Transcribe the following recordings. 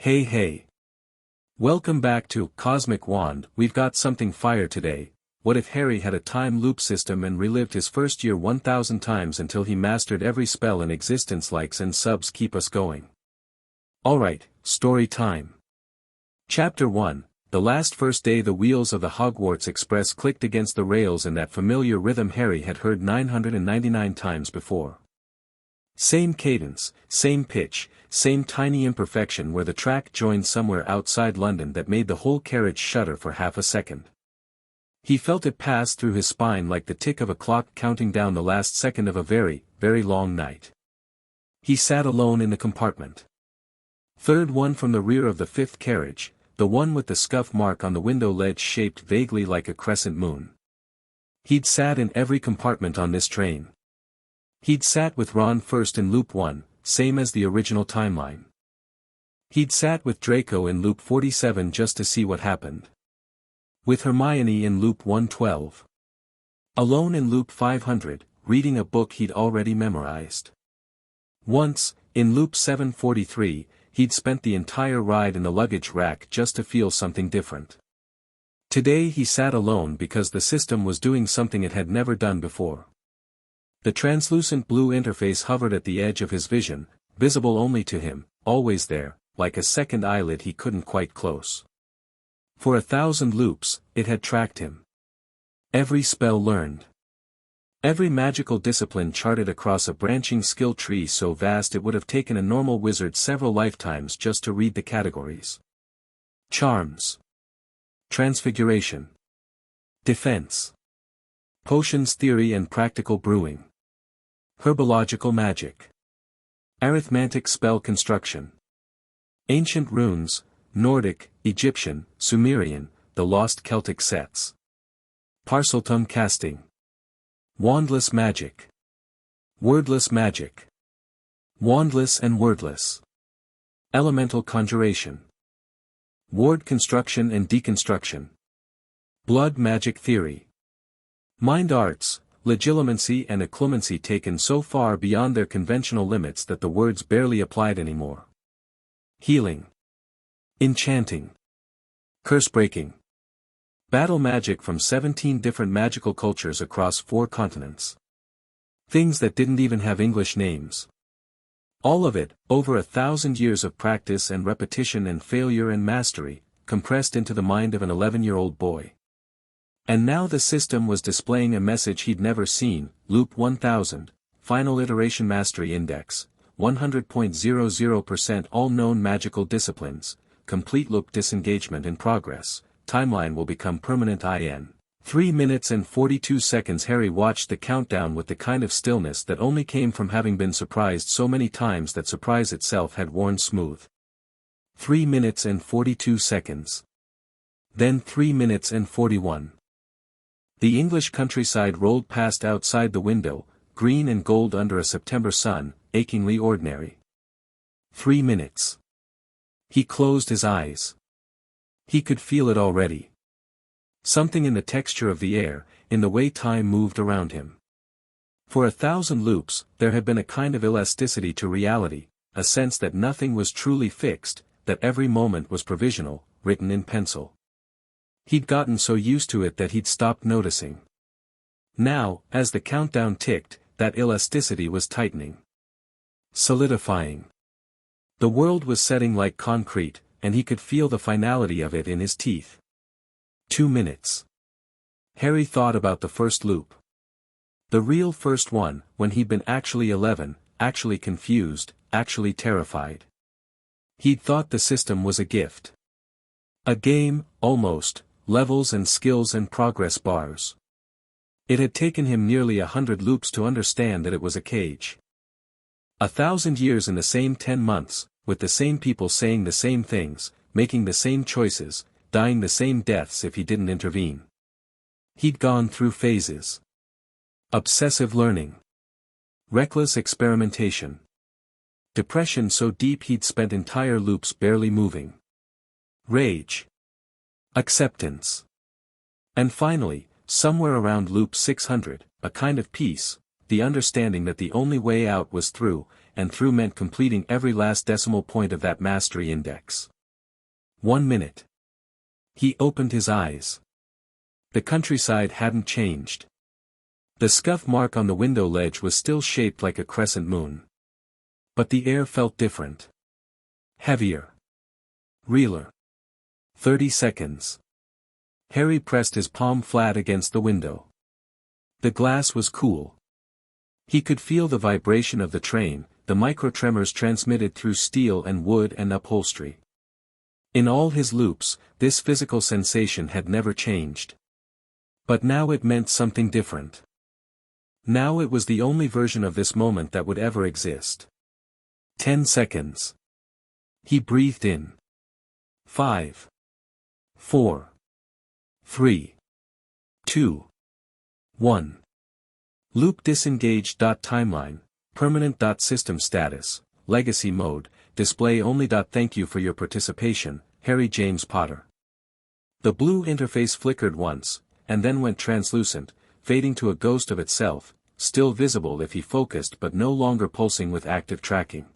Hey. Welcome back to Cosmic Wand. We've got something fire today. What if Harry had a time loop system and relived his first year 1000 times until he mastered every spell in existence? Likes and subs keep us going. Alright, story time. Chapter 1, the last first day. The wheels of the Hogwarts Express clicked against the rails in that familiar rhythm Harry had heard 999 times before. Same cadence, same pitch, same tiny imperfection where the track joined somewhere outside London that made the whole carriage shudder for half a second. He felt it pass through his spine like the tick of a clock counting down the last second of a very, very long night. He sat alone in the compartment. Third one from the rear of the fifth carriage, the one with the scuff mark on the window ledge shaped vaguely like a crescent moon. He'd sat in every compartment on this train. He'd sat with Ron first in loop 1, same as the original timeline. He'd sat with Draco in loop 47 just to see what happened. With Hermione in loop 112. Alone in loop 500, reading a book he'd already memorized. Once, in loop 743, he'd spent the entire ride in the luggage rack just to feel something different. Today he sat alone because the system was doing something it had never done before. The translucent blue interface hovered at the edge of his vision, visible only to him, always there, like a second eyelid he couldn't quite close. For 1,000 loops, it had tracked him. Every spell learned. Every magical discipline charted across a branching skill tree so vast it would have taken a normal wizard several lifetimes just to read the categories. Charms. Transfiguration. Defense. Potions theory and practical brewing. Herbological magic. Arithmetic spell construction. Ancient runes, Nordic, Egyptian, Sumerian, the lost Celtic sets. Parseltongue casting. Wandless magic. Wordless magic. Wandless and wordless. Elemental conjuration. Ward construction and deconstruction. Blood magic theory. Mind arts, legilimency and occlumency taken so far beyond their conventional limits that the words barely applied anymore. Healing. Enchanting. Curse-breaking. Battle magic from 17 different magical cultures across 4 continents. Things that didn't even have English names. All of it, over 1,000 years of practice and repetition and failure and mastery, compressed into the mind of an 11-year-old boy. And now the system was displaying a message he'd never seen: Loop 1000, Final Iteration Mastery Index, 100.00% all known magical disciplines, complete loop disengagement in progress, timeline will become permanent in 3 minutes and 42 seconds. Harry watched the countdown with the kind of stillness that only came from having been surprised so many times that surprise itself had worn smooth. 3 minutes and 42 seconds. Then 3 minutes and 41. The English countryside rolled past outside the window, green and gold under a September sun, achingly ordinary. 3 minutes. He closed his eyes. He could feel it already. Something in the texture of the air, in the way time moved around him. For 1,000 loops, there had been a kind of elasticity to reality, a sense that nothing was truly fixed, that every moment was provisional, written in pencil. He'd gotten so used to it that he'd stopped noticing. Now, as the countdown ticked, that elasticity was tightening. Solidifying. The world was setting like concrete, and he could feel the finality of it in his teeth. 2 minutes. Harry thought about the first loop. The real first one, when he'd been actually 11, actually confused, actually terrified. He'd thought the system was a gift. A game, almost. Levels and skills and progress bars. It had taken him nearly 100 loops to understand that it was a cage. 1,000 years in the same 10 months, with the same people saying the same things, making the same choices, dying the same deaths if he didn't intervene. He'd gone through phases. Obsessive learning. Reckless experimentation. Depression so deep he'd spent entire loops barely moving. Rage. Acceptance. And finally, somewhere around loop 600, a kind of peace, the understanding that the only way out was through, and through meant completing every last decimal point of that mastery index. 1 minute. He opened his eyes. The countryside hadn't changed. The scuff mark on the window ledge was still shaped like a crescent moon. But the air felt different. Heavier. Realer. 30 seconds. Harry pressed his palm flat against the window. The glass was cool. He could feel the vibration of the train, the micro-tremors transmitted through steel and wood and upholstery. In all his loops, this physical sensation had never changed. But now it meant something different. Now it was the only version of this moment that would ever exist. 10 seconds. He breathed in. 5. 4. 3. 2. 1. Loop disengaged. Timeline, permanent. System status, legacy mode, display only. Thank you for your participation, Harry James Potter. The blue interface flickered once, and then went translucent, fading to a ghost of itself, still visible if he focused but no longer pulsing with active tracking.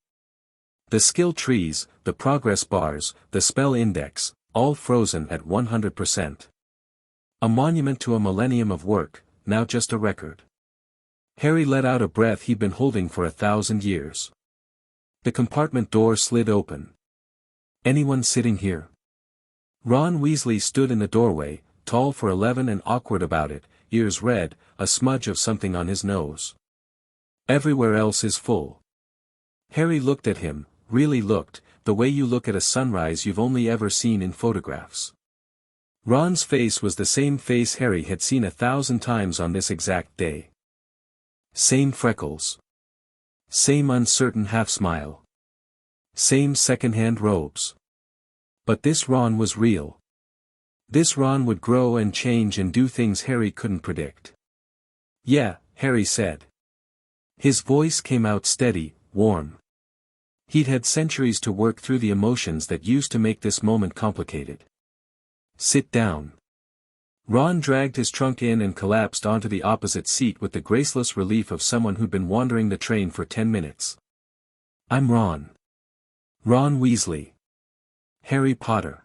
The skill trees, the progress bars, the spell index, all frozen at 100%. A monument to a millennium of work, now just a record. Harry let out a breath he'd been holding for 1,000 years. The compartment door slid open. Anyone sitting here? Ron Weasley stood in the doorway, tall for 11 and awkward about it, ears red, a smudge of something on his nose. Everywhere else is full. Harry looked at him, really looked, the way you look at a sunrise you've only ever seen in photographs. Ron's face was the same face Harry had seen 1,000 times on this exact day. Same freckles. Same uncertain half-smile. Same second-hand robes. But this Ron was real. This Ron would grow and change and do things Harry couldn't predict. Yeah, Harry said. His voice came out steady, warm. He'd had centuries to work through the emotions that used to make this moment complicated. Sit down. Ron dragged his trunk in and collapsed onto the opposite seat with the graceless relief of someone who'd been wandering the train for 10 minutes. I'm Ron. Ron Weasley. Harry Potter.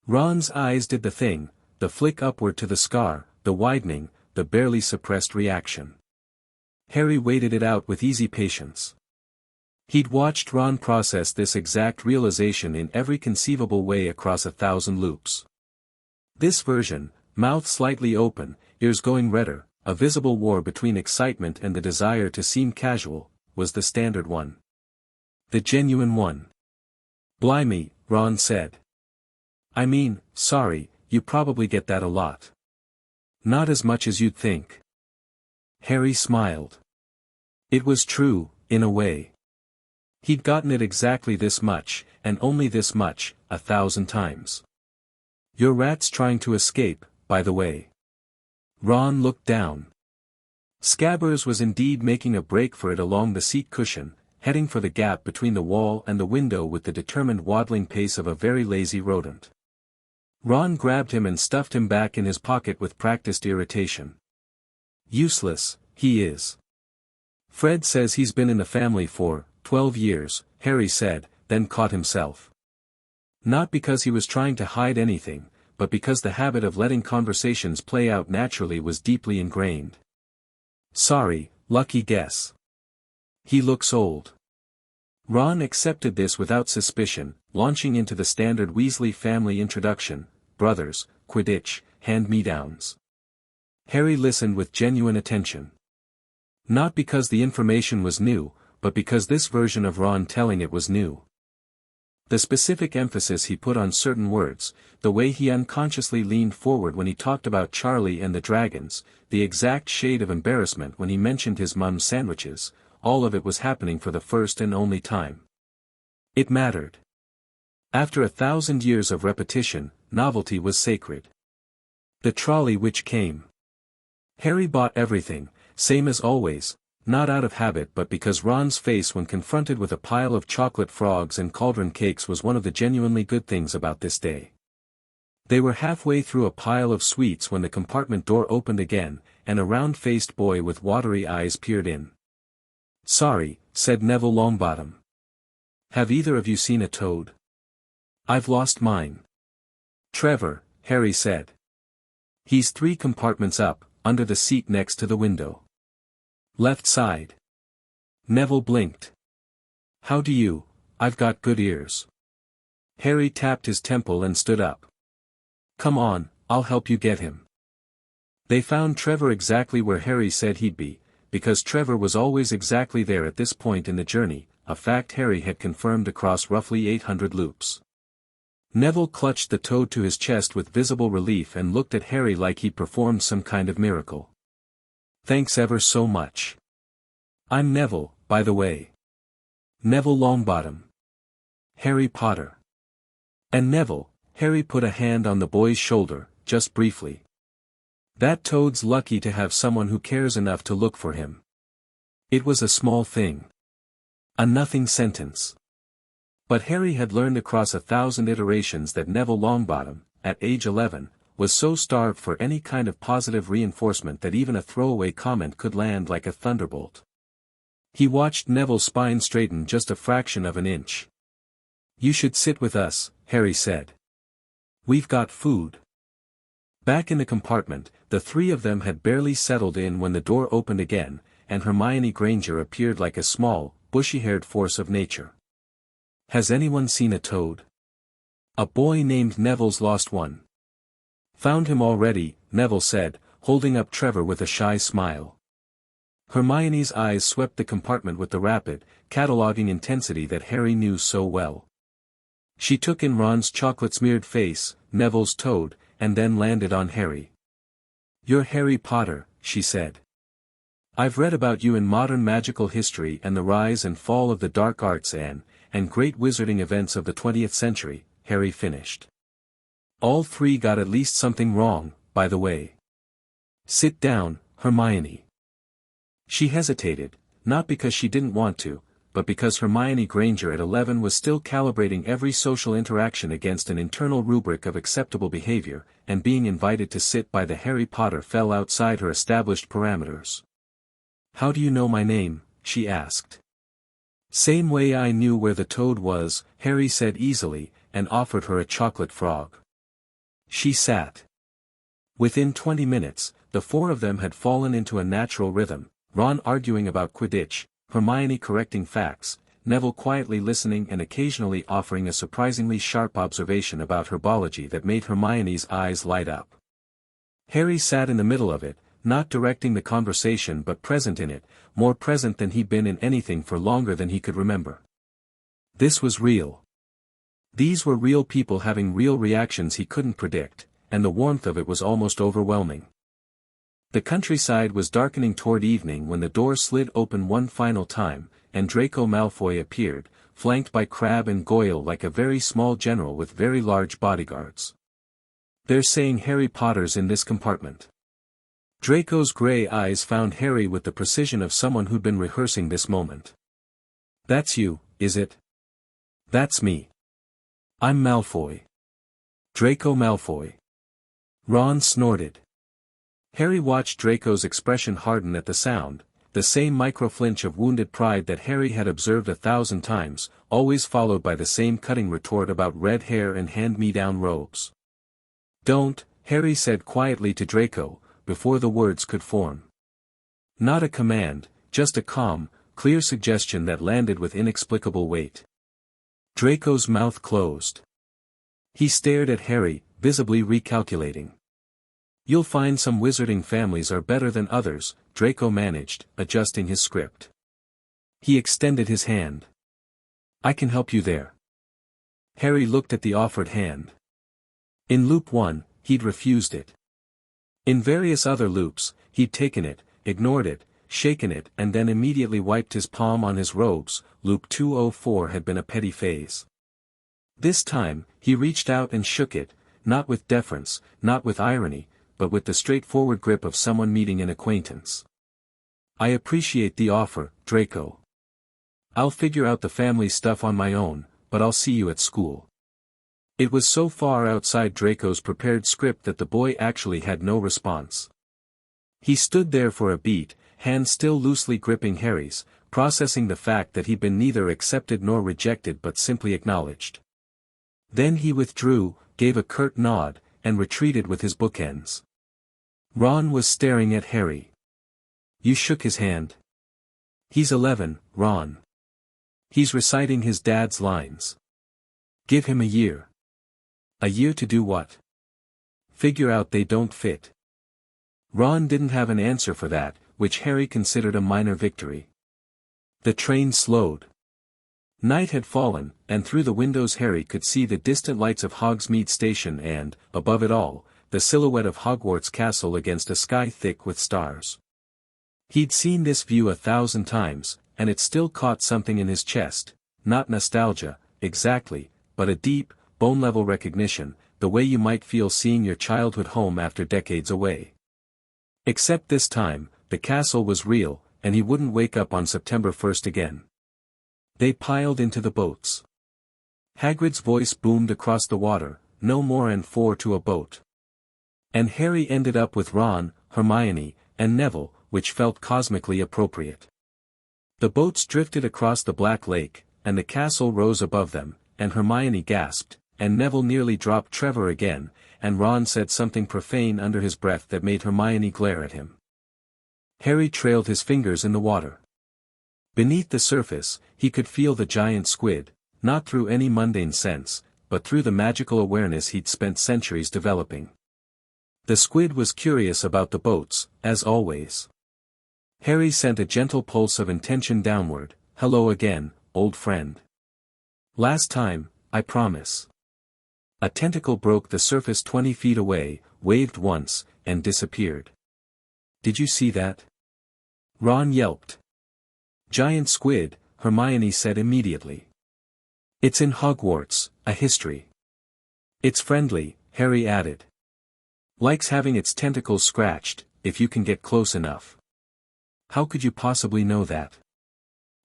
Ron's eyes did the thing, the flick upward to the scar, the widening, the barely suppressed reaction. Harry waited it out with easy patience. He'd watched Ron process this exact realization in every conceivable way across 1,000 loops. This version, mouth slightly open, ears going redder, a visible war between excitement and the desire to seem casual, was the standard one. The genuine one. Blimey, Ron said. I mean, sorry, you probably get that a lot. Not as much as you'd think. Harry smiled. It was true, in a way. He'd gotten it exactly this much, and only this much, 1,000 times. Your rat's trying to escape, by the way. Ron looked down. Scabbers was indeed making a break for it along the seat cushion, heading for the gap between the wall and the window with the determined waddling pace of a very lazy rodent. Ron grabbed him and stuffed him back in his pocket with practiced irritation. Useless, he is. Fred says he's been in the family for 12 years, Harry said, then caught himself. Not because he was trying to hide anything, but because the habit of letting conversations play out naturally was deeply ingrained. Sorry, lucky guess. He looks old. Ron accepted this without suspicion, launching into the standard Weasley family introduction, brothers, Quidditch, hand-me-downs. Harry listened with genuine attention. Not because the information was new, but because this version of Ron telling it was new. The specific emphasis he put on certain words, the way he unconsciously leaned forward when he talked about Charlie and the dragons, the exact shade of embarrassment when he mentioned his mum's sandwiches, all of it was happening for the first and only time. It mattered. After 1,000 years of repetition, novelty was sacred. The trolley which came. Harry bought everything, same as always, not out of habit but because Ron's face when confronted with a pile of chocolate frogs and cauldron cakes was one of the genuinely good things about this day. They were halfway through a pile of sweets when the compartment door opened again, and a round-faced boy with watery eyes peered in. Sorry, said Neville Longbottom. Have either of you seen a toad? I've lost mine. Trevor, Harry said. He's 3 compartments up, under the seat next to the window. Left side. Neville blinked. How do you? I've got good ears. Harry tapped his temple and stood up. Come on, I'll help you get him. They found Trevor exactly where Harry said he'd be, because Trevor was always exactly there at this point in the journey, a fact Harry had confirmed across roughly 800 loops. Neville clutched the toad to his chest with visible relief and looked at Harry like he'd performed some kind of miracle. Thanks ever so much. I'm Neville, by the way. Neville Longbottom. Harry Potter. And Neville, Harry put a hand on the boy's shoulder, just briefly. That toad's lucky to have someone who cares enough to look for him. It was a small thing. A nothing sentence. But Harry had learned across 1,000 iterations that Neville Longbottom, at age 11, was so starved for any kind of positive reinforcement that even a throwaway comment could land like a thunderbolt. He watched Neville's spine straighten just a fraction of an inch. You should sit with us, Harry said. We've got food. Back in the compartment, the 3 of them had barely settled in when the door opened again, and Hermione Granger appeared like a small, bushy-haired force of nature. Has anyone seen a toad? A boy named Neville's lost one. Found him already, Neville said, holding up Trevor with a shy smile. Hermione's eyes swept the compartment with the rapid, cataloging intensity that Harry knew so well. She took in Ron's chocolate-smeared face, Neville's toad, and then landed on Harry. You're Harry Potter, she said. I've read about you in modern magical history and the rise and fall of the dark arts and great wizarding events of the 20th century, Harry finished. All 3 got at least something wrong, by the way. Sit down, Hermione. She hesitated, not because she didn't want to, but because Hermione Granger at 11 was still calibrating every social interaction against an internal rubric of acceptable behavior, and being invited to sit by the Harry Potter fell outside her established parameters. How do you know my name? She asked. Same way I knew where the toad was, Harry said easily, and offered her a chocolate frog. She sat. Within 20 minutes, the 4 of them had fallen into a natural rhythm, Ron arguing about Quidditch, Hermione correcting facts, Neville quietly listening and occasionally offering a surprisingly sharp observation about herbology that made Hermione's eyes light up. Harry sat in the middle of it, not directing the conversation but present in it, more present than he'd been in anything for longer than he could remember. This was real. These were real people having real reactions he couldn't predict, and the warmth of it was almost overwhelming. The countryside was darkening toward evening when the door slid open one final time, and Draco Malfoy appeared, flanked by Crabbe and Goyle like a very small general with very large bodyguards. They're saying Harry Potter's in this compartment. Draco's grey eyes found Harry with the precision of someone who'd been rehearsing this moment. That's you, is it? That's me. I'm Malfoy. Draco Malfoy. Ron snorted. Harry watched Draco's expression harden at the sound, the same micro-flinch of wounded pride that Harry had observed 1,000 times, always followed by the same cutting retort about red hair and hand-me-down robes. Don't, Harry said quietly to Draco, before the words could form. Not a command, just a calm, clear suggestion that landed with inexplicable weight. Draco's mouth closed. He stared at Harry, visibly recalculating. You'll find some wizarding families are better than others, Draco managed, adjusting his script. He extended his hand. I can help you there. Harry looked at the offered hand. In loop 1, he'd refused it. In various other loops, he'd taken it, ignored it, shaken it and then immediately wiped his palm on his robes. Loop 204 had been a petty phase. This time, he reached out and shook it, not with deference, not with irony, but with the straightforward grip of someone meeting an acquaintance. I appreciate the offer, Draco. I'll figure out the family stuff on my own, but I'll see you at school. It was so far outside Draco's prepared script that the boy actually had no response. He stood there for a beat, hand still loosely gripping Harry's, processing the fact that he'd been neither accepted nor rejected but simply acknowledged. Then he withdrew, gave a curt nod, and retreated with his bookends. Ron was staring at Harry. "You shook his hand." "He's 11, Ron. He's reciting his dad's lines. Give him a year." "A year to do what?" "Figure out they don't fit." Ron didn't have an answer for that, which Harry considered a minor victory. The train slowed. Night had fallen, and through the windows Harry could see the distant lights of Hogsmeade Station and, above it all, the silhouette of Hogwarts Castle against a sky thick with stars. He'd seen this view 1,000 times, and it still caught something in his chest, not nostalgia, exactly, but a deep, bone-level recognition, the way you might feel seeing your childhood home after decades away. Except this time, the castle was real, and he wouldn't wake up on September 1st again. They piled into the boats. Hagrid's voice boomed across the water, "No more and 4 to a boat." And Harry ended up with Ron, Hermione, and Neville, which felt cosmically appropriate. The boats drifted across the Black Lake, and the castle rose above them, and Hermione gasped, and Neville nearly dropped Trevor again, and Ron said something profane under his breath that made Hermione glare at him. Harry trailed his fingers in the water. Beneath the surface, he could feel the giant squid, not through any mundane sense, but through the magical awareness he'd spent centuries developing. The squid was curious about the boats, as always. Harry sent a gentle pulse of intention downward. "Hello again, old friend. Last time, I promise." A tentacle broke the surface 20 feet away, waved once, and disappeared. "Did you see that?" Ron yelped. "Giant squid," Hermione said immediately. "It's in Hogwarts, a history." "It's friendly," Harry added. "Likes having its tentacles scratched, if you can get close enough." "How could you possibly know that?"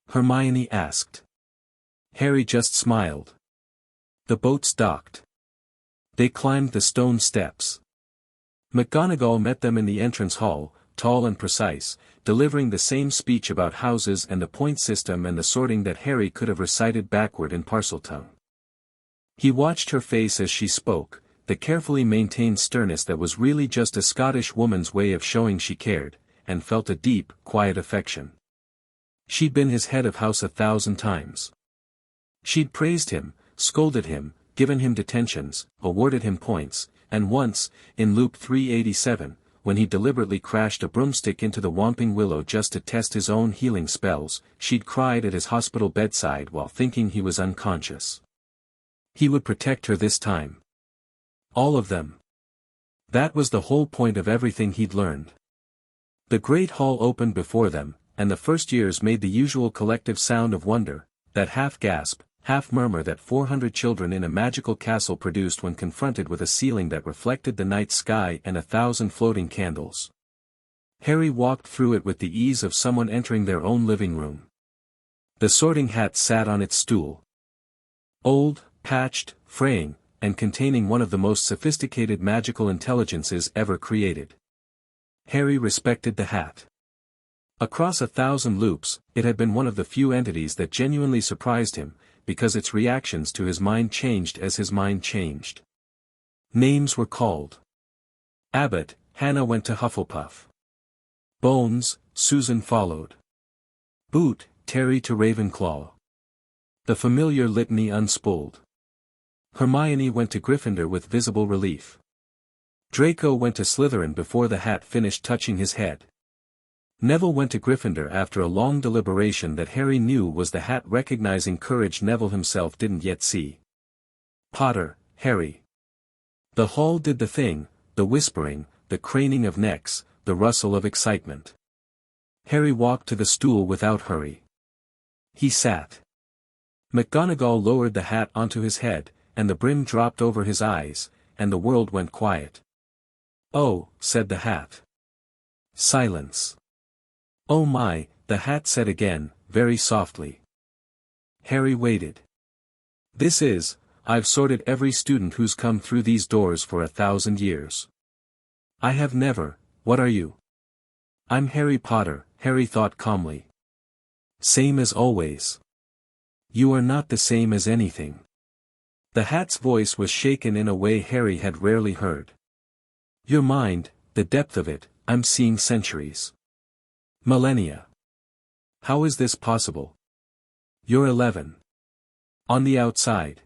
Hermione asked. Harry just smiled. The boats docked. They climbed the stone steps. McGonagall met them in the entrance hall, tall and precise, delivering the same speech about houses and the point system and the sorting that Harry could have recited backward in Parseltongue. He watched her face as she spoke, the carefully maintained sternness that was really just a Scottish woman's way of showing she cared, and felt a deep, quiet affection. She'd been his head of house 1,000 times. She'd praised him, scolded him, given him detentions, awarded him points, and once, in loop 387, when he deliberately crashed a broomstick into the Whomping Willow just to test his own healing spells, she'd cried at his hospital bedside while thinking he was unconscious. He would protect her this time. All of them. That was the whole point of everything he'd learned. The great hall opened before them, and the first years made the usual collective sound of wonder, that half-gasp, half-murmur that 400 children in a magical castle produced when confronted with a ceiling that reflected the night sky and 1,000 floating candles. Harry walked through it with the ease of someone entering their own living room. The sorting hat sat on its stool. Old, patched, fraying, and containing one of the most sophisticated magical intelligences ever created. Harry respected the hat. Across 1,000 loops, it had been one of the few entities that genuinely surprised him, because its reactions to his mind changed as his mind changed. Names were called. Abbott, Hannah went to Hufflepuff. Bones, Susan followed. Boot, Terry to Ravenclaw. The familiar litany unspooled. Hermione went to Gryffindor with visible relief. Draco went to Slytherin before the hat finished touching his head. Neville went to Gryffindor after a long deliberation that Harry knew was the hat recognizing courage Neville himself didn't yet see. Potter, Harry. The hall did the thing, the whispering, the craning of necks, the rustle of excitement. Harry walked to the stool without hurry. He sat. McGonagall lowered the hat onto his head, and the brim dropped over his eyes, and the world went quiet. "Oh," said the hat. Silence. "Oh my," the hat said again, very softly. Harry waited. I've sorted every student who's come through these doors for 1,000 years. I have never, what are you?" "I'm Harry Potter," Harry thought calmly. "Same as always." "You are not the same as anything." The hat's voice was shaken in a way Harry had rarely heard. Your mind, the depth of it, I'm seeing centuries. Millennia. How is this possible? You're 11. On the outside.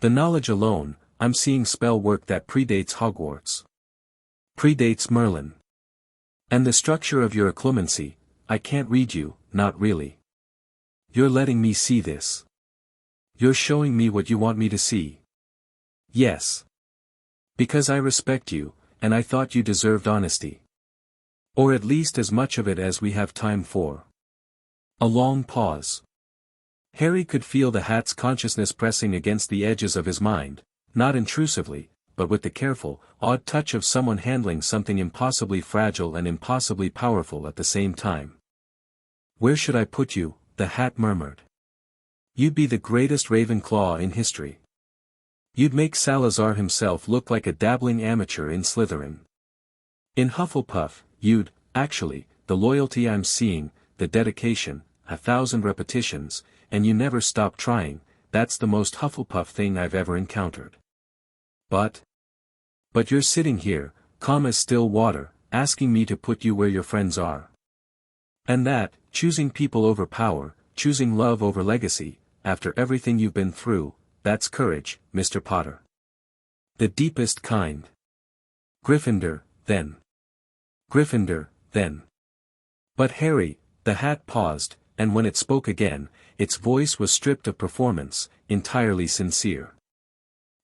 The knowledge alone, I'm seeing spell work that predates Hogwarts. Predates Merlin. And the structure of your occlumency, I can't read you, not really. You're letting me see this. You're showing me what you want me to see. Yes. Because I respect you, and I thought you deserved honesty. Or at least as much of it as we have time for. A long pause. Harry could feel the hat's consciousness pressing against the edges of his mind, not intrusively, but with the careful, odd touch of someone handling something impossibly fragile and impossibly powerful at the same time. Where should I put you? The hat murmured. You'd be the greatest Ravenclaw in history. You'd make Salazar himself look like a dabbling amateur in Slytherin. In Hufflepuff, you'd, actually, the loyalty I'm seeing, the dedication, 1,000 repetitions, and you never stop trying, that's the most Hufflepuff thing I've ever encountered. But you're sitting here, calm as still water, asking me to put you where your friends are. And that, choosing people over power, choosing love over legacy, after everything you've been through, that's courage, Mr. Potter. The deepest kind. Gryffindor, then. Gryffindor, then. But Harry, the hat paused, and when it spoke again, its voice was stripped of performance, entirely sincere.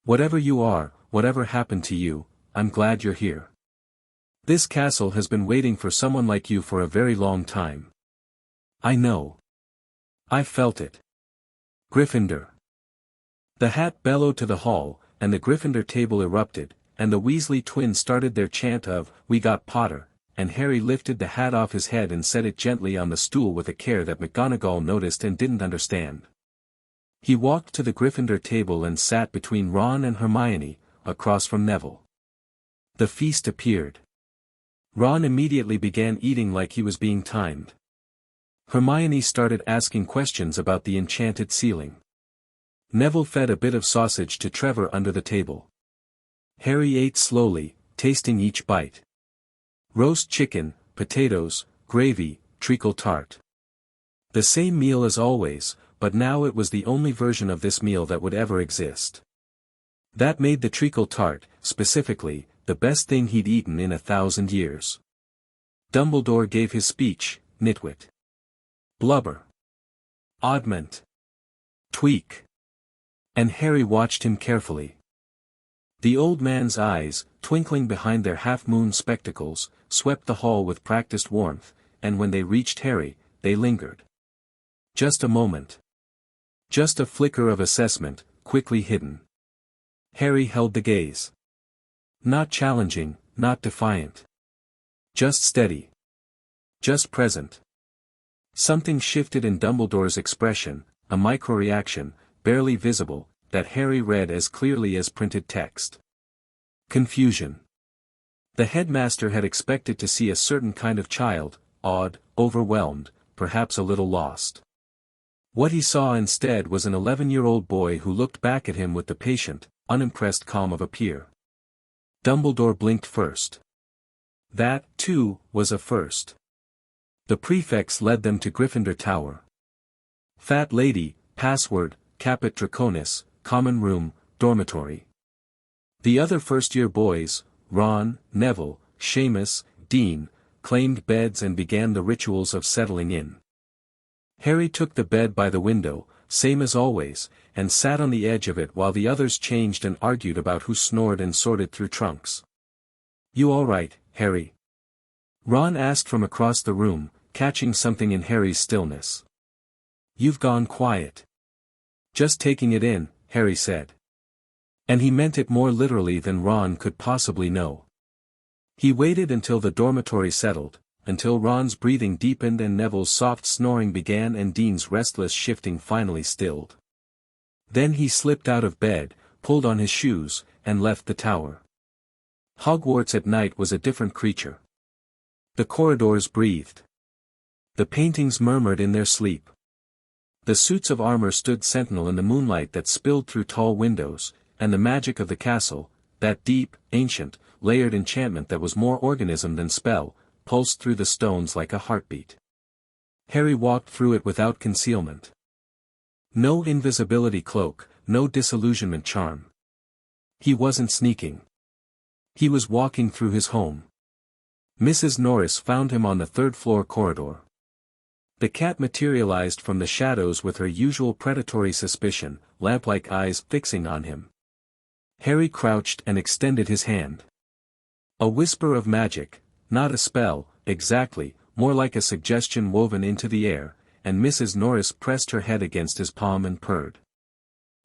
Whatever you are, whatever happened to you, I'm glad you're here. This castle has been waiting for someone like you for a very long time. I know. I've felt it. Gryffindor. The hat bellowed to the hall, and the Gryffindor table erupted, and the Weasley twins started their chant of, "We got Potter," and Harry lifted the hat off his head and set it gently on the stool with a care that McGonagall noticed and didn't understand. He walked to the Gryffindor table and sat between Ron and Hermione, across from Neville. The feast appeared. Ron immediately began eating like he was being timed. Hermione started asking questions about the enchanted ceiling. Neville fed a bit of sausage to Trevor under the table. Harry ate slowly, tasting each bite. Roast chicken, potatoes, gravy, treacle tart. The same meal as always, but now it was the only version of this meal that would ever exist. That made the treacle tart, specifically, the best thing he'd eaten in 1,000 years. Dumbledore gave his speech, nitwit. Blubber. Oddment. Tweak. And Harry watched him carefully. The old man's eyes, twinkling behind their half-moon spectacles, swept the hall with practiced warmth, and when they reached Harry, they lingered. Just a moment. Just a flicker of assessment, quickly hidden. Harry held the gaze. Not challenging, not defiant. Just steady. Just present. Something shifted in Dumbledore's expression, a micro-reaction, barely visible, that Harry read as clearly as printed text. Confusion. The headmaster had expected to see a certain kind of child, awed, overwhelmed, perhaps a little lost. What he saw instead was an 11-year-old boy who looked back at him with the patient, unimpressed calm of a peer. Dumbledore blinked first. That, too, was a first. The prefects led them to Gryffindor Tower. Fat lady, password, caput draconis, common room, dormitory. The other first-year boys, Ron, Neville, Seamus, Dean, claimed beds and began the rituals of settling in. Harry took the bed by the window, same as always, and sat on the edge of it while the others changed and argued about who snored and sorted through trunks. You all right, Harry? Ron asked from across the room, catching something in Harry's stillness. You've gone quiet. Just taking it in, Harry said. And he meant it more literally than Ron could possibly know. He waited until the dormitory settled, until Ron's breathing deepened and Neville's soft snoring began and Dean's restless shifting finally stilled. Then he slipped out of bed, pulled on his shoes, and left the tower. Hogwarts at night was a different creature. The corridors breathed. The paintings murmured in their sleep. The suits of armor stood sentinel in the moonlight that spilled through tall windows, and the magic of the castle, that deep, ancient, layered enchantment that was more organism than spell, pulsed through the stones like a heartbeat. Harry walked through it without concealment. No invisibility cloak, no disillusionment charm. He wasn't sneaking. He was walking through his home. Mrs. Norris found him on the third-floor corridor. The cat materialized from the shadows with her usual predatory suspicion, lamp-like eyes fixing on him. Harry crouched and extended his hand. A whisper of magic, not a spell, exactly, more like a suggestion woven into the air, and Mrs. Norris pressed her head against his palm and purred.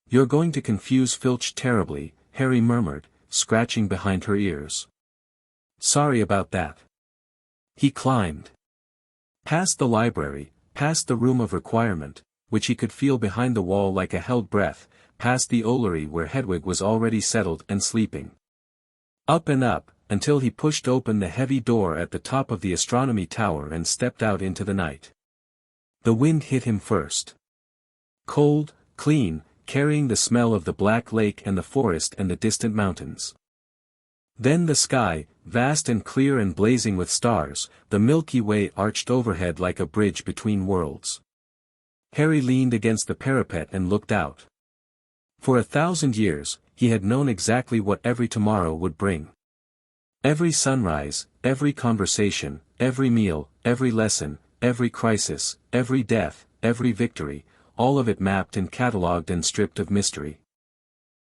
"You're going to confuse Filch terribly," Harry murmured, scratching behind her ears. "Sorry about that." He climbed. Past the library, past the room of requirement, which he could feel behind the wall like a held breath, past the Ollery where Hedwig was already settled and sleeping. Up and up, until he pushed open the heavy door at the top of the astronomy tower and stepped out into the night. The wind hit him first. Cold, clean, carrying the smell of the Black Lake and the forest and the distant mountains. Then the sky, vast and clear and blazing with stars, the Milky Way arched overhead like a bridge between worlds. Harry leaned against the parapet and looked out. For 1,000 years, he had known exactly what every tomorrow would bring. Every sunrise, every conversation, every meal, every lesson, every crisis, every death, every victory, all of it mapped and catalogued and stripped of mystery.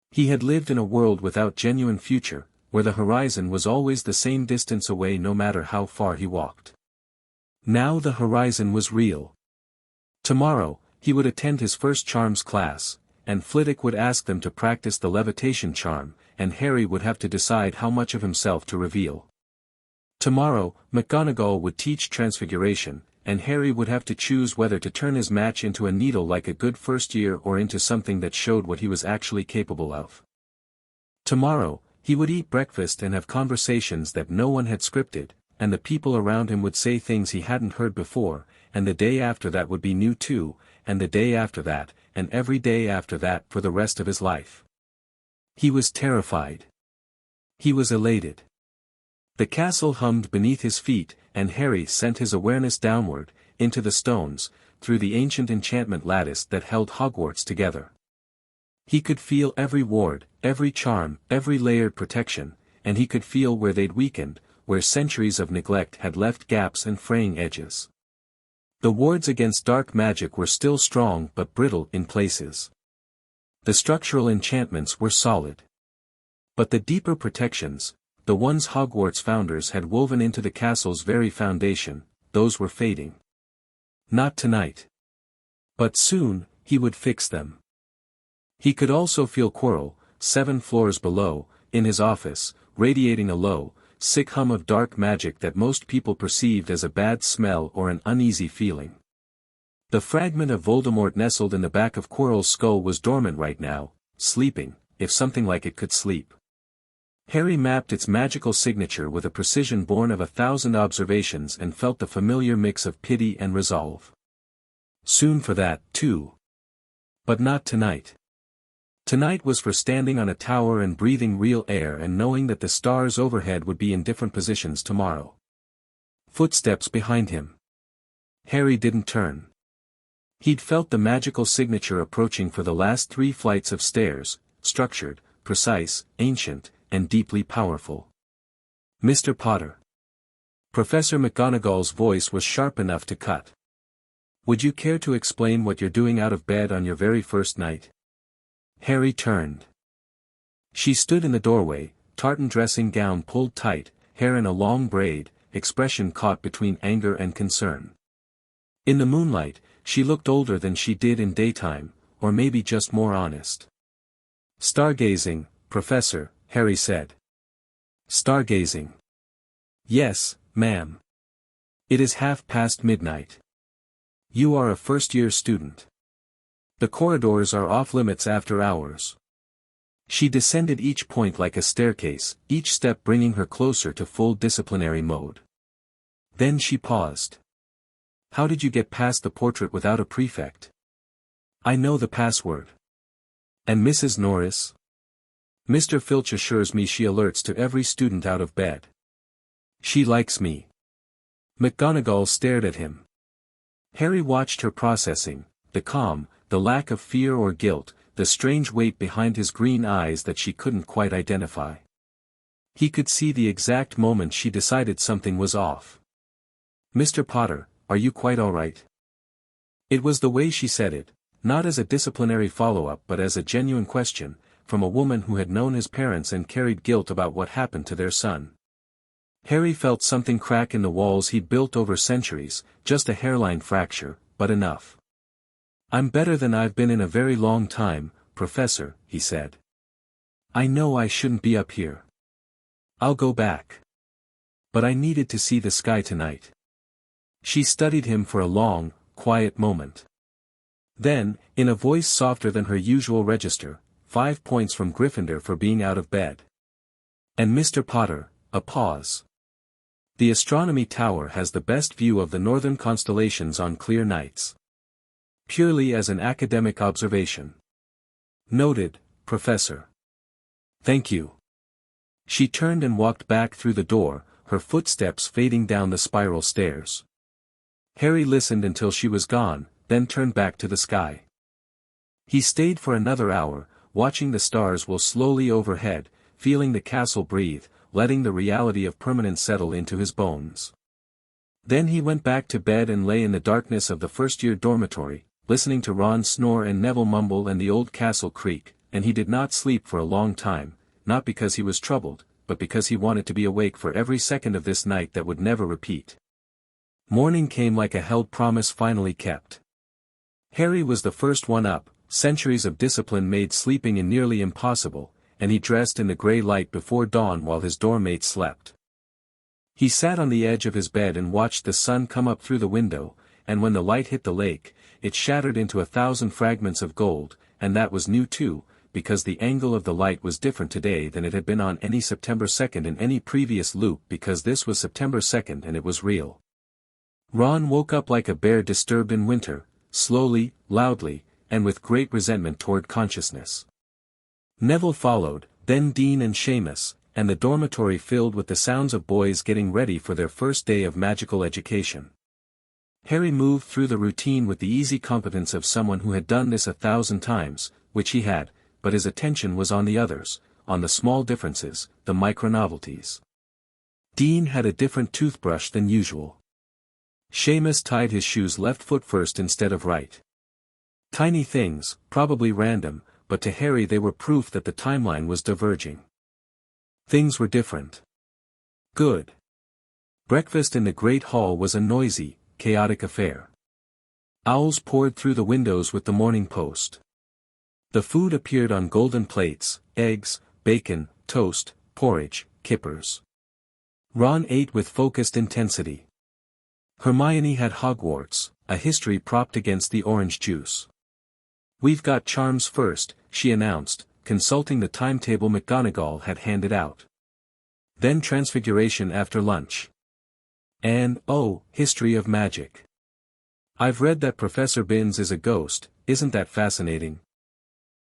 He had lived in a world without genuine future, where the horizon was always the same distance away no matter how far he walked. Now the horizon was real. Tomorrow, he would attend his first charms class, and Flitwick would ask them to practice the levitation charm, and Harry would have to decide how much of himself to reveal. Tomorrow, McGonagall would teach transfiguration, and Harry would have to choose whether to turn his match into a needle like a good first year or into something that showed what he was actually capable of. Tomorrow, he would eat breakfast and have conversations that no one had scripted, and the people around him would say things he hadn't heard before, and the day after that would be new too, and the day after that, and every day after that for the rest of his life. He was terrified. He was elated. The castle hummed beneath his feet, and Harry sent his awareness downward, into the stones, through the ancient enchantment lattice that held Hogwarts together. He could feel every ward, every charm, every layered protection, and he could feel where they'd weakened, where centuries of neglect had left gaps and fraying edges. The wards against dark magic were still strong but brittle in places. The structural enchantments were solid. But the deeper protections, the ones Hogwarts founders had woven into the castle's very foundation, those were fading. Not tonight. But soon, he would fix them. He could also feel Quirrell, 7 floors below, in his office, radiating a low, sick hum of dark magic that most people perceived as a bad smell or an uneasy feeling. The fragment of Voldemort nestled in the back of Quirrell's skull was dormant right now, sleeping, if something like it could sleep. Harry mapped its magical signature with a precision born of 1,000 observations and felt the familiar mix of pity and resolve. Soon for that, too. But not tonight. Tonight was for standing on a tower and breathing real air and knowing that the stars overhead would be in different positions tomorrow. Footsteps behind him. Harry didn't turn. He'd felt the magical signature approaching for the last 3 flights of stairs, structured, precise, ancient, and deeply powerful. "Mr. Potter." Professor McGonagall's voice was sharp enough to cut. "Would you care to explain what you're doing out of bed on your very first night?" Harry turned. She stood in the doorway, tartan dressing gown pulled tight, hair in a long braid, expression caught between anger and concern. In the moonlight, she looked older than she did in daytime, or maybe just more honest. "Stargazing, Professor," Harry said. "Stargazing." "Yes, ma'am. It is midnight. You are a first-year student. The corridors are off-limits after hours." She descended each point like a staircase, each step bringing her closer to full disciplinary mode. Then she paused. "How did you get past the portrait without a prefect?" I know the password. And Mrs. Norris? Mr. Filch assures me she alerts to every student out of bed. She likes me. McGonagall stared at him. Harry watched her processing, the calm, the lack of fear or guilt, the strange weight behind his green eyes that she couldn't quite identify. He could see the exact moment she decided something was off. Mr. Potter, are you quite all right? It was the way she said it, not as a disciplinary follow-up but as a genuine question, from a woman who had known his parents and carried guilt about what happened to their son. Harry felt something crack in the walls he'd built over centuries, just a hairline fracture, but enough. I'm better than I've been in a very long time, Professor, he said. I know I shouldn't be up here. I'll go back. But I needed to see the sky tonight. She studied him for a long, quiet moment. Then, in a voice softer than her usual register, 5 points from Gryffindor for being out of bed. And Mr. Potter, a pause. The astronomy tower has the best view of the northern constellations on clear nights. Purely as an academic observation. Noted, Professor. Thank you. She turned and walked back through the door, her footsteps fading down the spiral stairs. Harry listened until she was gone, then turned back to the sky. He stayed for another hour, watching the stars whirl slowly overhead, feeling the castle breathe, letting the reality of permanence settle into his bones. Then he went back to bed and lay in the darkness of the first-year dormitory, listening to Ron snore and Neville mumble and the old castle creak, and he did not sleep for a long time, not because he was troubled, but because he wanted to be awake for every second of this night that would never repeat. Morning came like a held promise finally kept. Harry was the first one up, centuries of discipline made sleeping nearly impossible, and he dressed in the grey light before dawn while his dorm-mate slept. He sat on the edge of his bed and watched the sun come up through the window, and when the light hit the lake, it shattered into 1,000 fragments of gold, and that was new too, because the angle of the light was different today than it had been on any September 2nd in any previous loop because this was September 2nd and it was real. Ron woke up like a bear disturbed in winter, slowly, loudly, and with great resentment toward consciousness. Neville followed, then Dean and Seamus, and the dormitory filled with the sounds of boys getting ready for their first day of magical education. Harry moved through the routine with the easy competence of someone who had done this 1,000 times, which he had, but his attention was on the others, on the small differences, the micro-novelties. Dean had a different toothbrush than usual. Seamus tied his shoes left foot first instead of right. Tiny things, probably random, but to Harry they were proof that the timeline was diverging. Things were different. Good. Breakfast in the Great Hall was a noisy, chaotic affair. Owls poured through the windows with the Morning Post. The food appeared on golden plates, eggs, bacon, toast, porridge, kippers. Ron ate with focused intensity. Hermione had Hogwarts, a history propped against the orange juice. We've got charms first, she announced, consulting the timetable McGonagall had handed out. Then transfiguration after lunch. And, oh, history of magic. I've read that Professor Binns is a ghost, isn't that fascinating?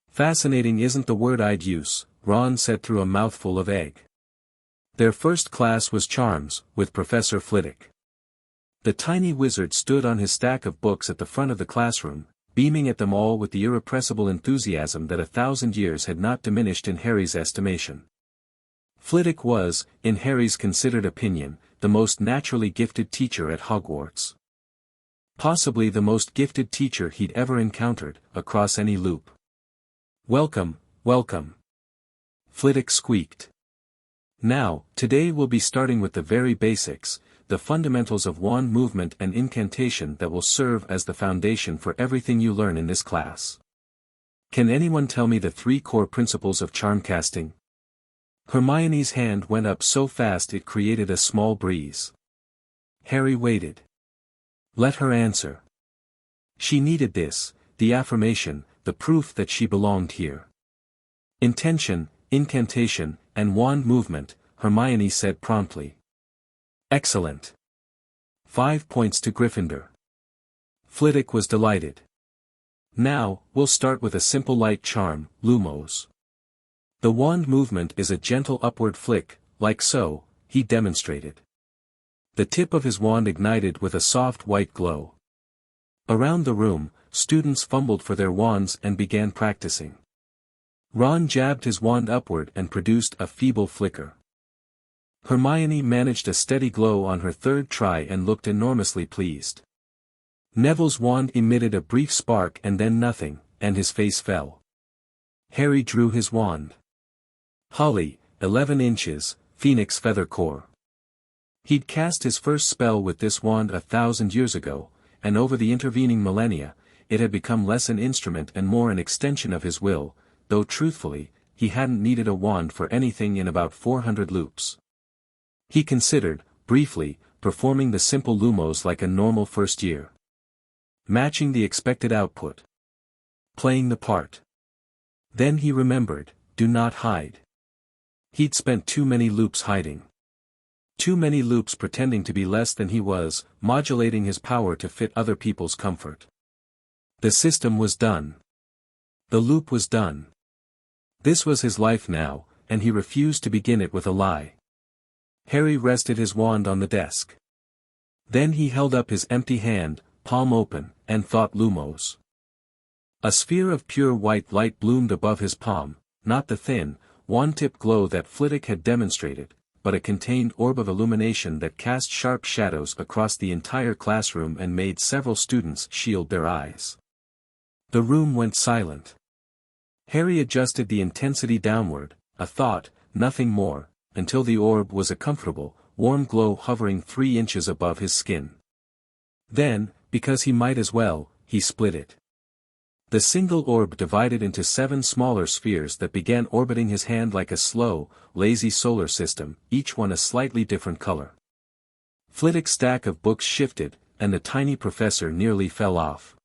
Fascinating isn't the word I'd use, Ron said through a mouthful of egg. Their first class was charms, with Professor Flitwick. The tiny wizard stood on his stack of books at the front of the classroom, beaming at them all with the irrepressible enthusiasm that 1,000 years had not diminished in Harry's estimation. Flitwick was, in Harry's considered opinion, the most naturally gifted teacher at Hogwarts. Possibly the most gifted teacher he'd ever encountered, across any loop. Welcome, welcome. Flitwick squeaked. Now, today we'll be starting with the very basics, the fundamentals of wand movement and incantation that will serve as the foundation for everything you learn in this class. Can anyone tell me the 3 core principles of charm casting? Hermione's hand went up so fast it created a small breeze. Harry waited. Let her answer. She needed this, the affirmation, the proof that she belonged here. Intention, incantation, and wand movement, Hermione said promptly. Excellent. 5 points to Gryffindor. Flitwick was delighted. Now, we'll start with a simple light charm, Lumos. The wand movement is a gentle upward flick, like so, he demonstrated. The tip of his wand ignited with a soft white glow. Around the room, students fumbled for their wands and began practicing. Ron jabbed his wand upward and produced a feeble flicker. Hermione managed a steady glow on her third try and looked enormously pleased. Neville's wand emitted a brief spark and then nothing, and his face fell. Harry drew his wand. Holly, 11 inches, Phoenix Feather Core. He'd cast his first spell with this wand 1,000 years ago, and over the intervening millennia, it had become less an instrument and more an extension of his will, though truthfully, he hadn't needed a wand for anything in about 400 loops. He considered, briefly, performing the simple Lumos like a normal first year. Matching the expected output. Playing the part. Then he remembered, do not hide. He'd spent too many loops hiding. Too many loops pretending to be less than he was, modulating his power to fit other people's comfort. The system was done. The loop was done. This was his life now, and he refused to begin it with a lie. Harry rested his wand on the desk. Then he held up his empty hand, palm open, and thought Lumos. A sphere of pure white light bloomed above his palm, not the thin, wand-tip glow that Flitwick had demonstrated, but a contained orb of illumination that cast sharp shadows across the entire classroom and made several students shield their eyes. The room went silent. Harry adjusted the intensity downward, a thought, nothing more, until the orb was a comfortable, warm glow hovering 3 inches above his skin. Then, because he might as well, he split it. The single orb divided into 7 smaller spheres that began orbiting his hand like a slow, lazy solar system, each one a slightly different color. Flitwick's stack of books shifted, and the tiny professor nearly fell off.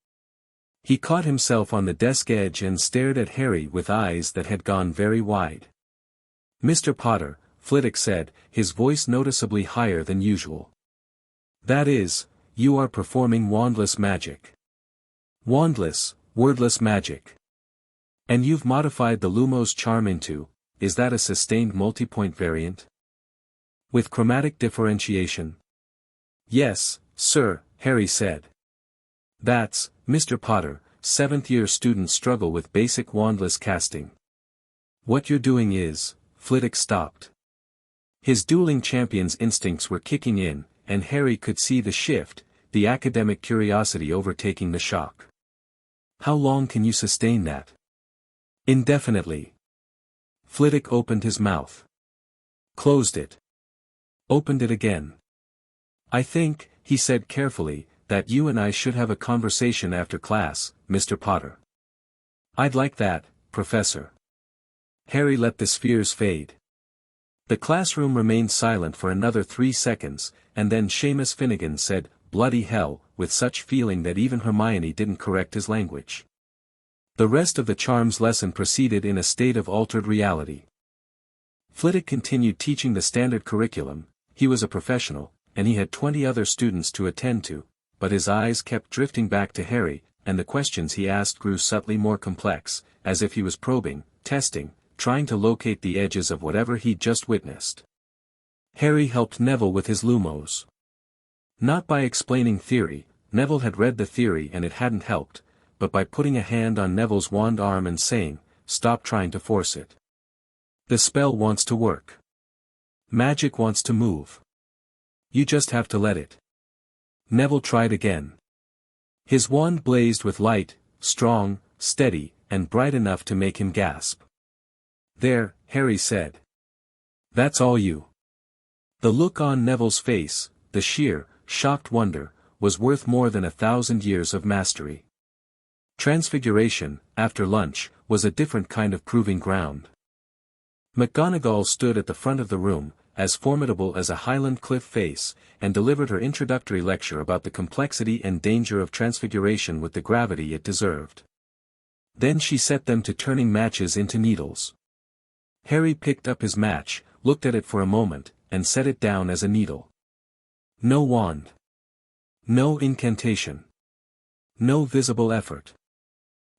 He caught himself on the desk edge and stared at Harry with eyes that had gone very wide. "Mr. Potter," Flitwick said, his voice noticeably higher than usual. "That is, you are performing wandless magic." "Wandless, wordless magic. And you've modified the Lumos charm into, is that a sustained multipoint variant? With chromatic differentiation?" "Yes, sir," Harry said. "That's, Mr. Potter, 7th-year students struggle with basic wandless casting. What you're doing is," Flitwick stopped. His dueling champion's instincts were kicking in, and Harry could see the shift, the academic curiosity overtaking the shock. "How long can you sustain that?" "Indefinitely." Flitwick opened his mouth. Closed it. Opened it again. "I think," he said carefully, "that you and I should have a conversation after class, Mr. Potter." "I'd like that, Professor." Harry let the spheres fade. The classroom remained silent for another 3 seconds, and then Seamus Finnegan said, "Bloody hell," with such feeling that even Hermione didn't correct his language. The rest of the charms lesson proceeded in a state of altered reality. Flitwick continued teaching the standard curriculum. He was a professional, and he had 20 other students to attend to, but his eyes kept drifting back to Harry, and the questions he asked grew subtly more complex, as if he was probing, testing, trying to locate the edges of whatever he'd just witnessed. Harry helped Neville with his Lumos. Not by explaining theory, Neville had read the theory and it hadn't helped, but by putting a hand on Neville's wand arm and saying, "Stop trying to force it. The spell wants to work. Magic wants to move. You just have to let it." Neville tried again. His wand blazed with light, strong, steady, and bright enough to make him gasp. "There," Harry said. "That's all you." The look on Neville's face, the sheer, shocked wonder, was worth more than 1,000 years of mastery. Transfiguration, after lunch, was a different kind of proving ground. McGonagall stood at the front of the room, as formidable as a Highland cliff face, and delivered her introductory lecture about the complexity and danger of transfiguration with the gravity it deserved. Then she set them to turning matches into needles. Harry picked up his match, looked at it for a moment, and set it down as a needle. No wand. No incantation. No visible effort.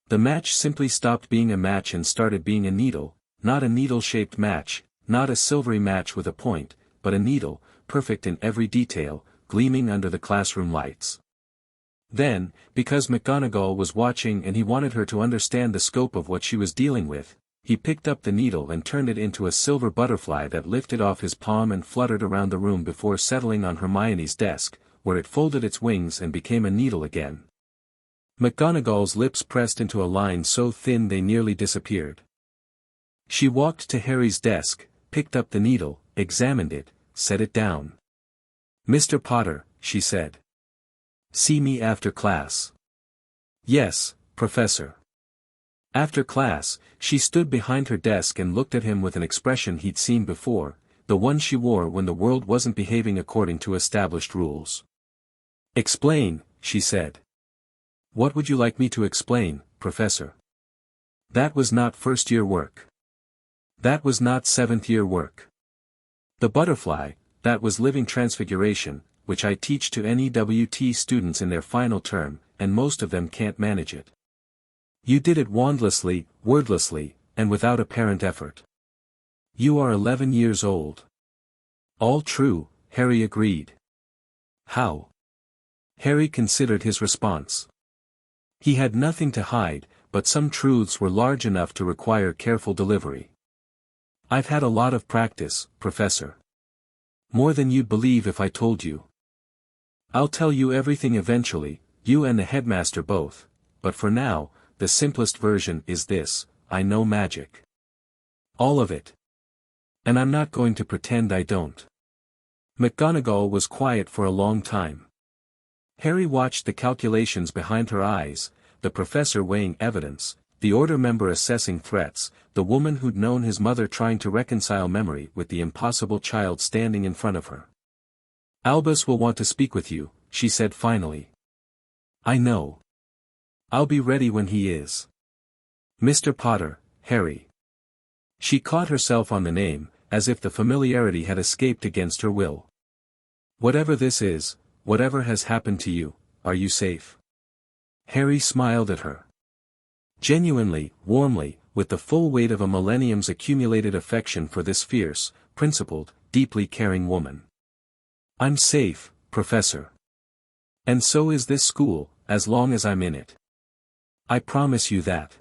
The match simply stopped being a match and started being a needle, not a needle-shaped match, not a silvery match with a point, but a needle, perfect in every detail, gleaming under the classroom lights. Then, because McGonagall was watching and he wanted her to understand the scope of what she was dealing with, he picked up the needle and turned it into a silver butterfly that lifted off his palm and fluttered around the room before settling on Hermione's desk, where it folded its wings and became a needle again. McGonagall's lips pressed into a line so thin they nearly disappeared. She walked to Harry's desk, picked up the needle, examined it, set it down. "Mr. Potter," she said. "See me after class." "Yes, Professor." After class, she stood behind her desk and looked at him with an expression he'd seen before, the one she wore when the world wasn't behaving according to established rules. "Explain," she said. "What would you like me to explain, Professor?" "That was not first-year work. That was not seventh-year work. The butterfly, that was living transfiguration, which I teach to NEWT students in their final term, and most of them can't manage it. You did it wandlessly, wordlessly, and without apparent effort. You are 11 years old." "All true," Harry agreed. "How?" Harry considered his response. He had nothing to hide, but some truths were large enough to require careful delivery. "I've had a lot of practice, Professor. More than you'd believe if I told you. I'll tell you everything eventually, you and the headmaster both, but for now, the simplest version is this: I know magic. All of it. And I'm not going to pretend I don't." McGonagall was quiet for a long time. Harry watched the calculations behind her eyes, the professor weighing evidence, the order member assessing threats, the woman who'd known his mother trying to reconcile memory with the impossible child standing in front of her. "Albus will want to speak with you," she said finally. "I know. I'll be ready when he is. Mr. Potter, Harry." She caught herself on the name, as if the familiarity had escaped against her will. "Whatever this is, whatever has happened to you, are you safe?" Harry smiled at her. Genuinely, warmly, with the full weight of a millennium's accumulated affection for this fierce, principled, deeply caring woman. "I'm safe, Professor. And so is this school, as long as I'm in it. I promise you that."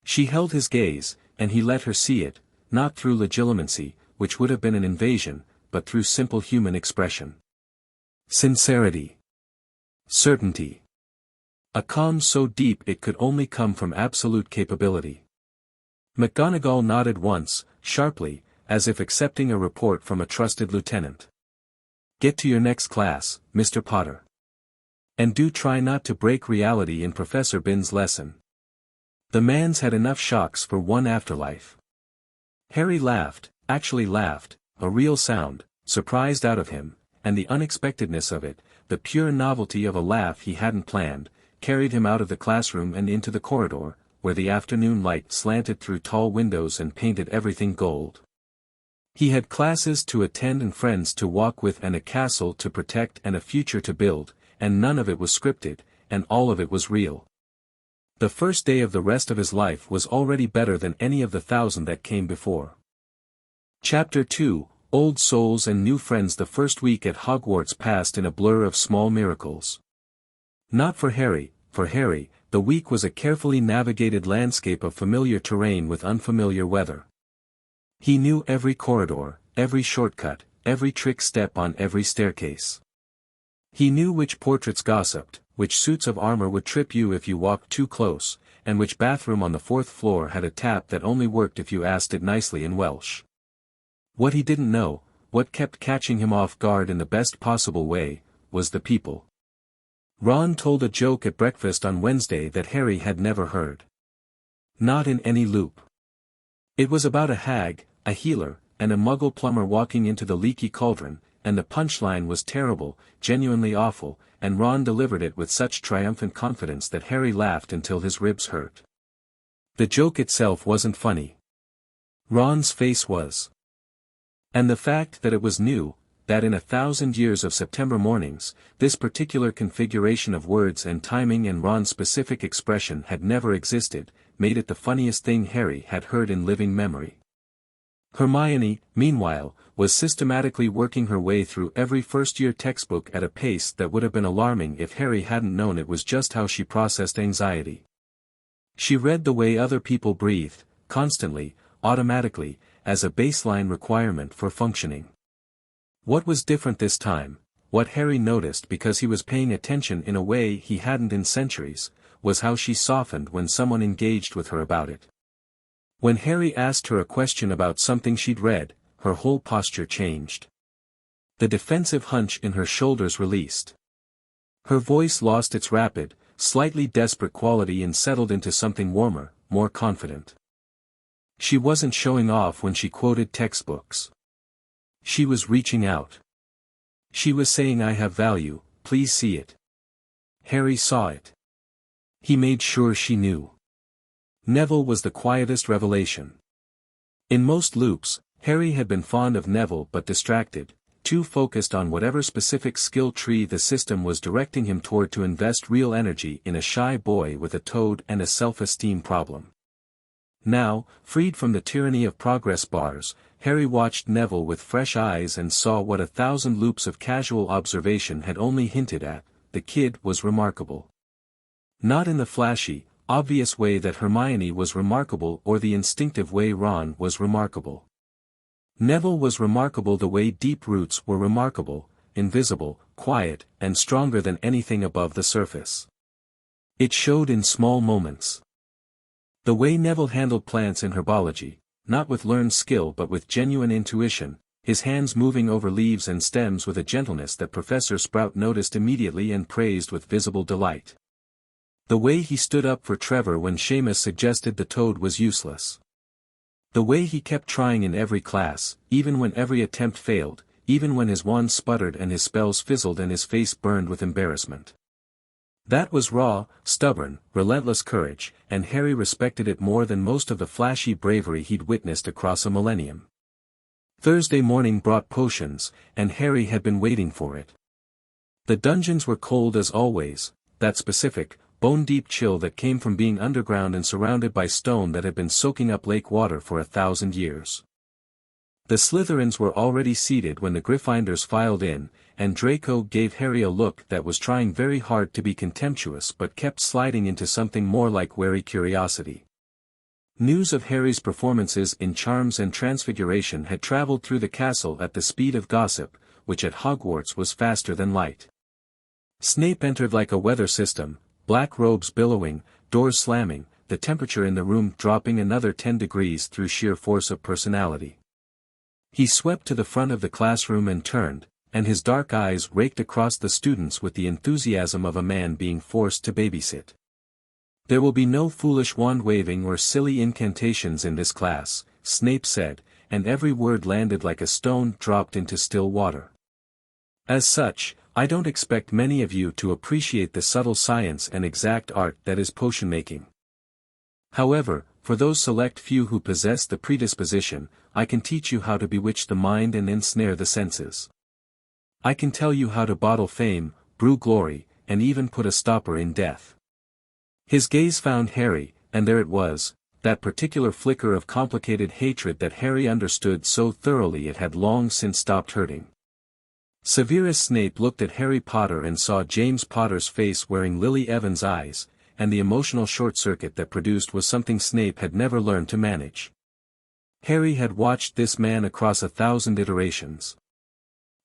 She held his gaze, and he let her see it, not through legitimacy, which would have been an invasion, but through simple human expression. Sincerity. Certainty. A calm so deep it could only come from absolute capability. McGonagall nodded once, sharply, as if accepting a report from a trusted lieutenant. "Get to your next class, Mr. Potter. And do try not to break reality in Professor Binns' lesson. The man's had enough shocks for one afterlife." Harry laughed, actually laughed, a real sound, surprised out of him, and the unexpectedness of it, the pure novelty of a laugh he hadn't planned, carried him out of the classroom and into the corridor, where the afternoon light slanted through tall windows and painted everything gold. He had classes to attend and friends to walk with and a castle to protect and a future to build, and none of it was scripted, and all of it was real. The first day of the rest of his life was already better than any of the 1,000 that came before. Chapter 2, Old Souls and New Friends. The first week at Hogwarts passed in a blur of small miracles. Not for Harry, the week was a carefully navigated landscape of familiar terrain with unfamiliar weather. He knew every corridor, every shortcut, every trick step on every staircase. He knew which portraits gossiped, which suits of armor would trip you if you walked too close, and which bathroom on the 4th floor had a tap that only worked if you asked it nicely in Welsh. What he didn't know, what kept catching him off guard in the best possible way, was the people. Ron told a joke at breakfast on Wednesday that Harry had never heard. Not in any loop. It was about a hag, a healer, and a muggle plumber walking into the leaky cauldron, and the punchline was terrible, genuinely awful, and Ron delivered it with such triumphant confidence that Harry laughed until his ribs hurt. The joke itself wasn't funny. Ron's face was. And the fact that it was new, that in 1,000 years of September mornings, this particular configuration of words and timing and Ron's specific expression had never existed, made it the funniest thing Harry had heard in living memory. Hermione, meanwhile, was systematically working her way through every first-year textbook at a pace that would have been alarming if Harry hadn't known it was just how she processed anxiety. She read the way other people breathed, constantly, automatically, as a baseline requirement for functioning. What was different this time, what Harry noticed because he was paying attention in a way he hadn't in centuries, was how she softened when someone engaged with her about it. When Harry asked her a question about something she'd read, her whole posture changed. The defensive hunch in her shoulders released. Her voice lost its rapid, slightly desperate quality and settled into something warmer, more confident. She wasn't showing off when she quoted textbooks. She was reaching out. She was saying, "I have value, please see it." Harry saw it. He made sure she knew. Neville was the quietest revelation. In most loops, Harry had been fond of Neville but distracted, too focused on whatever specific skill tree the system was directing him toward to invest real energy in a shy boy with a toad and a self-esteem problem. Now, freed from the tyranny of progress bars, Harry watched Neville with fresh eyes and saw what 1,000 loops of casual observation had only hinted at: the kid was remarkable. Not in the flashy, obvious way that Hermione was remarkable or the instinctive way Ron was remarkable. Neville was remarkable the way deep roots were remarkable, invisible, quiet, and stronger than anything above the surface. It showed in small moments. The way Neville handled plants in herbology, not with learned skill but with genuine intuition, his hands moving over leaves and stems with a gentleness that Professor Sprout noticed immediately and praised with visible delight. The way he stood up for Trevor when Seamus suggested the toad was useless. The way he kept trying in every class, even when every attempt failed, even when his wand sputtered and his spells fizzled and his face burned with embarrassment. That was raw, stubborn, relentless courage, and Harry respected it more than most of the flashy bravery he'd witnessed across a millennium. Thursday morning brought potions, and Harry had been waiting for it. The dungeons were cold as always, that specific, bone-deep chill that came from being underground and surrounded by stone that had been soaking up lake water for 1,000 years. The Slytherins were already seated when the Gryffindors filed in, and Draco gave Harry a look that was trying very hard to be contemptuous but kept sliding into something more like wary curiosity. News of Harry's performances in Charms and Transfiguration had traveled through the castle at the speed of gossip, which at Hogwarts was faster than light. Snape entered like a weather system, black robes billowing, doors slamming, the temperature in the room dropping another 10 degrees through sheer force of personality. He swept to the front of the classroom and turned, and his dark eyes raked across the students with the enthusiasm of a man being forced to babysit. "There will be no foolish wand-waving or silly incantations in this class," Snape said, and every word landed like a stone dropped into still water. "As such, I don't expect many of you to appreciate the subtle science and exact art that is potion-making. However, for those select few who possess the predisposition, I can teach you how to bewitch the mind and ensnare the senses. I can tell you how to bottle fame, brew glory, and even put a stopper in death." His gaze found Harry, and there it was, that particular flicker of complicated hatred that Harry understood so thoroughly it had long since stopped hurting. Severus Snape looked at Harry Potter and saw James Potter's face wearing Lily Evans' eyes, and the emotional short-circuit that produced was something Snape had never learned to manage. Harry had watched this man across 1,000 iterations.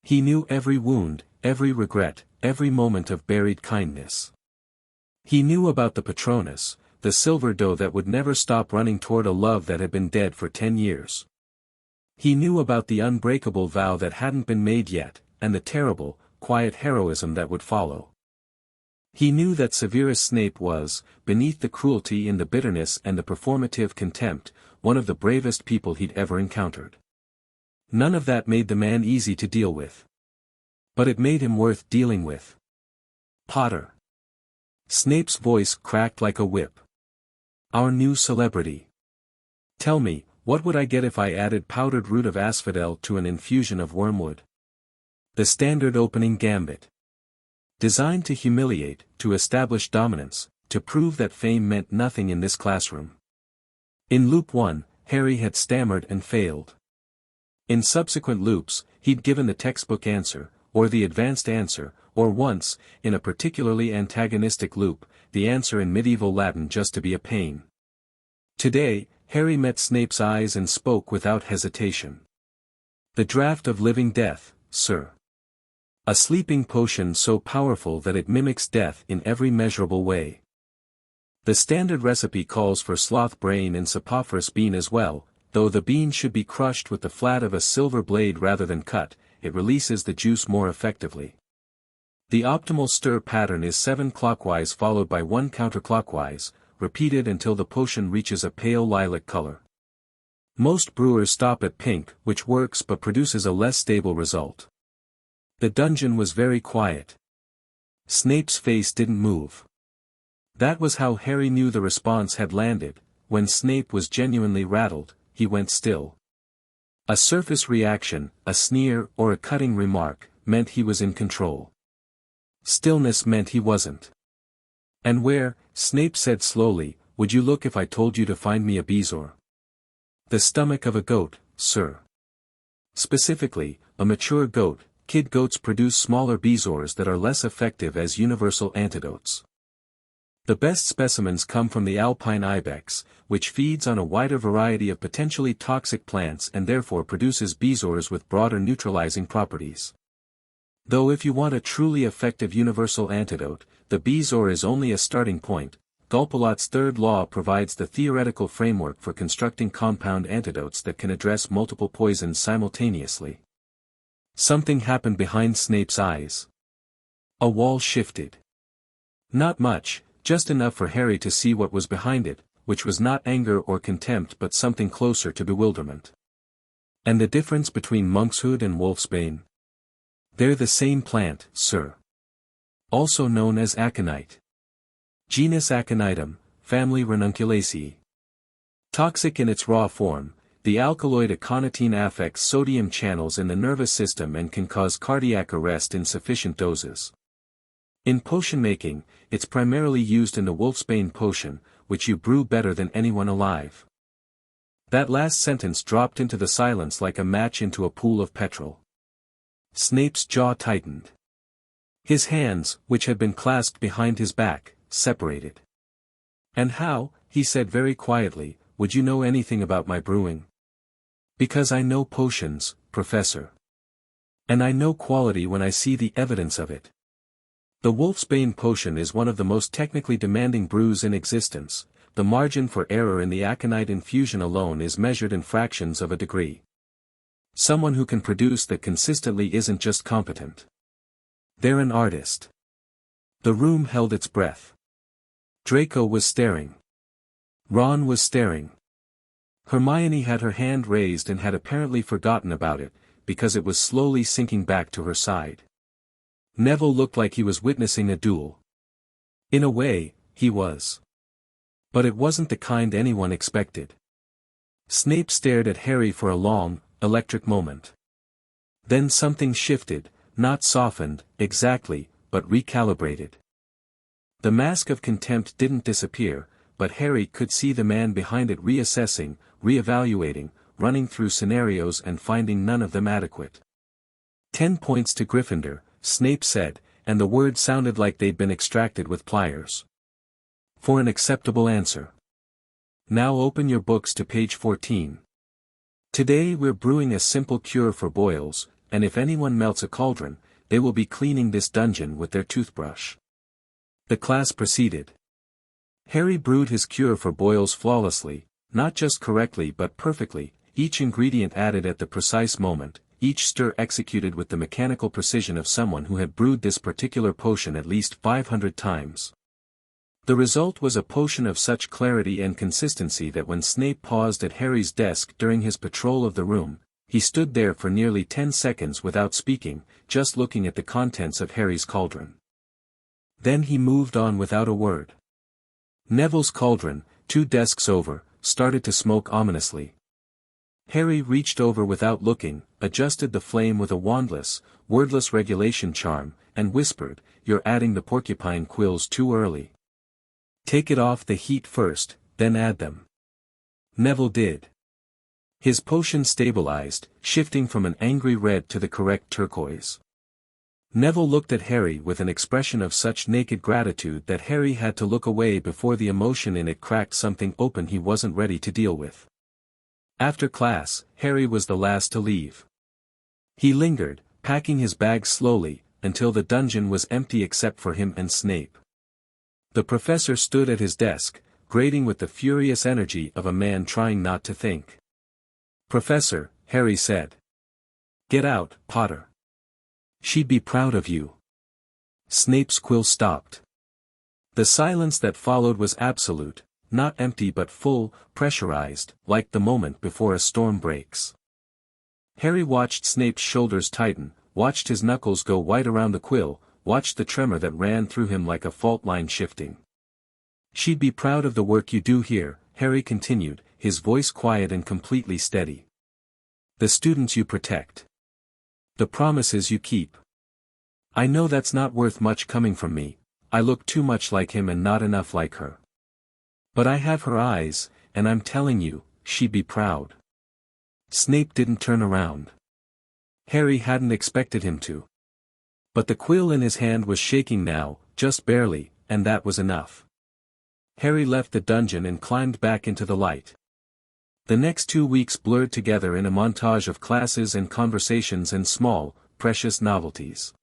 He knew every wound, every regret, every moment of buried kindness. He knew about the Patronus, the silver doe that would never stop running toward a love that had been dead for 10 years. He knew about the unbreakable vow that hadn't been made yet, and the terrible, quiet heroism that would follow. He knew that Severus Snape was, beneath the cruelty and the bitterness and the performative contempt, one of the bravest people he'd ever encountered. None of that made the man easy to deal with. But it made him worth dealing with. "Potter." Snape's voice cracked like a whip. "Our new celebrity. Tell me, what would I get if I added powdered root of asphodel to an infusion of wormwood?" The standard opening gambit. Designed to humiliate, to establish dominance, to prove that fame meant nothing in this classroom. In loop 1, Harry had stammered and failed. In subsequent loops, he'd given the textbook answer, or the advanced answer, or once, in a particularly antagonistic loop, the answer in medieval Latin just to be a pain. Today, Harry met Snape's eyes and spoke without hesitation. The draught of living death, sir. A sleeping potion so powerful that it mimics death in every measurable way. The standard recipe calls for sloth brain and saprophyros bean as well, though the bean should be crushed with the flat of a silver blade rather than cut, it releases the juice more effectively. The optimal stir pattern is 7 clockwise followed by 1 counterclockwise, repeated until the potion reaches a pale lilac color. Most brewers stop at pink, which works but produces a less stable result. The dungeon was very quiet. Snape's face didn't move. That was how Harry knew the response had landed. When Snape was genuinely rattled, he went still. A surface reaction, a sneer or a cutting remark, meant he was in control. Stillness meant he wasn't. "And where," Snape said slowly, "would you look if I told you to find me a bezoar?" "The stomach of a goat, sir." Specifically, a mature goat. Kid goats produce smaller bezoars that are less effective as universal antidotes. The best specimens come from the alpine ibex, which feeds on a wider variety of potentially toxic plants and therefore produces bezoars with broader neutralizing properties. Though if you want a truly effective universal antidote, the bezoar is only a starting point. Gulpalot's third law provides the theoretical framework for constructing compound antidotes that can address multiple poisons simultaneously. Something happened behind Snape's eyes. A wall shifted. Not much, just enough for Harry to see what was behind it, which was not anger or contempt but something closer to bewilderment. And the difference between monkshood and wolfsbane? They're the same plant, sir. Also known as aconite. Genus Aconitum, family Ranunculaceae. Toxic in its raw form, the alkaloid aconitine affects sodium channels in the nervous system and can cause cardiac arrest in sufficient doses. In potion making, it's primarily used in the wolfsbane potion, which you brew better than anyone alive. That last sentence dropped into the silence like a match into a pool of petrol. Snape's jaw tightened. His hands, which had been clasped behind his back, separated. "And how," he said very quietly, "would you know anything about my brewing?" "Because I know potions, Professor. And I know quality when I see the evidence of it. The wolfsbane potion is one of the most technically demanding brews in existence. The margin for error in the aconite infusion alone is measured in fractions of a degree. Someone who can produce that consistently isn't just competent. They're an artist." The room held its breath. Draco was staring. Ron was staring. Hermione had her hand raised and had apparently forgotten about it, because it was slowly sinking back to her side. Neville looked like he was witnessing a duel. In a way, he was. But it wasn't the kind anyone expected. Snape stared at Harry for a long, electric moment. Then something shifted, not softened, exactly, but recalibrated. The mask of contempt didn't disappear, but Harry could see the man behind it reassessing, reevaluating, running through scenarios and finding none of them adequate. 10 points to Gryffindor, Snape said, and the words sounded like they'd been extracted with pliers. For an acceptable answer. Now open your books to page 14. Today we're brewing a simple cure for boils, and if anyone melts a cauldron, they will be cleaning this dungeon with their toothbrush. The class proceeded. Harry brewed his cure for boils flawlessly, not just correctly but perfectly, each ingredient added at the precise moment, each stir executed with the mechanical precision of someone who had brewed this particular potion at least 500 times. The result was a potion of such clarity and consistency that when Snape paused at Harry's desk during his patrol of the room, he stood there for nearly 10 seconds without speaking, just looking at the contents of Harry's cauldron. Then he moved on without a word. Neville's cauldron, 2 desks over, started to smoke ominously. Harry reached over without looking, adjusted the flame with a wordless regulation charm, and whispered, "You're adding the porcupine quills too early. Take it off the heat first, then add them." Neville did. His potion stabilized, shifting from an angry red to the correct turquoise. Neville looked at Harry with an expression of such naked gratitude that Harry had to look away before the emotion in it cracked something open he wasn't ready to deal with. After class, Harry was the last to leave. He lingered, packing his bag slowly, until the dungeon was empty except for him and Snape. The professor stood at his desk, grating with the furious energy of a man trying not to think. "Professor," Harry said. "Get out, Potter. She'd be proud of you." Snape's quill stopped. The silence that followed was absolute, not empty but full, pressurized, like the moment before a storm breaks. Harry watched Snape's shoulders tighten, watched his knuckles go white around the quill, watched the tremor that ran through him like a fault line shifting. "She'd be proud of the work you do here," Harry continued, his voice quiet and completely steady. "The students you protect. The promises you keep. I know that's not worth much coming from me, I look too much like him and not enough like her. But I have her eyes, and I'm telling you, she'd be proud." Snape didn't turn around. Harry hadn't expected him to. But the quill in his hand was shaking now, just barely, and that was enough. Harry left the dungeon and climbed back into the light. The next 2 weeks blurred together in a montage of classes and conversations and small, precious novelties.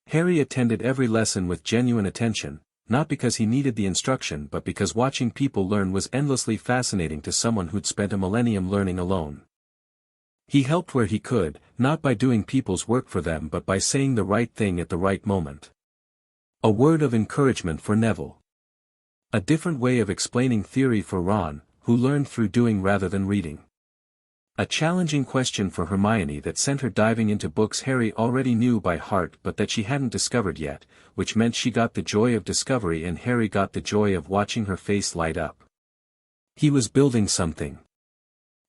Harry attended every lesson with genuine attention, not because he needed the instruction but because watching people learn was endlessly fascinating to someone who'd spent a millennium learning alone. He helped where he could, not by doing people's work for them but by saying the right thing at the right moment. A word of encouragement for Neville. A different way of explaining theory for Ron, who learned through doing rather than reading. A challenging question for Hermione that sent her diving into books Harry already knew by heart but that she hadn't discovered yet, which meant she got the joy of discovery and Harry got the joy of watching her face light up. He was building something.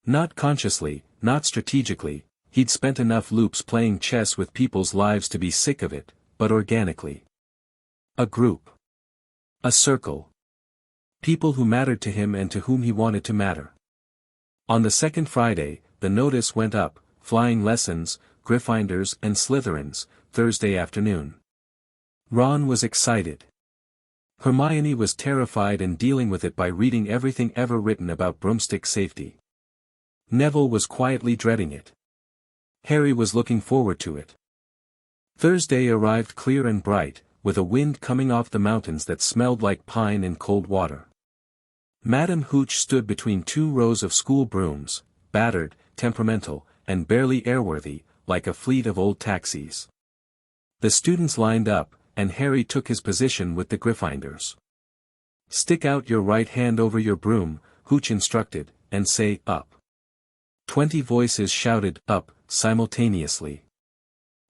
Not consciously, not strategically, he'd spent enough loops playing chess with people's lives to be sick of it, but organically. A group. A circle. People who mattered to him and to whom he wanted to matter. On the second Friday, the notice went up, flying lessons, Gryffindors and Slytherins, Thursday afternoon. Ron was excited. Hermione was terrified and dealing with it by reading everything ever written about broomstick safety. Neville was quietly dreading it. Harry was looking forward to it. Thursday arrived clear and bright, with a wind coming off the mountains that smelled like pine and cold water. Madame Hooch stood between 2 rows of school brooms, battered, temperamental, and barely airworthy, like a fleet of old taxis. The students lined up, and Harry took his position with the Gryffindors. "Stick out your right hand over your broom," Hooch instructed, "and say, 'up.'" 20 voices shouted, "up," simultaneously.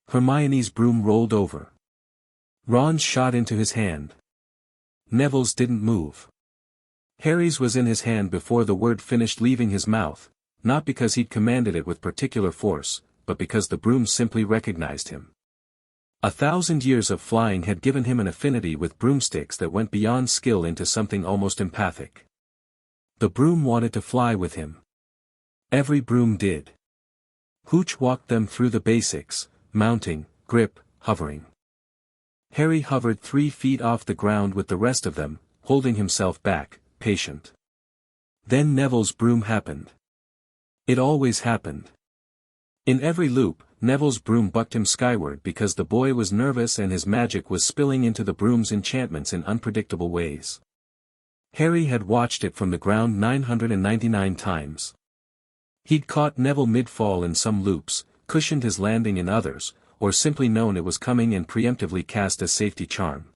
Hermione's broom rolled over. Ron's shot into his hand. Neville's didn't move. Harry's was in his hand before the word finished leaving his mouth, not because he'd commanded it with particular force, but because the broom simply recognized him. 1,000 years of flying had given him an affinity with broomsticks that went beyond skill into something almost empathic. The broom wanted to fly with him. Every broom did. Hooch walked them through the basics, mounting, grip, hovering. Harry hovered 3 feet off the ground with the rest of them, holding himself back, patient. Then Neville's broom happened. It always happened. In every loop, Neville's broom bucked him skyward because the boy was nervous and his magic was spilling into the broom's enchantments in unpredictable ways. Harry had watched it from the ground 999 times. He'd caught Neville mid-fall in some loops, cushioned his landing in others, or simply known it was coming and preemptively cast a safety charm.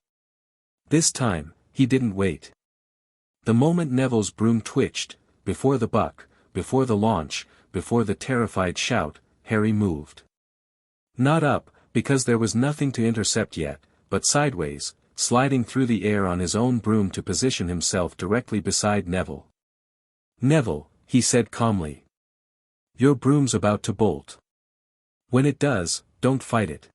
This time, he didn't wait. The moment Neville's broom twitched, before the buck, before the launch, before the terrified shout, Harry moved. Not up, because there was nothing to intercept yet, but sideways, sliding through the air on his own broom to position himself directly beside Neville. "Neville," he said calmly. Your broom's about to bolt. When it does, don't fight it.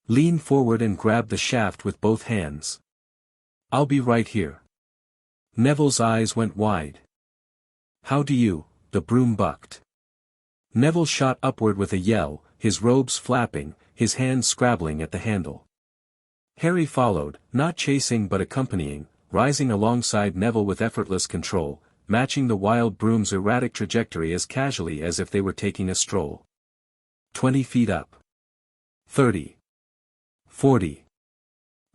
Lean forward and grab the shaft with both hands. I'll be right here. Neville's eyes went wide. How do you? The broom bucked. Neville shot upward with a yell, his robes flapping, his hands scrabbling at the handle. Harry followed, not chasing but accompanying, rising alongside Neville with effortless control, matching the wild broom's erratic trajectory as casually as if they were taking a stroll. 20 feet up. 30. 40.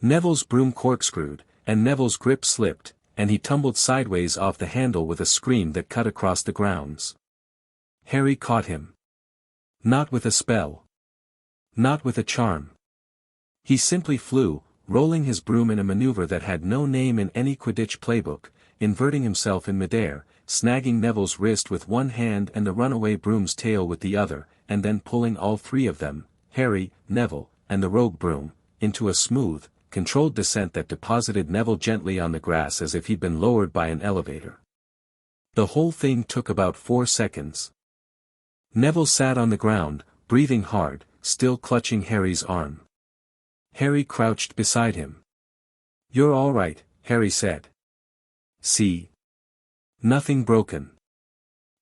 Neville's broom corkscrewed, and Neville's grip slipped, and he tumbled sideways off the handle with a scream that cut across the grounds. Harry caught him. Not with a spell. Not with a charm. He simply flew, rolling his broom in a maneuver that had no name in any Quidditch playbook, inverting himself in midair, snagging Neville's wrist with one hand and the runaway broom's tail with the other, and then pulling all three of them, Harry, Neville, and the rogue broom, into a smooth, controlled descent that deposited Neville gently on the grass as if he'd been lowered by an elevator. The whole thing took about 4 seconds. Neville sat on the ground, breathing hard, still clutching Harry's arm. Harry crouched beside him. "You're all right," Harry said. "See? Nothing broken.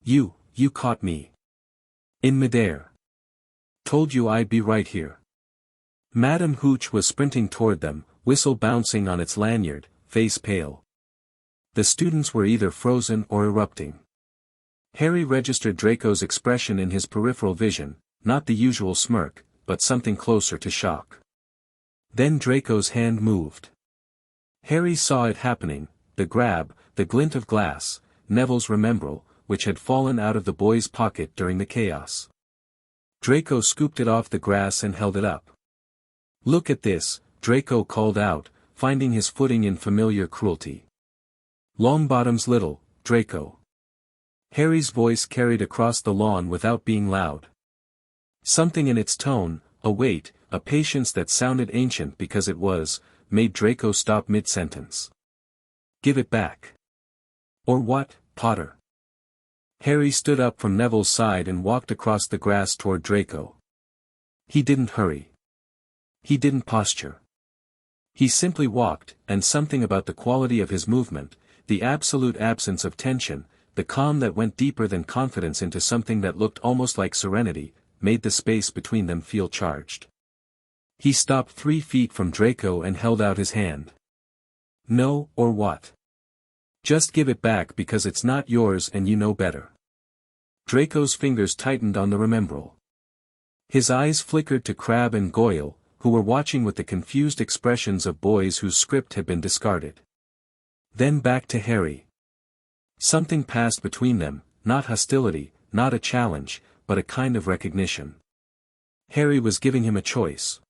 You caught me. In midair. Told you I'd be right here." Madam Hooch was sprinting toward them, whistle bouncing on its lanyard, face pale. The students were either frozen or erupting. Harry registered Draco's expression in his peripheral vision, not the usual smirk, but something closer to shock. Then Draco's hand moved. Harry saw it happening, the grab, the glint of glass, Neville's remembrall, which had fallen out of the boy's pocket during the chaos. Draco scooped it off the grass and held it up. "Look at this," Draco called out, finding his footing in familiar cruelty. "Longbottom's little, Draco." Harry's voice carried across the lawn without being loud. Something in its tone, a weight, a patience that sounded ancient because it was, made Draco stop mid-sentence. "Give it back." "Or what, Potter?" Harry stood up from Neville's side and walked across the grass toward Draco. He didn't hurry. He didn't posture. He simply walked, and something about the quality of his movement, the absolute absence of tension, the calm that went deeper than confidence into something that looked almost like serenity, made the space between them feel charged. He stopped 3 feet from Draco and held out his hand. "No, or what? Just give it back because it's not yours and you know better." Draco's fingers tightened on the remembrall. His eyes flickered to Crabbe and Goyle, who were watching with the confused expressions of boys whose script had been discarded. Then back to Harry. Something passed between them, not hostility, not a challenge, but a kind of recognition. Harry was giving him a choice.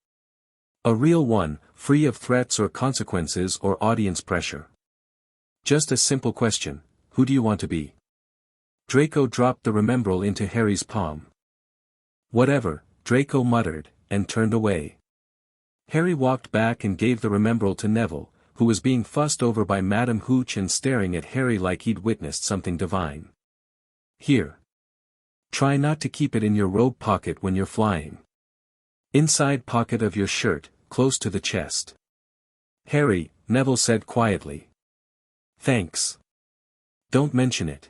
A real one, free of threats or consequences or audience pressure. Just a simple question: who do you want to be? Draco dropped the remembrall into Harry's palm. "Whatever," Draco muttered, and turned away. Harry walked back and gave the remembrall to Neville, who was being fussed over by Madam Hooch and staring at Harry like he'd witnessed something divine. "Here. Try not to keep it in your robe pocket when you're flying. Inside pocket of your shirt, close to the chest." "Harry," Neville said quietly. "Thanks. Don't mention it."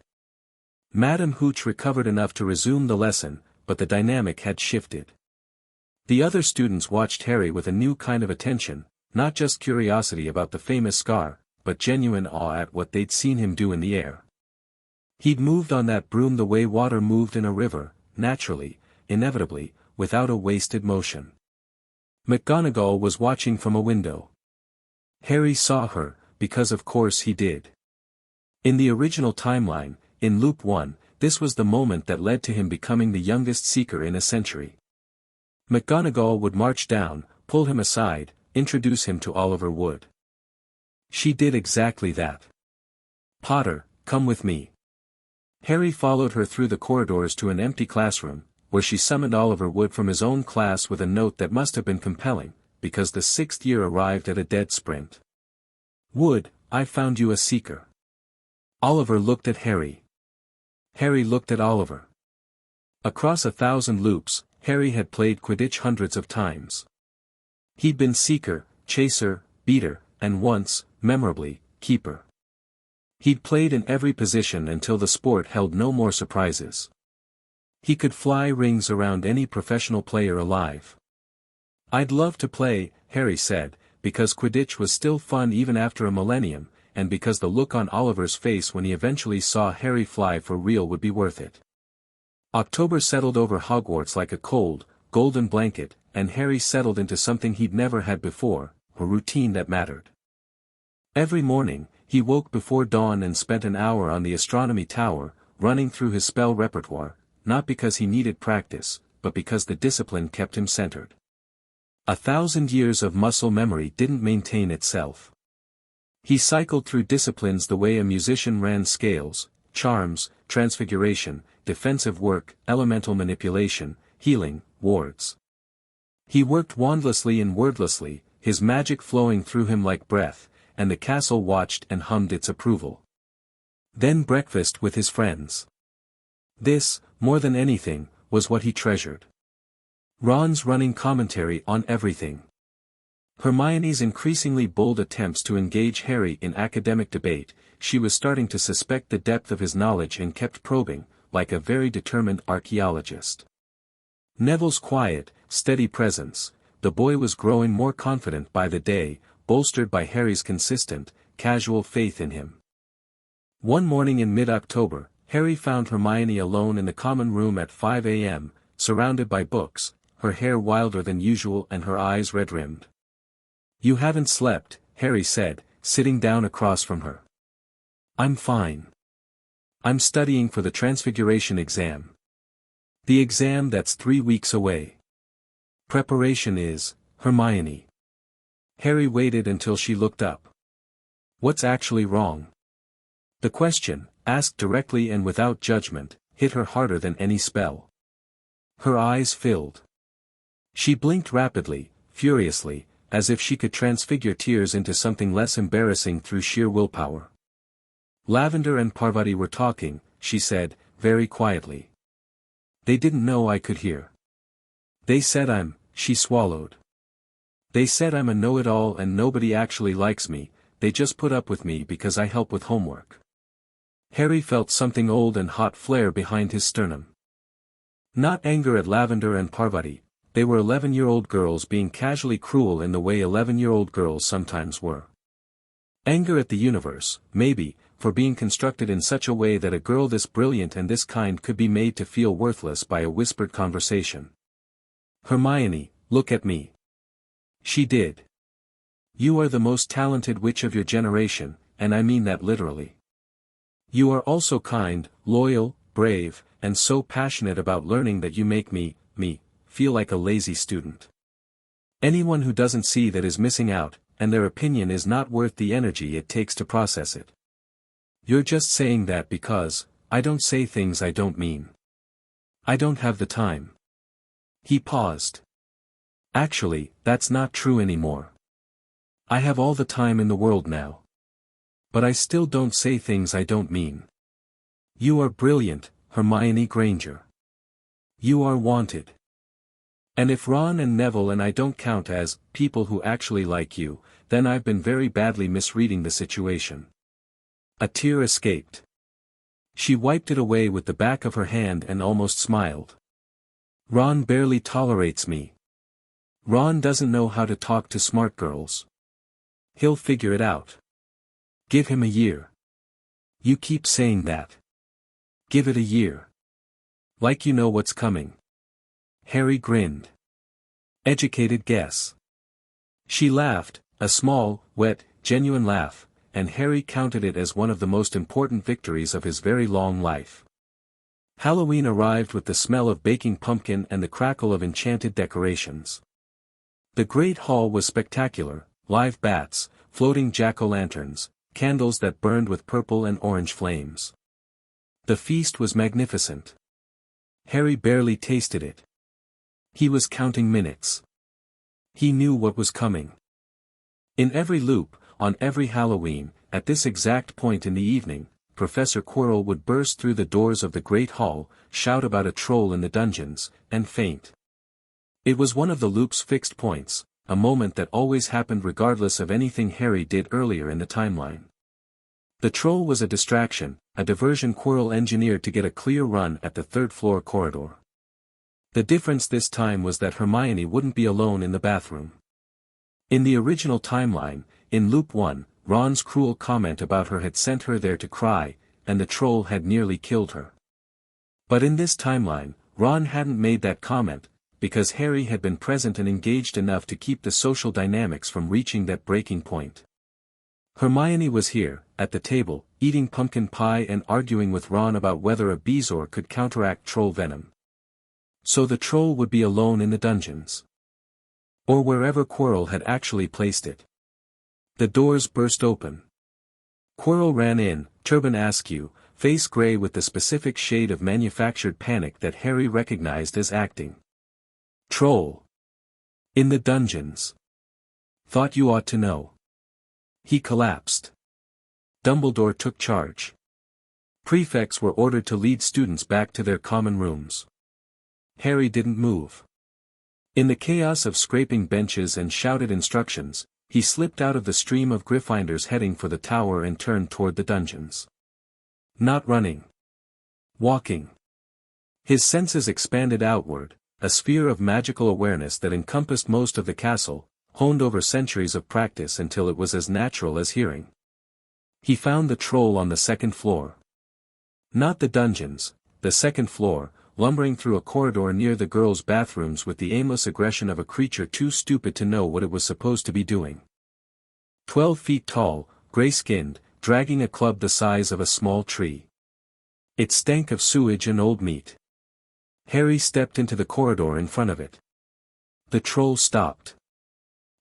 Madam Hooch recovered enough to resume the lesson, but the dynamic had shifted. The other students watched Harry with a new kind of attention, not just curiosity about the famous scar, but genuine awe at what they'd seen him do in the air. He'd moved on that broom the way water moved in a river, naturally, inevitably, without a wasted motion. McGonagall was watching from a window. Harry saw her, because of course he did. In the original timeline, in Loop 1, this was the moment that led to him becoming the youngest Seeker in a century. McGonagall would march down, pull him aside, introduce him to Oliver Wood. She did exactly that. "Potter, come with me." Harry followed her through the corridors to an empty classroom, where she summoned Oliver Wood from his own class with a note that must have been compelling, because the 6th year arrived at a dead sprint. "Wood, I found you a Seeker." Oliver looked at Harry. Harry looked at Oliver. Across 1,000 loops, Harry had played Quidditch hundreds of times. He'd been seeker, chaser, beater, and once, memorably, keeper. He'd played in every position until the sport held no more surprises. He could fly rings around any professional player alive. "I'd love to play," Harry said, because Quidditch was still fun even after a millennium, and because the look on Oliver's face when he eventually saw Harry fly for real would be worth it. October settled over Hogwarts like a cold, golden blanket, and Harry settled into something he'd never had before, a routine that mattered. Every morning, he woke before dawn and spent an hour on the astronomy tower, running through his spell repertoire, not because he needed practice, but because the discipline kept him centered. 1,000 years of muscle memory didn't maintain itself. He cycled through disciplines the way a musician ran scales, charms, transfiguration, defensive work, elemental manipulation, healing, wards. He worked wandlessly and wordlessly, his magic flowing through him like breath, and the castle watched and hummed its approval. Then breakfast with his friends. This, more than anything, was what he treasured. Ron's running commentary on everything. Hermione's increasingly bold attempts to engage Harry in academic debate. She was starting to suspect the depth of his knowledge and kept probing, like a very determined archaeologist. Neville's quiet, steady presence. The boy was growing more confident by the day, bolstered by Harry's consistent, casual faith in him. One morning in mid-October, Harry found Hermione alone in the common room at 5 a.m., surrounded by books, her hair wilder than usual and her eyes red-rimmed. "You haven't slept," Harry said, sitting down across from her. "I'm fine. I'm studying for the Transfiguration exam. The exam that's 3 weeks away. Preparation is, Hermione." Harry waited until she looked up. "What's actually wrong?" The question, asked directly and without judgment, hit her harder than any spell. Her eyes filled. She blinked rapidly, furiously, as if she could transfigure tears into something less embarrassing through sheer willpower. "Lavender and Parvati were talking," she said, very quietly. "They didn't know I could hear. They said she swallowed. "They said I'm a know-it-all and nobody actually likes me, they just put up with me because I help with homework." Harry felt something old and hot flare behind his sternum. Not anger at Lavender and Parvati. They were 11-year-old girls being casually cruel in the way 11-year-old girls sometimes were. Anger at the universe, maybe, for being constructed in such a way that a girl this brilliant and this kind could be made to feel worthless by a whispered conversation. "Hermione, look at me." She did. "You are the most talented witch of your generation, and I mean that literally. You are also kind, loyal, brave, and so passionate about learning that you make me feel like a lazy student. Anyone who doesn't see that is missing out, and their opinion is not worth the energy it takes to process it. You're just saying that because, I don't say things I don't mean. I don't have the time." He paused. "Actually, that's not true anymore. I have all the time in the world now. But I still don't say things I don't mean. You are brilliant, Hermione Granger. You are wanted. And if Ron and Neville and I don't count as people who actually like you, then I've been very badly misreading the situation." A tear escaped. She wiped it away with the back of her hand and almost smiled. "Ron barely tolerates me. Ron doesn't know how to talk to smart girls. He'll figure it out. Give him a year." "You keep saying that. Give it a year. Like you know what's coming." Harry grinned. "Educated guess." She laughed, a small, wet, genuine laugh, and Harry counted it as one of the most important victories of his very long life. Halloween arrived with the smell of baking pumpkin and the crackle of enchanted decorations. The great hall was spectacular, live bats, floating jack-o'-lanterns, candles that burned with purple and orange flames. The feast was magnificent. Harry barely tasted it. He was counting minutes. He knew what was coming. In every loop, on every Halloween, at this exact point in the evening, Professor Quirrell would burst through the doors of the Great Hall, shout about a troll in the dungeons, and faint. It was one of the loop's fixed points, a moment that always happened regardless of anything Harry did earlier in the timeline. The troll was a distraction, a diversion Quirrell engineered to get a clear run at the third-floor corridor. The difference this time was that Hermione wouldn't be alone in the bathroom. In the original timeline, in Loop 1, Ron's cruel comment about her had sent her there to cry, and the troll had nearly killed her. But in this timeline, Ron hadn't made that comment, because Harry had been present and engaged enough to keep the social dynamics from reaching that breaking point. Hermione was here, at the table, eating pumpkin pie and arguing with Ron about whether a Bezoar could counteract troll venom. So the troll would be alone in the dungeons. Or wherever Quirrell had actually placed it. The doors burst open. Quirrell ran in, turban askew, face gray with the specific shade of manufactured panic that Harry recognized as acting. Troll. In the dungeons. Thought you ought to know. He collapsed. Dumbledore took charge. Prefects were ordered to lead students back to their common rooms. Harry didn't move. In the chaos of scraping benches and shouted instructions, he slipped out of the stream of Gryffindors heading for the tower and turned toward the dungeons. Not running. Walking. His senses expanded outward, a sphere of magical awareness that encompassed most of the castle, honed over centuries of practice until it was as natural as hearing. He found the troll on the second floor. Not the dungeons, the second floor, lumbering through a corridor near the girls' bathrooms with the aimless aggression of a creature too stupid to know what it was supposed to be doing. 12 feet tall, gray-skinned, dragging a club the size of a small tree. It stank of sewage and old meat. Harry stepped into the corridor in front of it. The troll stopped.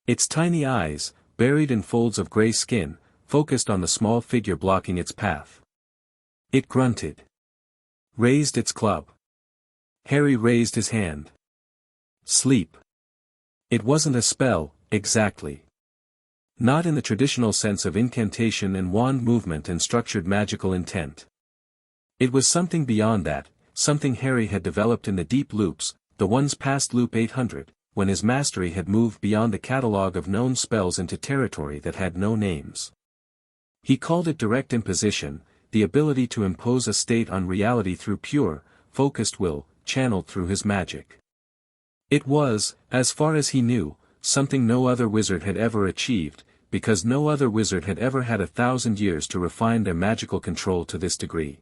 Its tiny eyes, buried in folds of gray skin, focused on the small figure blocking its path. It grunted. Raised its club. Harry raised his hand. Sleep. It wasn't a spell, exactly. Not in the traditional sense of incantation and wand movement and structured magical intent. It was something beyond that, something Harry had developed in the deep loops, the ones past Loop 800, when his mastery had moved beyond the catalogue of known spells into territory that had no names. He called it direct imposition, the ability to impose a state on reality through pure, focused will, channeled through his magic. It was, as far as he knew, something no other wizard had ever achieved, because no other wizard had ever had 1,000 years to refine their magical control to this degree.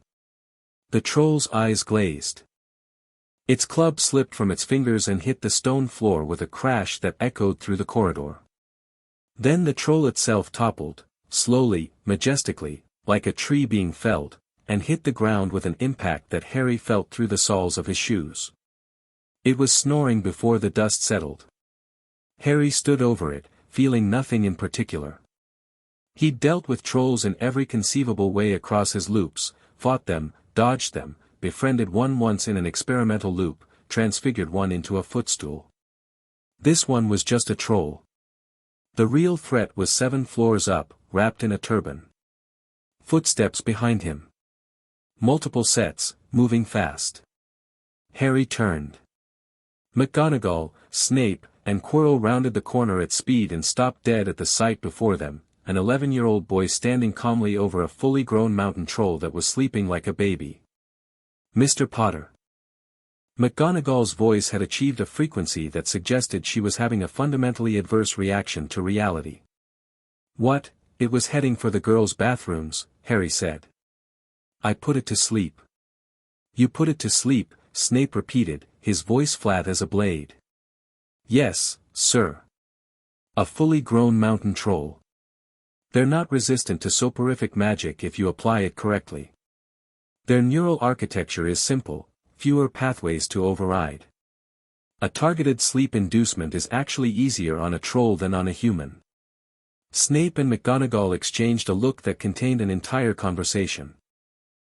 The troll's eyes glazed. Its club slipped from its fingers and hit the stone floor with a crash that echoed through the corridor. Then the troll itself toppled, slowly, majestically, like a tree being felled, and hit the ground with an impact that Harry felt through the soles of his shoes. It was snoring before the dust settled. Harry stood over it, feeling nothing in particular. He'd dealt with trolls in every conceivable way across his loops, fought them, dodged them, befriended one once in an experimental loop, transfigured one into a footstool. This one was just a troll. The real threat was 7 floors up, wrapped in a turban. Footsteps behind him. Multiple sets, moving fast. Harry turned. McGonagall, Snape, and Quirrell rounded the corner at speed and stopped dead at the sight before them, an 11-year-old boy standing calmly over a fully grown mountain troll that was sleeping like a baby. Mr. Potter. McGonagall's voice had achieved a frequency that suggested she was having a fundamentally adverse reaction to reality. What? It was heading for the girls' bathrooms, Harry said. I put it to sleep. You put it to sleep, Snape repeated, his voice flat as a blade. Yes, sir. A fully grown mountain troll. They're not resistant to soporific magic if you apply it correctly. Their neural architecture is simple, fewer pathways to override. A targeted sleep inducement is actually easier on a troll than on a human. Snape and McGonagall exchanged a look that contained an entire conversation.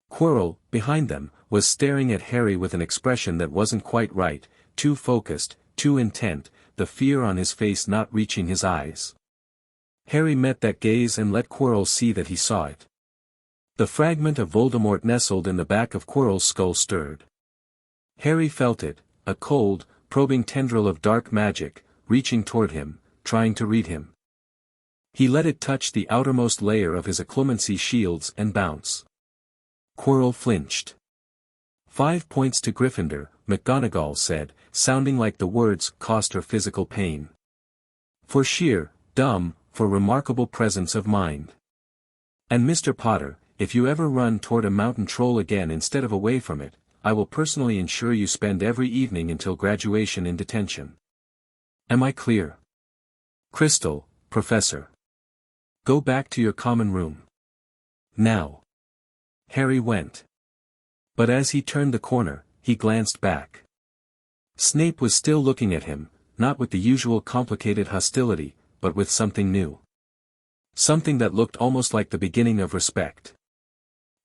Quirrell, behind them, was staring at Harry with an expression that wasn't quite right, too focused, too intent, the fear on his face not reaching his eyes. Harry met that gaze and let Quirrell see that he saw it. The fragment of Voldemort nestled in the back of Quirrell's skull stirred. Harry felt it, a cold, probing tendril of dark magic, reaching toward him, trying to read him. He let it touch the outermost layer of his occlumency shields and bounce. Quirrell flinched. 5 points to Gryffindor, McGonagall said, sounding like the words cost her physical pain. For sheer, dumb, for remarkable presence of mind. And Mr. Potter, if you ever run toward a mountain troll again instead of away from it, I will personally ensure you spend every evening until graduation in detention. Am I clear? Crystal, Professor. Go back to your common room. Now. Harry went. But as he turned the corner, he glanced back. Snape was still looking at him, not with the usual complicated hostility, but with something new. Something that looked almost like the beginning of respect.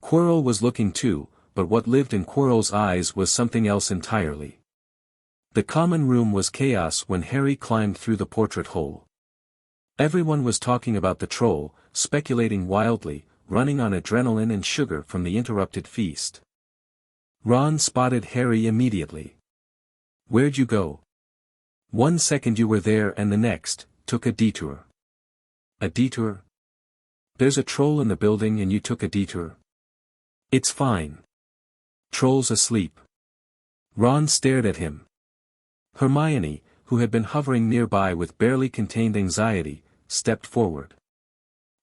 Quirrell was looking too, but what lived in Quirrell's eyes was something else entirely. The common room was chaos when Harry climbed through the portrait hole. Everyone was talking about the troll, speculating wildly, running on adrenaline and sugar from the interrupted feast. Ron spotted Harry immediately. Where'd you go? 1 second you were there and the next, took a detour. A detour? There's a troll in the building and you took a detour? It's fine. Troll's asleep. Ron stared at him. Hermione, who had been hovering nearby with barely contained anxiety, stepped forward.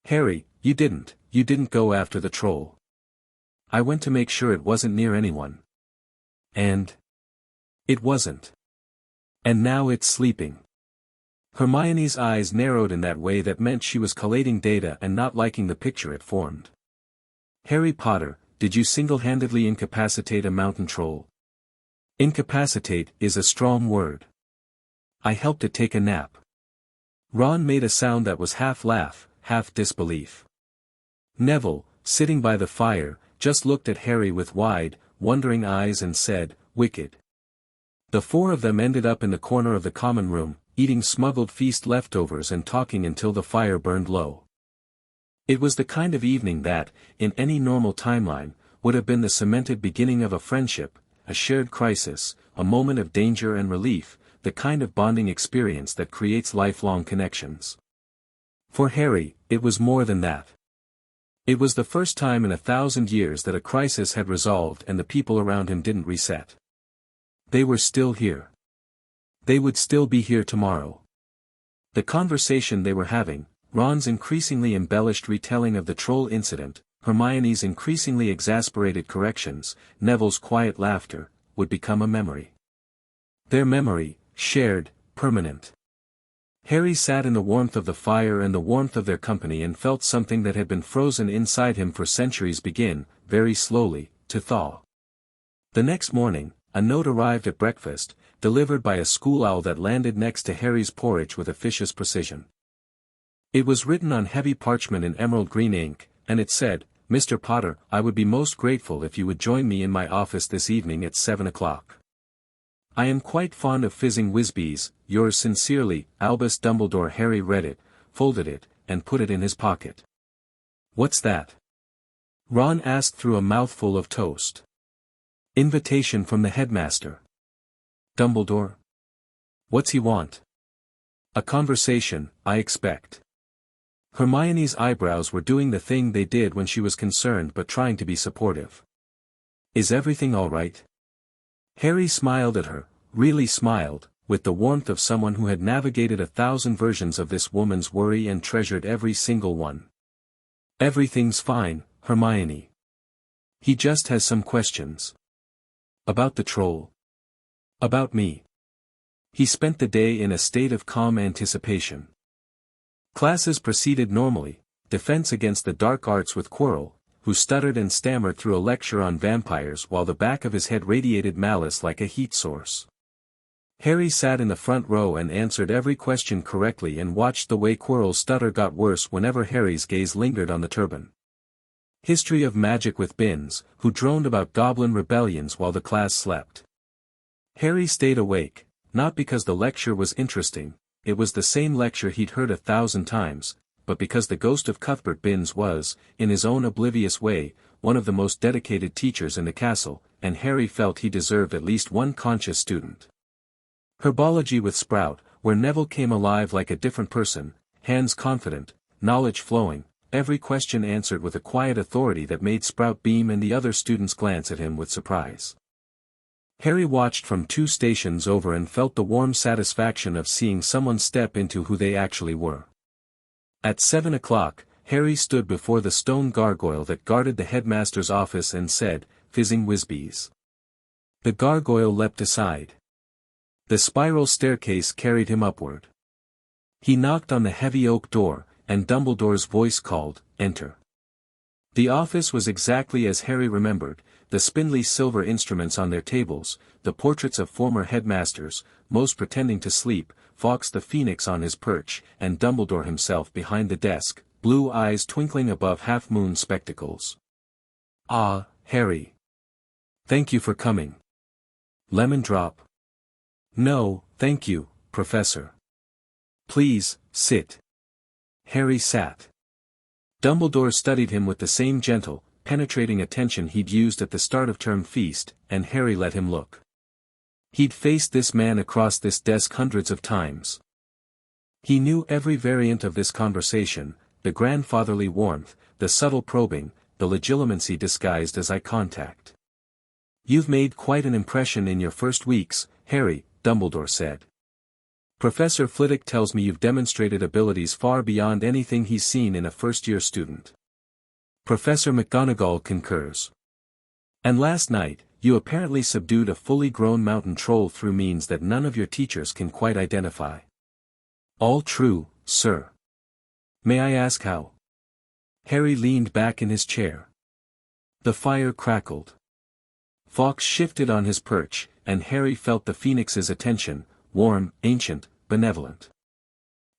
Harry, you didn't go after the troll. I went to make sure it wasn't near anyone. And? It wasn't. And now it's sleeping. Hermione's eyes narrowed in that way that meant she was collating data and not liking the picture it formed. Harry Potter, did you single-handedly incapacitate a mountain troll? Incapacitate is a strong word. I helped it take a nap. Ron made a sound that was half laugh, half disbelief. Neville, sitting by the fire, just looked at Harry with wide, wondering eyes and said, "Wicked." The four of them ended up in the corner of the common room, eating smuggled feast leftovers and talking until the fire burned low. It was the kind of evening that, in any normal timeline, would have been the cemented beginning of a friendship, a shared crisis, a moment of danger and relief, the kind of bonding experience that creates lifelong connections. For Harry, it was more than that. It was the first time in 1,000 years that a crisis had resolved and the people around him didn't reset. They were still here. They would still be here tomorrow. The conversation they were having, Ron's increasingly embellished retelling of the troll incident, Hermione's increasingly exasperated corrections, Neville's quiet laughter, would become a memory. Their memory, shared, permanent. Harry sat in the warmth of the fire and the warmth of their company and felt something that had been frozen inside him for centuries begin, very slowly, to thaw. The next morning, a note arrived at breakfast, delivered by a school owl that landed next to Harry's porridge with officious precision. It was written on heavy parchment in emerald green ink, and it said, "Mr. Potter, I would be most grateful if you would join me in my office this evening at 7 o'clock. I am quite fond of fizzing whizbees, yours sincerely, Albus Dumbledore." Harry read it, folded it, and put it in his pocket. "What's that?" Ron asked through a mouthful of toast. "Invitation from the headmaster." "Dumbledore? What's he want?" "A conversation, I expect." Hermione's eyebrows were doing the thing they did when she was concerned but trying to be supportive. "Is everything all right?" Harry smiled at her, really smiled, with the warmth of someone who had navigated 1,000 versions of this woman's worry and treasured every single one. "Everything's fine, Hermione. He just has some questions." "About the troll?" "About me." He spent the day in a state of calm anticipation. Classes proceeded normally, defense against the dark arts with Quirrell, who stuttered and stammered through a lecture on vampires while the back of his head radiated malice like a heat source. Harry sat in the front row and answered every question correctly and watched the way Quirrell's stutter got worse whenever Harry's gaze lingered on the turban. History of Magic with Binns, who droned about goblin rebellions while the class slept. Harry stayed awake, not because the lecture was interesting, it was the same lecture he'd heard 1,000 times, but because the ghost of Cuthbert Binns was, in his own oblivious way, one of the most dedicated teachers in the castle, and Harry felt he deserved at least one conscious student. Herbology with Sprout, where Neville came alive like a different person, hands confident, knowledge flowing, every question answered with a quiet authority that made Sprout beam and the other students glance at him with surprise. Harry watched from 2 stations over and felt the warm satisfaction of seeing someone step into who they actually were. At 7 o'clock, Harry stood before the stone gargoyle that guarded the headmaster's office and said, "Fizzing Whizbees." The gargoyle leapt aside. The spiral staircase carried him upward. He knocked on the heavy oak door, and Dumbledore's voice called, "Enter." The office was exactly as Harry remembered, the spindly silver instruments on their tables, the portraits of former headmasters, most pretending to sleep, Fawkes the Phoenix on his perch, and Dumbledore himself behind the desk, blue eyes twinkling above half-moon spectacles. "Ah, Harry. Thank you for coming." "Lemon drop?" "No, thank you, Professor." "Please, sit." Harry sat. Dumbledore studied him with the same gentle, penetrating attention he'd used at the start of term feast, and Harry let him look. He'd faced this man across this desk hundreds of times. He knew every variant of this conversation, the grandfatherly warmth, the subtle probing, the legitimacy disguised as eye contact. "You've made quite an impression in your first weeks, Harry," Dumbledore said. "Professor Flitwick tells me you've demonstrated abilities far beyond anything he's seen in a first-year student. Professor McGonagall concurs. And last night, you apparently subdued a fully grown mountain troll through means that none of your teachers can quite identify." "All true, sir." "May I ask how?" Harry leaned back in his chair. The fire crackled. Fawkes shifted on his perch, and Harry felt the Phoenix's attention, warm, ancient, benevolent.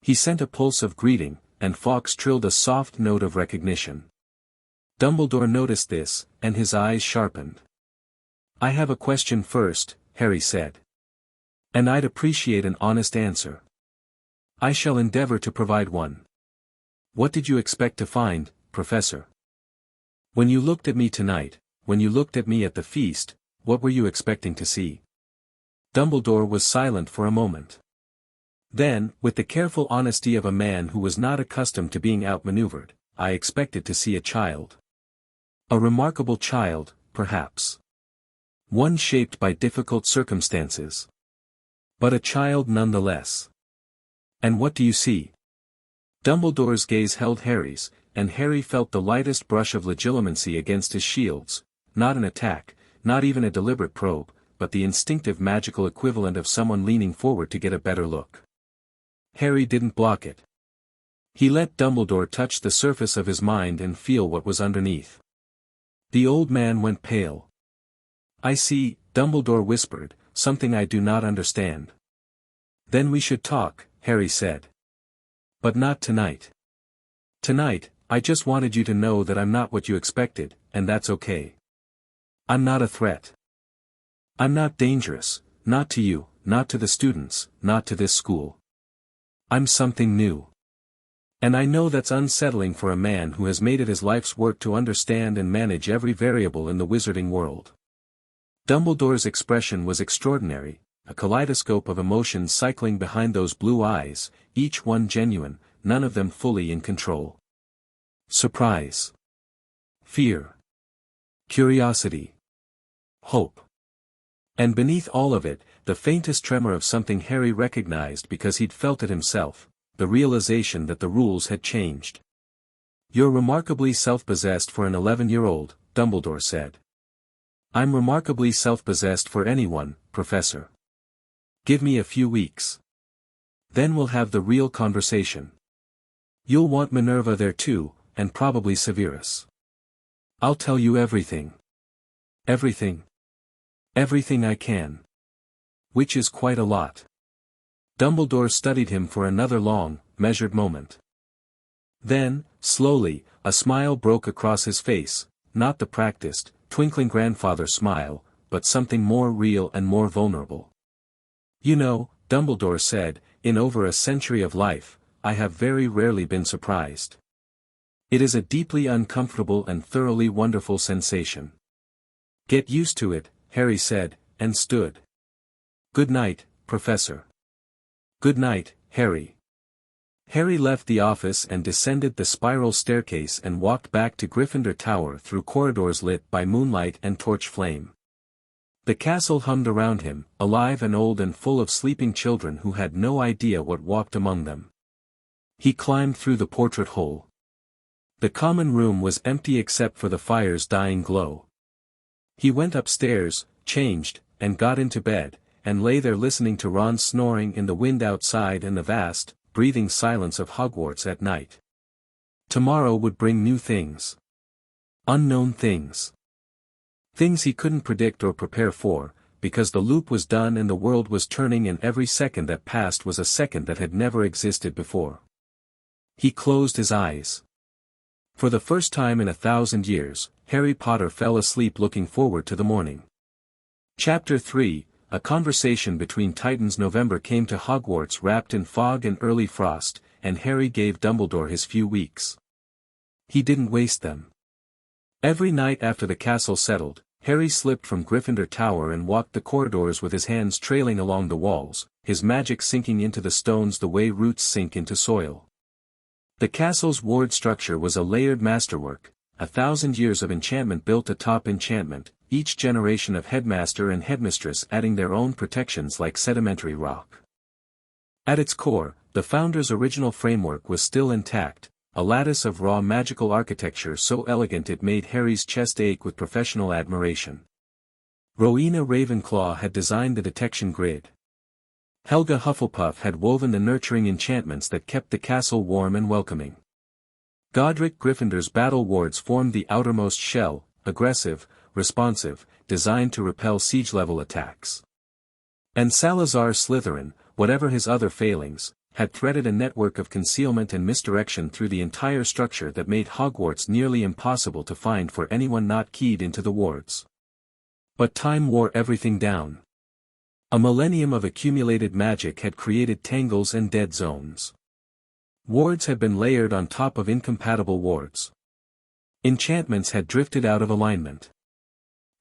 He sent a pulse of greeting, and Fawkes trilled a soft note of recognition. Dumbledore noticed this, and his eyes sharpened. "I have a question first," Harry said. "And I'd appreciate an honest answer." "I shall endeavor to provide one." "What did you expect to find, Professor? When you looked at me tonight, when you looked at me at the feast, what were you expecting to see?" Dumbledore was silent for a moment. Then, with the careful honesty of a man who was not accustomed to being outmaneuvered, "I expected to see a child. A remarkable child, perhaps. One shaped by difficult circumstances. But a child nonetheless." "And what do you see?" Dumbledore's gaze held Harry's, and Harry felt the lightest brush of legitimacy against his shields, not an attack, not even a deliberate probe, but the instinctive magical equivalent of someone leaning forward to get a better look. Harry didn't block it. He let Dumbledore touch the surface of his mind and feel what was underneath. The old man went pale. "I see," Dumbledore whispered, "something I do not understand." "Then we should talk," Harry said. "But not tonight. Tonight, I just wanted you to know that I'm not what you expected, and that's okay. I'm not a threat. I'm not dangerous, not to you, not to the students, not to this school. I'm something new. And I know that's unsettling for a man who has made it his life's work to understand and manage every variable in the wizarding world." Dumbledore's expression was extraordinary, a kaleidoscope of emotions cycling behind those blue eyes, each one genuine, none of them fully in control. Surprise. Fear. Curiosity. Hope. And beneath all of it, the faintest tremor of something Harry recognized because he'd felt it himself, the realization that the rules had changed. "You're remarkably self-possessed for an 11-year-old, Dumbledore said. "I'm remarkably self-possessed for anyone, Professor. Give me a few weeks. Then we'll have the real conversation. You'll want Minerva there too, and probably Severus. I'll tell you everything. Everything. Everything I can. Which is quite a lot." Dumbledore studied him for another long, measured moment. Then, slowly, a smile broke across his face, not the practiced, twinkling grandfather smile, but something more real and more vulnerable. "You know," Dumbledore said, "in over a century of life, I have very rarely been surprised. It is a deeply uncomfortable and thoroughly wonderful sensation. Get used to it, Harry said, and stood. Good night, Professor. Good night, Harry. Harry left the office and descended the spiral staircase and walked back to Gryffindor Tower through corridors lit by moonlight and torch flame. The castle hummed around him, alive and old and full of sleeping children who had no idea what walked among them. He climbed through the portrait hole. The common room was empty except for the fire's dying glow. He went upstairs, changed, and got into bed, and lay there listening to Ron snoring in the wind outside and the vast, breathing silence of Hogwarts at night. Tomorrow would bring new things. Unknown things. Things he couldn't predict or prepare for, because the loop was done and the world was turning and every second that passed was a second that had never existed before. He closed his eyes. For the first time in 1,000 years, Harry Potter fell asleep looking forward to the morning. Chapter 3, A conversation between titans. November came to Hogwarts wrapped in fog and early frost, and Harry gave Dumbledore his few weeks. He didn't waste them. Every night after the castle settled, Harry slipped from Gryffindor Tower and walked the corridors with his hands trailing along the walls, his magic sinking into the stones the way roots sink into soil. The castle's ward structure was a layered masterwork, 1,000 years of enchantment built atop enchantment, each generation of headmaster and headmistress adding their own protections like sedimentary rock. At its core, the founder's original framework was still intact, a lattice of raw magical architecture so elegant it made Harry's chest ache with professional admiration. Rowena Ravenclaw had designed the detection grid. Helga Hufflepuff had woven the nurturing enchantments that kept the castle warm and welcoming. Godric Gryffindor's battle wards formed the outermost shell, aggressive, responsive, designed to repel siege-level attacks. And Salazar Slytherin, whatever his other failings, had threaded a network of concealment and misdirection through the entire structure that made Hogwarts nearly impossible to find for anyone not keyed into the wards. But time wore everything down. A millennium of accumulated magic had created tangles and dead zones. Wards had been layered on top of incompatible wards. Enchantments had drifted out of alignment.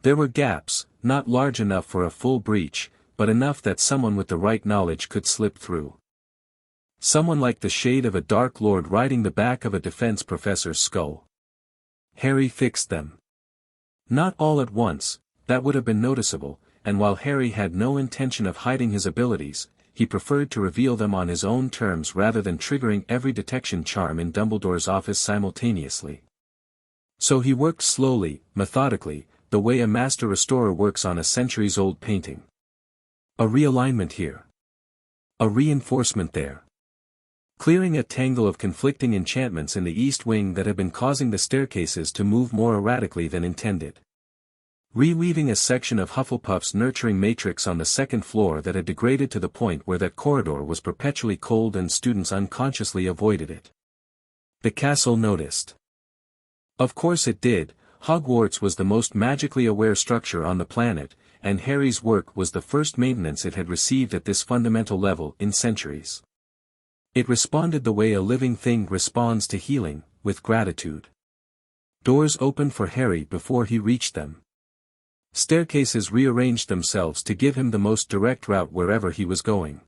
There were gaps, not large enough for a full breach, but enough that someone with the right knowledge could slip through. Someone like the shade of a Dark Lord riding the back of a defense professor's skull. Harry fixed them. Not all at once, that would have been noticeable, and while Harry had no intention of hiding his abilities, he preferred to reveal them on his own terms rather than triggering every detection charm in Dumbledore's office simultaneously. So he worked slowly, methodically, the way a master restorer works on a centuries-old painting. A realignment here. A reinforcement there. Clearing a tangle of conflicting enchantments in the east wing that had been causing the staircases to move more erratically than intended. Reweaving a section of Hufflepuff's nurturing matrix on the second floor that had degraded to the point where that corridor was perpetually cold and students unconsciously avoided it. The castle noticed. Of course it did. Hogwarts was the most magically aware structure on the planet, and Harry's work was the first maintenance it had received at this fundamental level in centuries. It responded the way a living thing responds to healing, with gratitude. Doors opened for Harry before he reached them. Staircases rearranged themselves to give him the most direct route wherever he was going.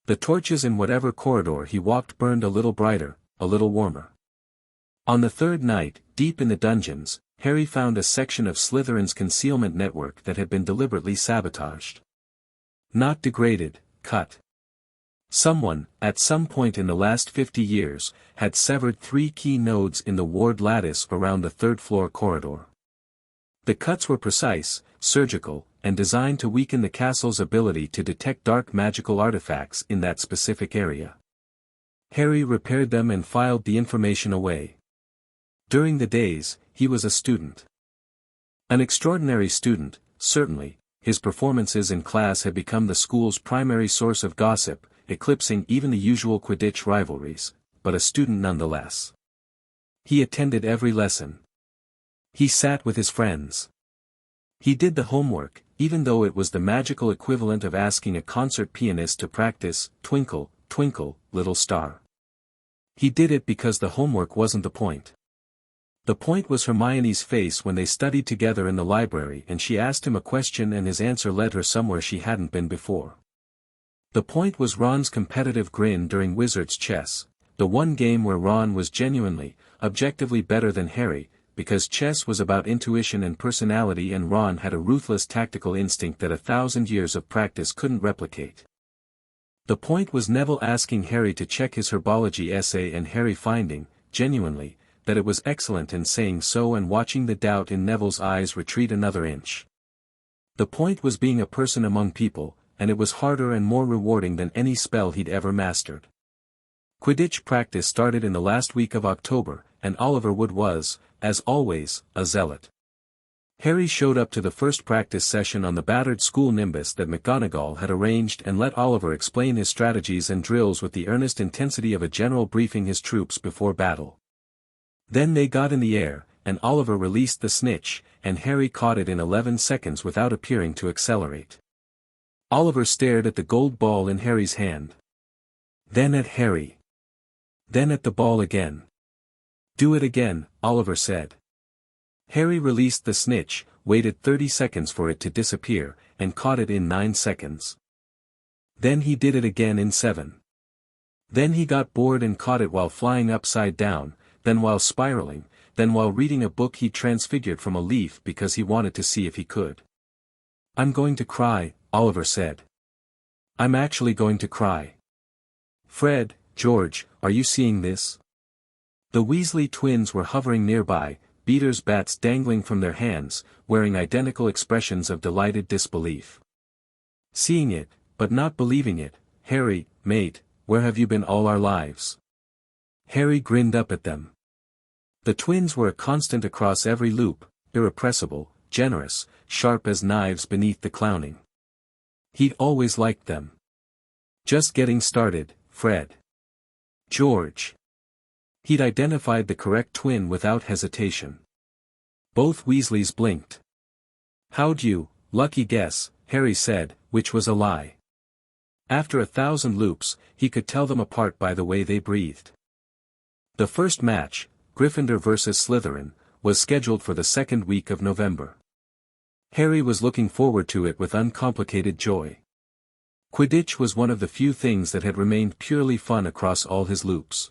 The torches in whatever corridor he walked burned a little brighter, a little warmer. On the third night, deep in the dungeons, Harry found a section of Slytherin's concealment network that had been deliberately sabotaged. Not degraded, cut. Someone, at some point in the last 50 years, had severed 3 key nodes in the ward lattice around the third-floor corridor. The cuts were precise, surgical, and designed to weaken the castle's ability to detect dark magical artifacts in that specific area. Harry repaired them and filed the information away. During the days, he was a student. An extraordinary student, certainly. His performances in class had become the school's primary source of gossip, eclipsing even the usual Quidditch rivalries, but a student nonetheless. He attended every lesson. He sat with his friends. He did the homework, even though it was the magical equivalent of asking a concert pianist to practice, Twinkle, Twinkle, Little Star. He did it because the homework wasn't the point. The point was Hermione's face when they studied together in the library and she asked him a question and his answer led her somewhere she hadn't been before. The point was Ron's competitive grin during Wizard's Chess, the one game where Ron was genuinely, objectively better than Harry, because chess was about intuition and personality and Ron had a ruthless tactical instinct that 1,000 years of practice couldn't replicate. The point was Neville asking Harry to check his herbology essay and Harry finding, genuinely, that it was excellent and saying so and watching the doubt in Neville's eyes retreat another inch. The point was being a person among people, and it was harder and more rewarding than any spell he'd ever mastered. Quidditch practice started in the last week of October, and Oliver Wood was, as always, a zealot. Harry showed up to the first practice session on the battered school nimbus that McGonagall had arranged and let Oliver explain his strategies and drills with the earnest intensity of a general briefing his troops before battle. Then they got in the air, and Oliver released the snitch, and Harry caught it in 11 seconds without appearing to accelerate. Oliver stared at the gold ball in Harry's hand. Then at Harry. Then at the ball again. "Do it again," Oliver said. Harry released the snitch, waited 30 seconds for it to disappear, and caught it in 9 seconds. Then he did it again in 7. Then he got bored and caught it while flying upside down, then while spiraling, then while reading a book he transfigured from a leaf because he wanted to see if he could. "I'm going to cry," Oliver said. "I'm actually going to cry. Fred, George, are you seeing this?" The Weasley twins were hovering nearby, beaters bats dangling from their hands, wearing identical expressions of delighted disbelief. "Seeing it, but not believing it, Harry, mate, where have you been all our lives?" Harry grinned up at them. The twins were a constant across every loop, irrepressible, generous, sharp as knives beneath the clowning. He'd always liked them. "Just getting started, Fred." "George." He'd identified the correct twin without hesitation. Both Weasleys blinked. "How'd you, lucky guess," Harry said, which was a lie. After 1,000 loops, he could tell them apart by the way they breathed. The first match, Gryffindor vs. Slytherin, was scheduled for the second week of November. Harry was looking forward to it with uncomplicated joy. Quidditch was one of the few things that had remained purely fun across all his loops.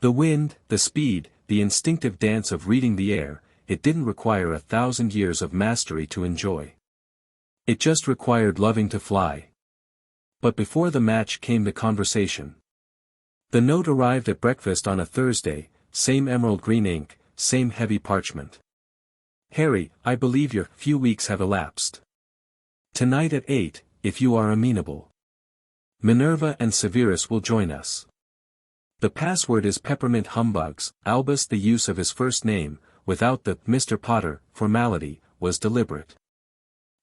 The wind, the speed, the instinctive dance of reading the air, it didn't require 1,000 years of mastery to enjoy. It just required loving to fly. But before the match came the conversation. The note arrived at breakfast on a Thursday, same emerald green ink, same heavy parchment. "Harry, I believe your few weeks have elapsed. Tonight at 8, if you are amenable. Minerva and Severus will join us. The password is peppermint humbugs." Albus, the use of his first name, without the "Mr. Potter" formality, was deliberate.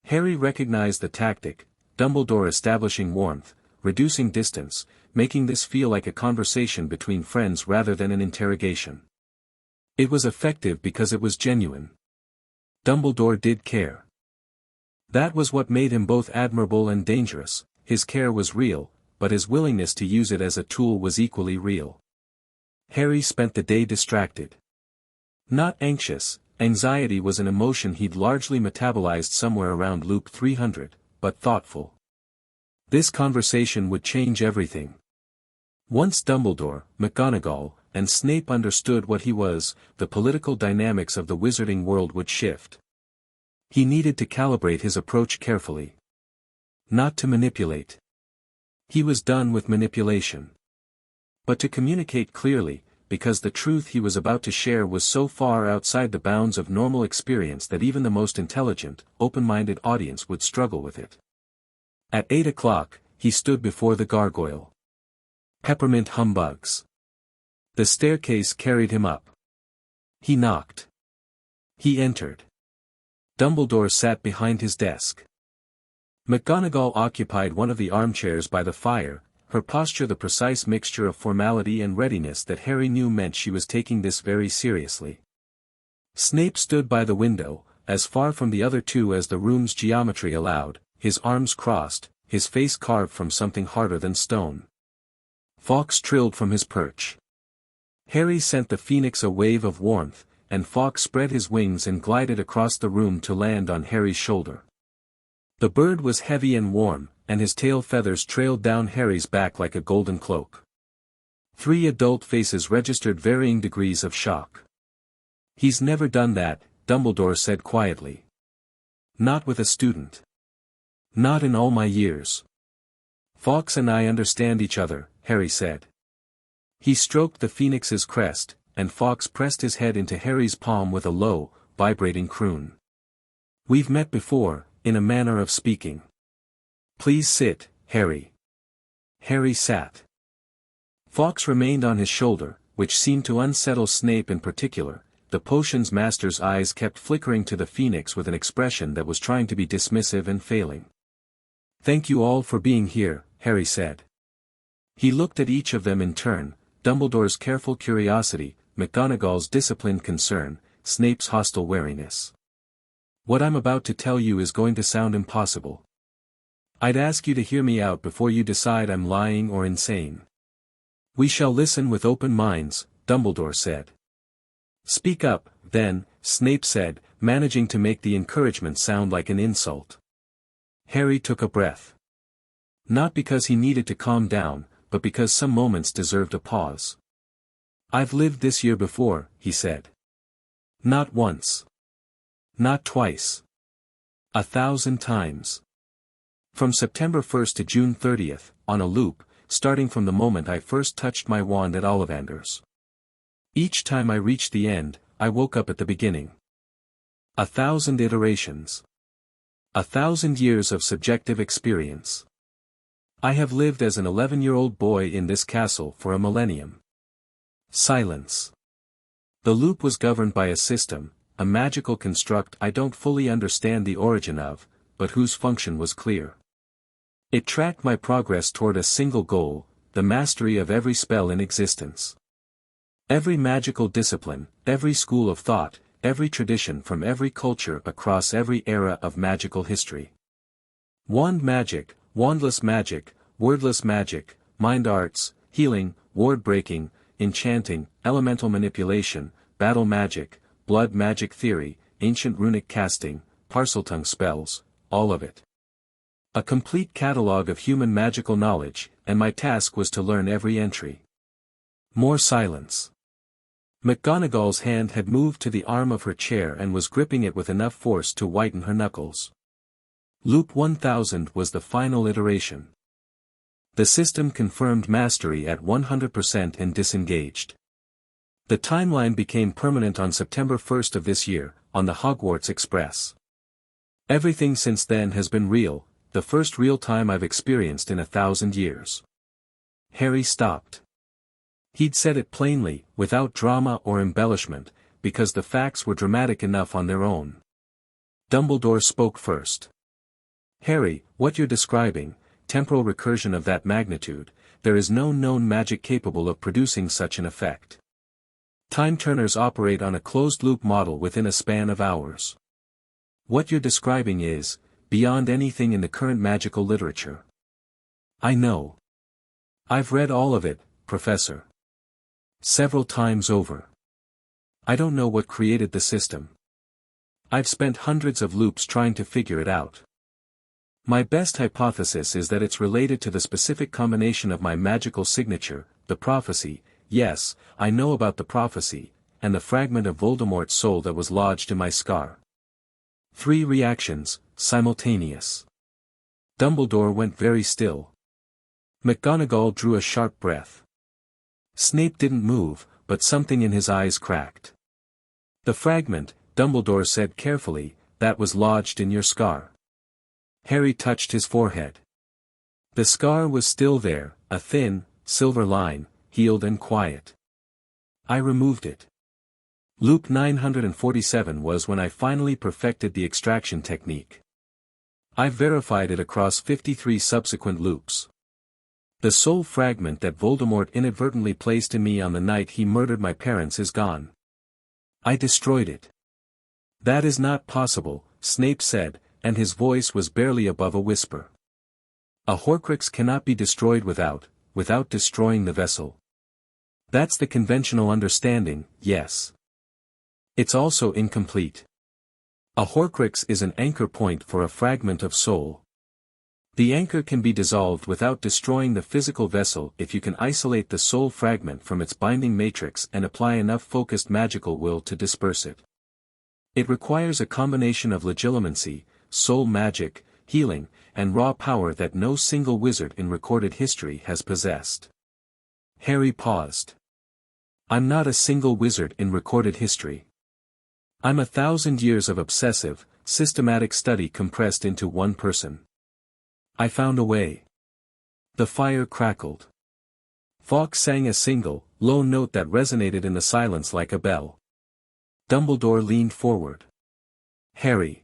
Harry recognized the tactic, Dumbledore establishing warmth, reducing distance, making this feel like a conversation between friends rather than an interrogation. It was effective because it was genuine. Dumbledore did care. That was what made him both admirable and dangerous. His care was real, but his willingness to use it as a tool was equally real. Harry spent the day distracted. Not anxious, anxiety was an emotion he'd largely metabolized somewhere around loop 300, but thoughtful. This conversation would change everything. Once Dumbledore, McGonagall, and Snape understood what he was, the political dynamics of the wizarding world would shift. He needed to calibrate his approach carefully. Not to manipulate. He was done with manipulation. But to communicate clearly, because the truth he was about to share was so far outside the bounds of normal experience that even the most intelligent, open-minded audience would struggle with it. At 8 o'clock, he stood before the gargoyle. Peppermint humbugs. The staircase carried him up. He knocked. He entered. Dumbledore sat behind his desk. McGonagall occupied one of the armchairs by the fire, her posture the precise mixture of formality and readiness that Harry knew meant she was taking this very seriously. Snape stood by the window, as far from the other two as the room's geometry allowed, his arms crossed, his face carved from something harder than stone. Fawkes trilled from his perch. Harry sent the phoenix a wave of warmth, and Fawkes spread his wings and glided across the room to land on Harry's shoulder. The bird was heavy and warm, and his tail feathers trailed down Harry's back like a golden cloak. 3 adult faces registered varying degrees of shock. "He's never done that," Dumbledore said quietly. "Not with a student. Not in all my years." "Fawkes and I understand each other," Harry said. He stroked the phoenix's crest, and Fawkes pressed his head into Harry's palm with a low, vibrating croon. "We've met before, in a manner of speaking. Please sit, Harry." Harry sat. Fawkes remained on his shoulder, which seemed to unsettle Snape in particular. The potions master's eyes kept flickering to the phoenix with an expression that was trying to be dismissive and failing. "Thank you all for being here," Harry said. He looked at each of them in turn, Dumbledore's careful curiosity, McGonagall's disciplined concern, Snape's hostile wariness. "What I'm about to tell you is going to sound impossible. I'd ask you to hear me out before you decide I'm lying or insane." "We shall listen with open minds," Dumbledore said. "Speak up, then," Snape said, managing to make the encouragement sound like an insult. Harry took a breath. Not because he needed to calm down, but because some moments deserved a pause. "I've lived this year before," he said. "Not once. Not twice. 1,000 times. From September 1st to June 30th, on a loop, starting from the moment I first touched my wand at Ollivanders. Each time I reached the end, I woke up at the beginning. 1,000 iterations. 1,000 years of subjective experience. I have lived as an 11-year-old boy in this castle for a millennium." Silence. The loop was governed by a system, a magical construct I don't fully understand the origin of, but whose function was clear. It tracked my progress toward a single goal, the mastery of every spell in existence. Every magical discipline, every school of thought, every tradition from every culture across every era of magical history. Wand magic, wandless magic, wordless magic, mind arts, healing, ward breaking, enchanting, elemental manipulation, battle magic, blood magic theory, ancient runic casting, parseltongue spells, all of it. A complete catalogue of human magical knowledge, and my task was to learn every entry. More silence. McGonagall's hand had moved to the arm of her chair and was gripping it with enough force to whiten her knuckles. Loop 1000 was the final iteration. The system confirmed mastery at 100% and disengaged. The timeline became permanent on September 1st of this year, on the Hogwarts Express. Everything since then has been real, the first real time I've experienced in 1,000 years. Harry stopped. He'd said it plainly, without drama or embellishment, because the facts were dramatic enough on their own. Dumbledore spoke first. "Harry, what you're describing, temporal recursion of that magnitude, there is no known magic capable of producing such an effect. Time turners operate on a closed-loop model within a span of hours. What you're describing is, beyond anything in the current magical literature." "I know. I've read all of it, Professor. Several times over. I don't know what created the system. I've spent hundreds of loops trying to figure it out. My best hypothesis is that it's related to the specific combination of my magical signature, the prophecy, yes, I know about the prophecy, and the fragment of Voldemort's soul that was lodged in my scar. 3 reactions, simultaneous." Dumbledore went very still. McGonagall drew a sharp breath. Snape didn't move, but something in his eyes cracked. "The fragment," Dumbledore said carefully, "that was lodged in your scar." Harry touched his forehead. The scar was still there, a thin, silver line, healed and quiet. "I removed it. Loop 947 was when I finally perfected the extraction technique. I've verified it across 53 subsequent loops. The soul fragment that Voldemort inadvertently placed in me on the night he murdered my parents is gone. I destroyed it." "That is not possible," Snape said, and his voice was barely above a whisper. "A Horcrux cannot be destroyed without destroying the vessel." That's the conventional understanding, yes. It's also incomplete. A Horcrux is an anchor point for a fragment of soul. The anchor can be dissolved without destroying the physical vessel if you can isolate the soul fragment from its binding matrix and apply enough focused magical will to disperse it. It requires a combination of legilimency, soul magic, healing, and raw power that no single wizard in recorded history has possessed. Harry paused. I'm not a single wizard in recorded history. I'm 1,000 years of obsessive, systematic study compressed into one person. I found a way. The fire crackled. Fawkes sang a single, low note that resonated in the silence like a bell. Dumbledore leaned forward. Harry.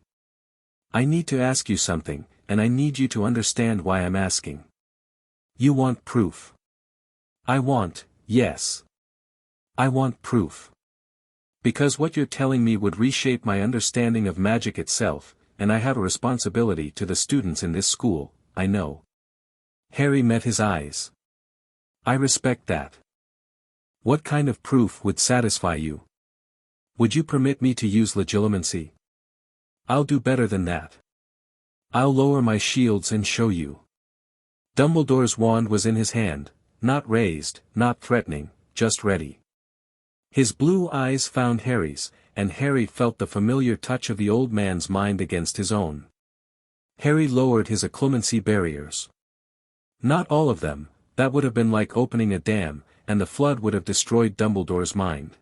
I need to ask you something, and I need you to understand why I'm asking. You want proof. Yes. I want proof. Because what you're telling me would reshape my understanding of magic itself, and I have a responsibility to the students in this school, I know. Harry met his eyes. I respect that. What kind of proof would satisfy you? Would you permit me to use legilimency? I'll do better than that. I'll lower my shields and show you. Dumbledore's wand was in his hand, not raised, not threatening, just ready. His blue eyes found Harry's, and Harry felt the familiar touch of the old man's mind against his own. Harry lowered his occlumency barriers. Not all of them, that would have been like opening a dam, and the flood would have destroyed Dumbledore's mind.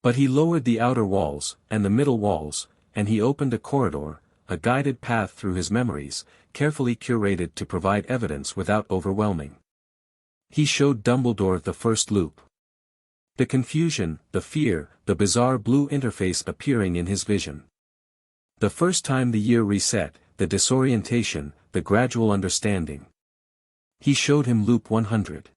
But he lowered the outer walls, and the middle walls, and he opened a corridor, a guided path through his memories, carefully curated to provide evidence without overwhelming. He showed Dumbledore the first loop. The confusion, the fear, the bizarre blue interface appearing in his vision. The first time the year reset, the disorientation, the gradual understanding. He showed him loop 100.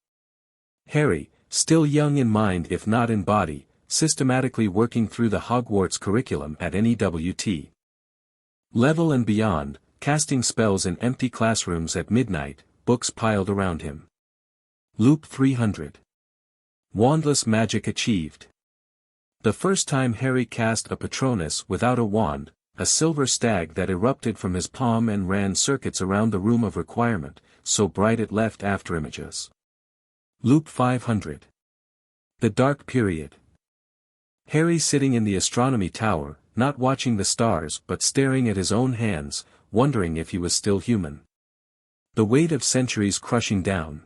Harry, still young in mind if not in body, systematically working through the Hogwarts curriculum at NEWT. Level and beyond, casting spells in empty classrooms at midnight, books piled around him. Loop 300. Wandless magic achieved. The first time Harry cast a Patronus without a wand, a silver stag that erupted from his palm and ran circuits around the room of requirement, so bright it left afterimages. Loop 500. The Dark Period. Harry sitting in the astronomy tower, not watching the stars but staring at his own hands, wondering if he was still human. The weight of centuries crushing down.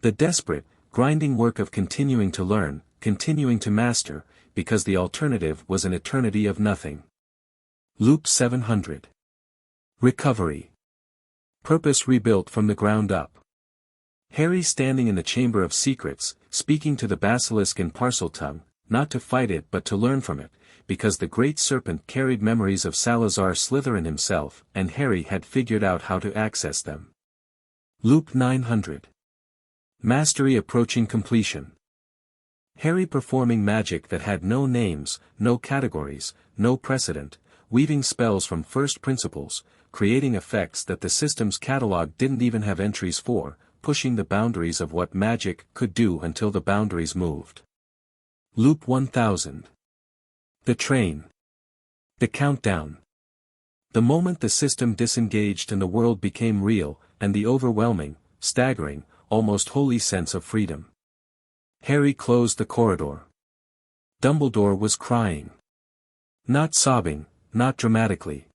The desperate, grinding work of continuing to learn, continuing to master, because the alternative was an eternity of nothing. Loop 700. Recovery. Purpose rebuilt from the ground up. Harry standing in the Chamber of Secrets, speaking to the basilisk in Parseltongue, not to fight it but to learn from it, because the great serpent carried memories of Salazar Slytherin himself, and Harry had figured out how to access them. Loop 900. Mastery approaching completion. Harry performing magic that had no names, no categories, no precedent, weaving spells from first principles, creating effects that the system's catalog didn't even have entries for, pushing the boundaries of what magic could do until the boundaries moved. Loop 1000. The train. The countdown. The moment the system disengaged and the world became real, and the overwhelming, staggering, almost holy sense of freedom. Harry closed the corridor. Dumbledore was crying. Not sobbing, not dramatically.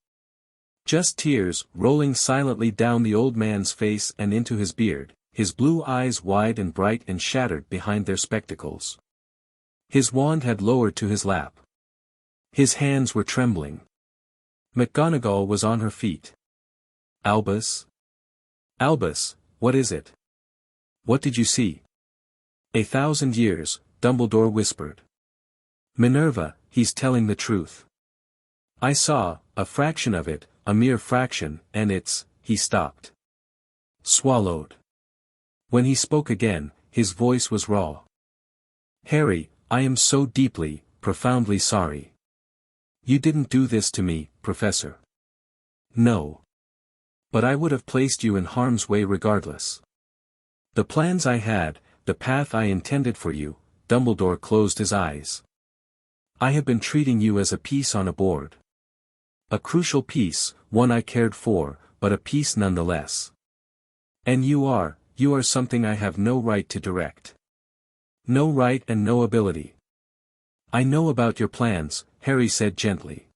Just tears rolling silently down the old man's face and into his beard, his blue eyes wide and bright and shattered behind their spectacles. His wand had lowered to his lap. His hands were trembling. McGonagall was on her feet. Albus? Albus, what is it? What did you see? 1,000 years, Dumbledore whispered. Minerva, he's telling the truth. I saw, a fraction of it, a mere fraction, and he stopped. Swallowed. When he spoke again, his voice was raw. Harry, I am so deeply, profoundly sorry. You didn't do this to me, Professor. No. But I would have placed you in harm's way regardless. The plans I had, the path I intended for you." Dumbledore closed his eyes. "I have been treating you as a piece on a board. A crucial piece, one I cared for, but a piece nonetheless. And you are something I have no right to direct. No right and no ability." "I know about your plans," Harry said gently.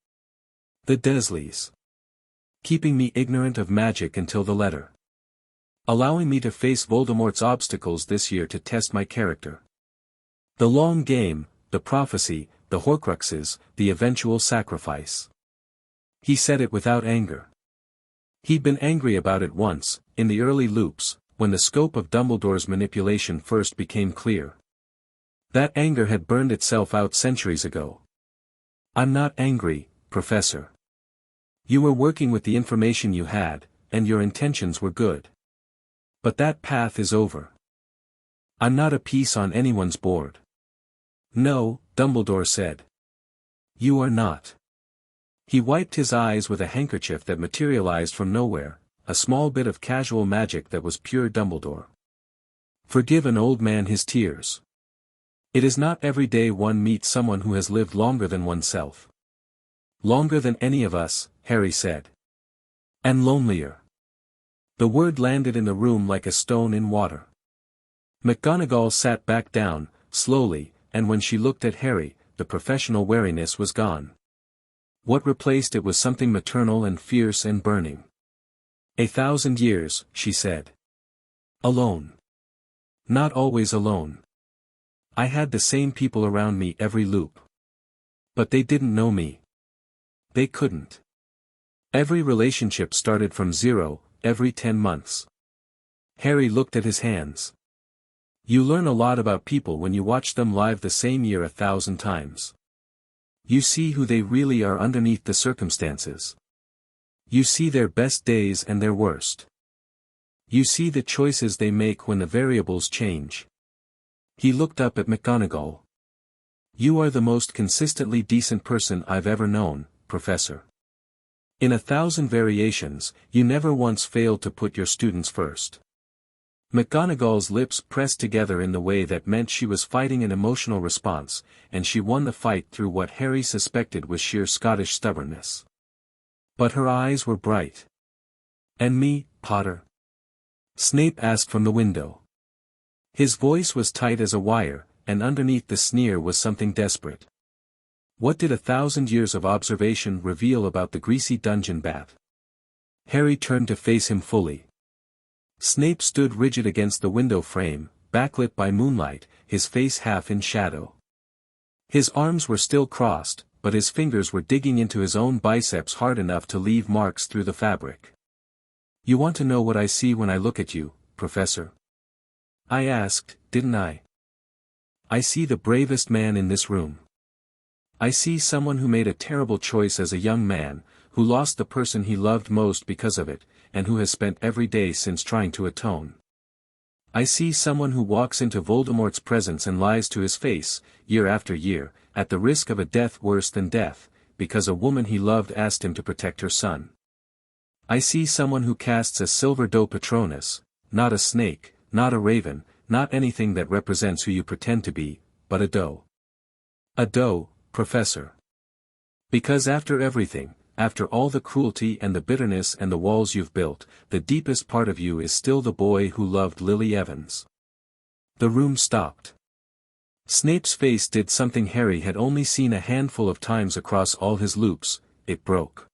"The Dursleys. Keeping me ignorant of magic until the letter. Allowing me to face Voldemort's obstacles this year to test my character. The long game, the prophecy, the Horcruxes, the eventual sacrifice." He said it without anger. He'd been angry about it once, in the early loops, when the scope of Dumbledore's manipulation first became clear. That anger had burned itself out centuries ago. "I'm not angry, Professor. You were working with the information you had, and your intentions were good. But that path is over. I'm not a piece on anyone's board." "No," Dumbledore said. "You are not." He wiped his eyes with a handkerchief that materialized from nowhere, a small bit of casual magic that was pure Dumbledore. "Forgive an old man his tears. It is not every day one meets someone who has lived longer than oneself. Longer than any of us," Harry said. "And lonelier." The word landed in the room like a stone in water. McGonagall sat back down, slowly, and when she looked at Harry, the professional wariness was gone. What replaced it was something maternal and fierce and burning. "1,000 years," she said. "Alone. Not always alone. I had the same people around me every loop. But they didn't know me. They couldn't. Every relationship started from zero, every 10 months. Harry looked at his hands. "You learn a lot about people when you watch them live the same year 1,000 times. You see who they really are underneath the circumstances. You see their best days and their worst. You see the choices they make when the variables change." He looked up at McGonagall. "You are the most consistently decent person I've ever known, Professor. In 1,000 variations, you never once failed to put your students first." McGonagall's lips pressed together in the way that meant she was fighting an emotional response, and she won the fight through what Harry suspected was sheer Scottish stubbornness. But her eyes were bright. "And me, Potter?" Snape asked from the window. His voice was tight as a wire, and underneath the sneer was something desperate. What did 1,000 years of observation reveal about the greasy dungeon bat? Harry turned to face him fully. Snape stood rigid against the window frame, backlit by moonlight, his face half in shadow. His arms were still crossed, but his fingers were digging into his own biceps hard enough to leave marks through the fabric. "You want to know what I see when I look at you, Professor?" I asked, didn't I? "I see the bravest man in this room. I see someone who made a terrible choice as a young man, who lost the person he loved most because of it, and who has spent every day since trying to atone. I see someone who walks into Voldemort's presence and lies to his face, year after year, at the risk of a death worse than death, because a woman he loved asked him to protect her son. I see someone who casts a silver doe Patronus, not a snake, not a raven, not anything that represents who you pretend to be, but a doe. A doe, Professor. Because after everything, after all the cruelty and the bitterness and the walls you've built, the deepest part of you is still the boy who loved Lily Evans." The room stopped. Snape's face did something Harry had only seen a handful of times across all his loops: it broke.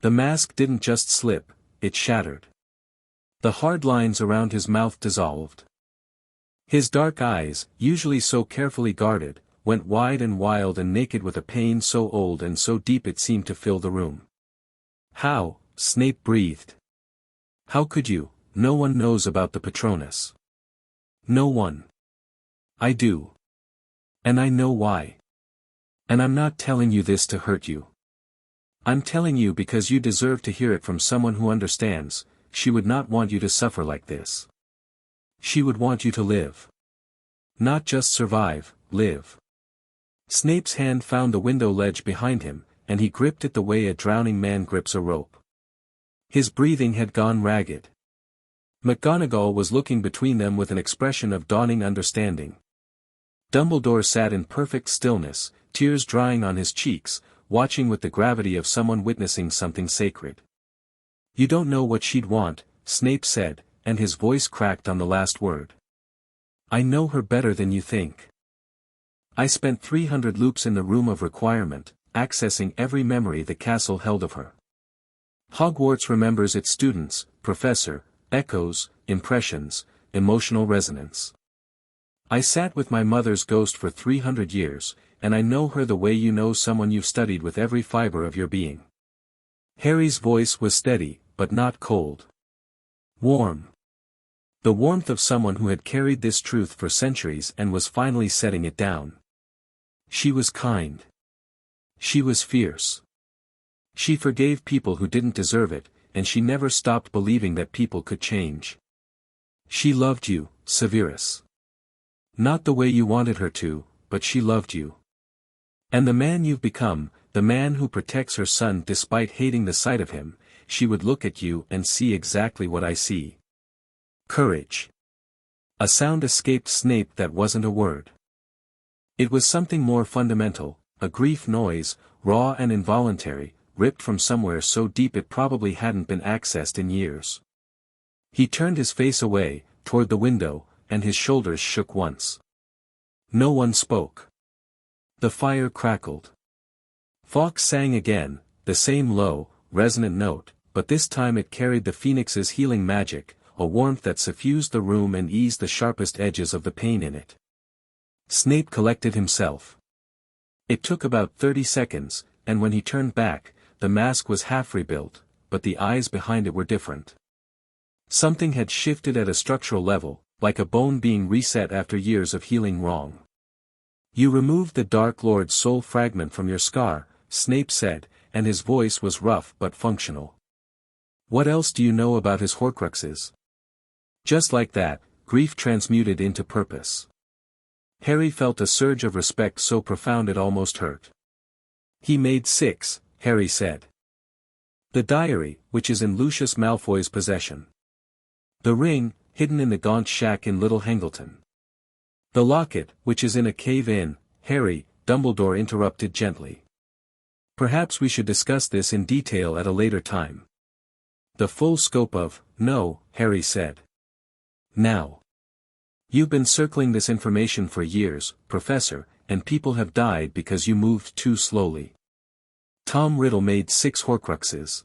The mask didn't just slip, it shattered. The hard lines around his mouth dissolved. His dark eyes, usually so carefully guarded, went wide and wild and naked with a pain so old and so deep it seemed to fill the room. "How?" Snape breathed. "How could you? No one knows about the Patronus." "No one. I do. And I know why. And I'm not telling you this to hurt you. I'm telling you because you deserve to hear it from someone who understands. She would not want you to suffer like this. She would want you to live. Not just survive, live." Snape's hand found the window ledge behind him, and he gripped it the way a drowning man grips a rope. His breathing had gone ragged. McGonagall was looking between them with an expression of dawning understanding. Dumbledore sat in perfect stillness, tears drying on his cheeks, watching with the gravity of someone witnessing something sacred. "You don't know what she'd want," Snape said, and his voice cracked on the last word. "I know her better than you think. I spent 300 loops in the room of requirement, accessing every memory the castle held of her. Hogwarts remembers its students, Professor, echoes, impressions, emotional resonance. I sat with my mother's ghost for 300 years, and I know her the way you know someone you've studied with every fiber of your being." Harry's voice was steady, but not cold. Warm. The warmth of someone who had carried this truth for centuries and was finally setting it down. She was kind. She was fierce. She forgave people who didn't deserve it, and she never stopped believing that people could change. She loved you, Severus. Not the way you wanted her to, but she loved you. And the man you've become, the man who protects her son despite hating the sight of him, she would look at you and see exactly what I see. Courage. A sound escaped Snape that wasn't a word. It was something more fundamental, a grief noise, raw and involuntary, ripped from somewhere so deep it probably hadn't been accessed in years. He turned his face away, toward the window, and his shoulders shook once. No one spoke. The fire crackled. Fawkes sang again, the same low, resonant note, but this time it carried the phoenix's healing magic, a warmth that suffused the room and eased the sharpest edges of the pain in it. Snape collected himself. It took about 30 seconds, and when he turned back, the mask was half rebuilt, but the eyes behind it were different. Something had shifted at a structural level, like a bone being reset after years of healing wrong. "You removed the Dark Lord's soul fragment from your scar," Snape said, and his voice was rough but functional. "What else do you know about his Horcruxes?" Just like that, grief transmuted into purpose. Harry felt a surge of respect so profound it almost hurt. "He made 6, Harry said. The diary, which is in Lucius Malfoy's possession. The ring, hidden in the gaunt shack in Little Hangleton. The locket, which is in a cave in, Harry," Dumbledore interrupted gently. "Perhaps we should discuss this in detail at a later time." "The full scope of, no," Harry said. "Now. You've been circling this information for years, Professor, and people have died because you moved too slowly. Tom Riddle made 6 Horcruxes.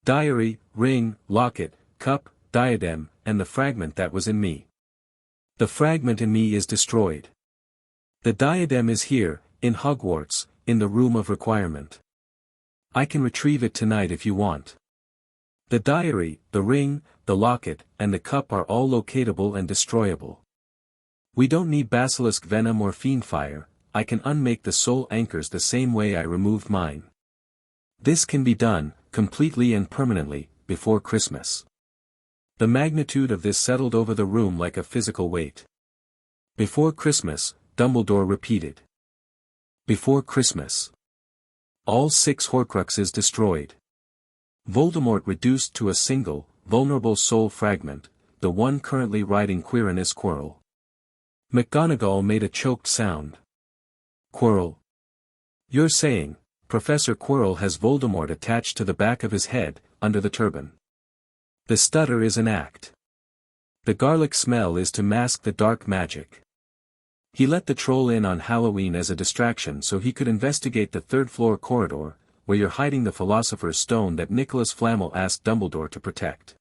Diary, ring, locket, cup, diadem, and the fragment that was in me. The fragment in me is destroyed. The diadem is here, in Hogwarts, in the room of requirement. I can retrieve it tonight if you want. The diary, the ring, the locket, and the cup are all locatable and destroyable. We don't need basilisk venom or fiend fire. I can unmake the soul anchors the same way I removed mine. This can be done, completely and permanently, before Christmas." The magnitude of this settled over the room like a physical weight. "Before Christmas," Dumbledore repeated. "Before Christmas. All 6 Horcruxes destroyed. Voldemort reduced to a single, vulnerable soul fragment, the one currently riding Quirinus Quirrell." McGonagall made a choked sound. "Quirrell? You're saying, Professor Quirrell has Voldemort attached to the back of his head, under the turban. The stutter is an act. The garlic smell is to mask the dark magic. He let the troll in on Halloween as a distraction so he could investigate the 3rd-floor corridor, where you're hiding the Philosopher's Stone that Nicholas Flamel asked Dumbledore to protect."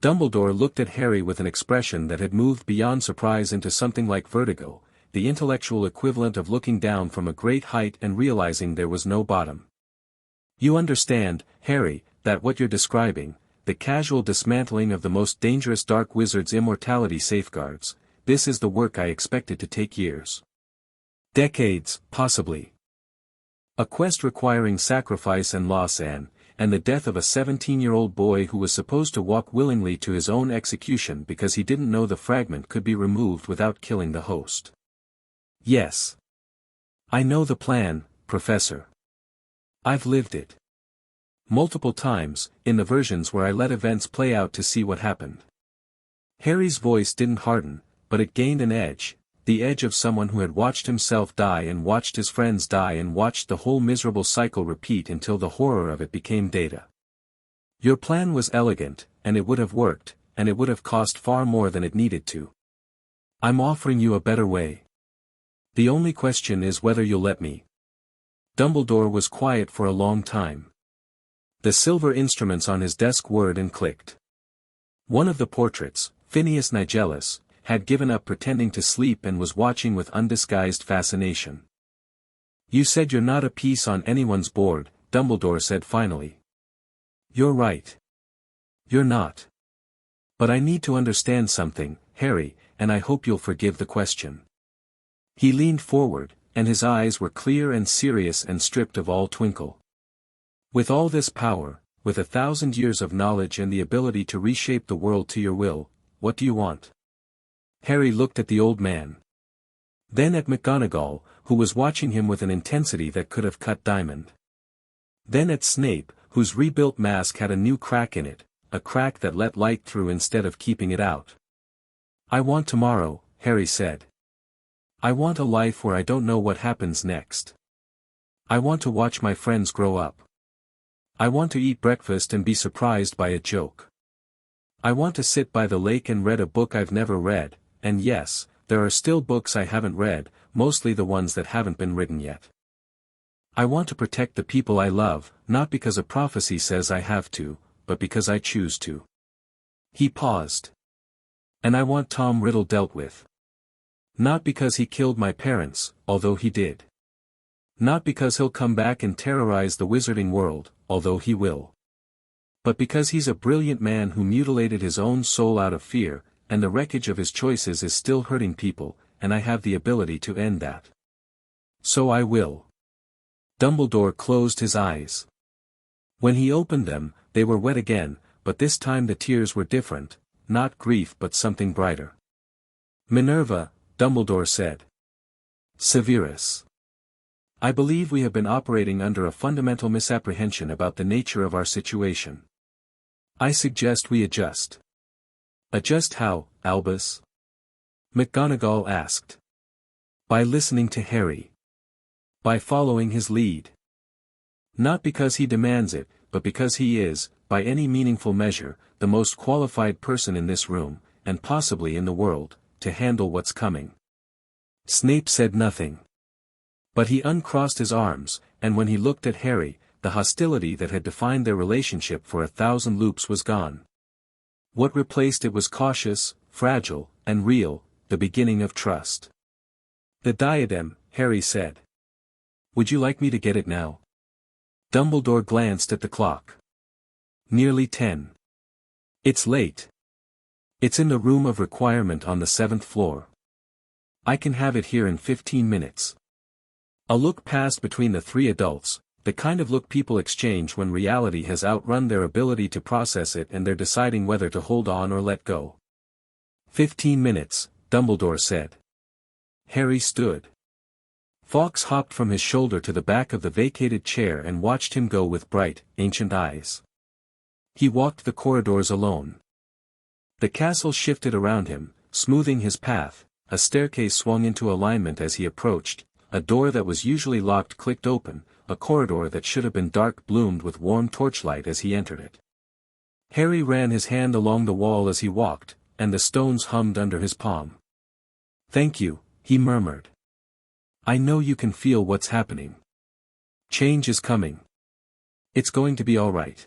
Dumbledore looked at Harry with an expression that had moved beyond surprise into something like vertigo, the intellectual equivalent of looking down from a great height and realizing there was no bottom. "You understand, Harry, that what you're describing, the casual dismantling of the most dangerous dark wizard's immortality safeguards, this is the work I expected to take years. Decades, possibly. A quest requiring sacrifice and loss and the death of a 17-year-old boy who was supposed to walk willingly to his own execution because he didn't know the fragment could be removed without killing the host. Yes. I know the plan, Professor. I've lived it. Multiple times, in the versions where I let events play out to see what happened. Harry's voice didn't harden, but it gained an edge, the edge of someone who had watched himself die and watched his friends die and watched the whole miserable cycle repeat until the horror of it became data. Your plan was elegant, and it would have worked, and it would have cost far more than it needed to. I'm offering you a better way. The only question is whether you'll let me. Dumbledore was quiet for a long time. The silver instruments on his desk whirred and clicked. One of the portraits, Phineas Nigellus, had given up pretending to sleep and was watching with undisguised fascination. You said you're not a piece on anyone's board, Dumbledore said finally. You're right. You're not. But I need to understand something, Harry, and I hope you'll forgive the question. He leaned forward, and his eyes were clear and serious and stripped of all twinkle. With all this power, with 1,000 years of knowledge and the ability to reshape the world to your will, what do you want? Harry looked at the old man. Then at McGonagall, who was watching him with an intensity that could have cut diamond. Then at Snape, whose rebuilt mask had a new crack in it, a crack that let light through instead of keeping it out. I want tomorrow, Harry said. I want a life where I don't know what happens next. I want to watch my friends grow up. I want to eat breakfast and be surprised by a joke. I want to sit by the lake and read a book I've never read, and yes, there are still books I haven't read, mostly the ones that haven't been written yet. I want to protect the people I love, not because a prophecy says I have to, but because I choose to. He paused. And I want Tom Riddle dealt with. Not because he killed my parents, although he did. Not because he'll come back and terrorize the wizarding world, although he will. But because he's a brilliant man who mutilated his own soul out of fear, and the wreckage of his choices is still hurting people, and I have the ability to end that. So I will. Dumbledore closed his eyes. When he opened them, they were wet again, but this time the tears were different, not grief but something brighter. Minerva, Dumbledore said. Severus. I believe we have been operating under a fundamental misapprehension about the nature of our situation. I suggest we adjust. Adjust how, Albus? McGonagall asked. By listening to Harry. By following his lead. Not because he demands it, but because he is, by any meaningful measure, the most qualified person in this room, and possibly in the world, to handle what's coming. Snape said nothing. But he uncrossed his arms, and when he looked at Harry, the hostility that had defined their relationship for 1,000 loops was gone. What replaced it was cautious, fragile, and real, the beginning of trust. The diadem, Harry said. Would you like me to get it now? Dumbledore glanced at the clock. Nearly 10. It's late. It's in the room of requirement on the 7th floor. I can have it here in 15 minutes. A look passed between the three adults, the kind of look people exchange when reality has outrun their ability to process it and they're deciding whether to hold on or let go. 15 minutes, Dumbledore said. Harry stood. Fawkes hopped from his shoulder to the back of the vacated chair and watched him go with bright, ancient eyes. He walked the corridors alone. The castle shifted around him, smoothing his path, a staircase swung into alignment as he approached, a door that was usually locked clicked open, a corridor that should have been dark bloomed with warm torchlight as he entered it. Harry ran his hand along the wall as he walked, and the stones hummed under his palm. Thank you, he murmured. I know you can feel what's happening. Change is coming. It's going to be all right.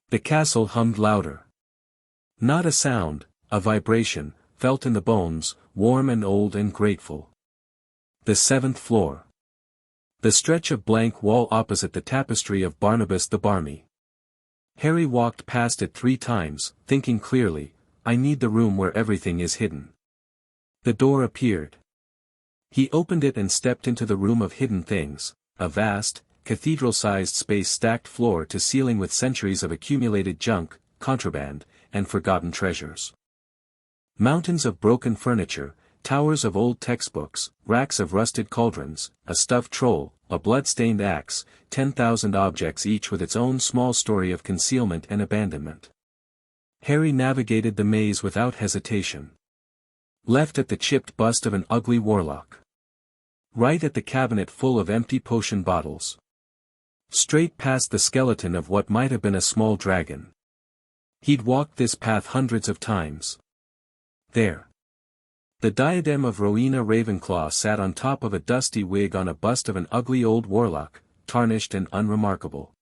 The castle hummed louder. Not a sound, a vibration, felt in the bones, warm and old and grateful. The 7th floor. The stretch of blank wall opposite the tapestry of Barnabas the Barmy. Harry walked past it 3 times, thinking clearly, I need the room where everything is hidden. The door appeared. He opened it and stepped into the room of hidden things, a vast, cathedral-sized space stacked floor to ceiling with centuries of accumulated junk, contraband, and forgotten treasures. Mountains of broken furniture, towers of old textbooks, racks of rusted cauldrons, a stuffed troll, a blood-stained axe, 10,000 objects each with its own small story of concealment and abandonment. Harry navigated the maze without hesitation. Left at the chipped bust of an ugly warlock. Right at the cabinet full of empty potion bottles. Straight past the skeleton of what might have been a small dragon. He'd walked this path hundreds of times. There. The diadem of Rowena Ravenclaw sat on top of a dusty wig on a bust of an ugly old warlock, tarnished and unremarkable.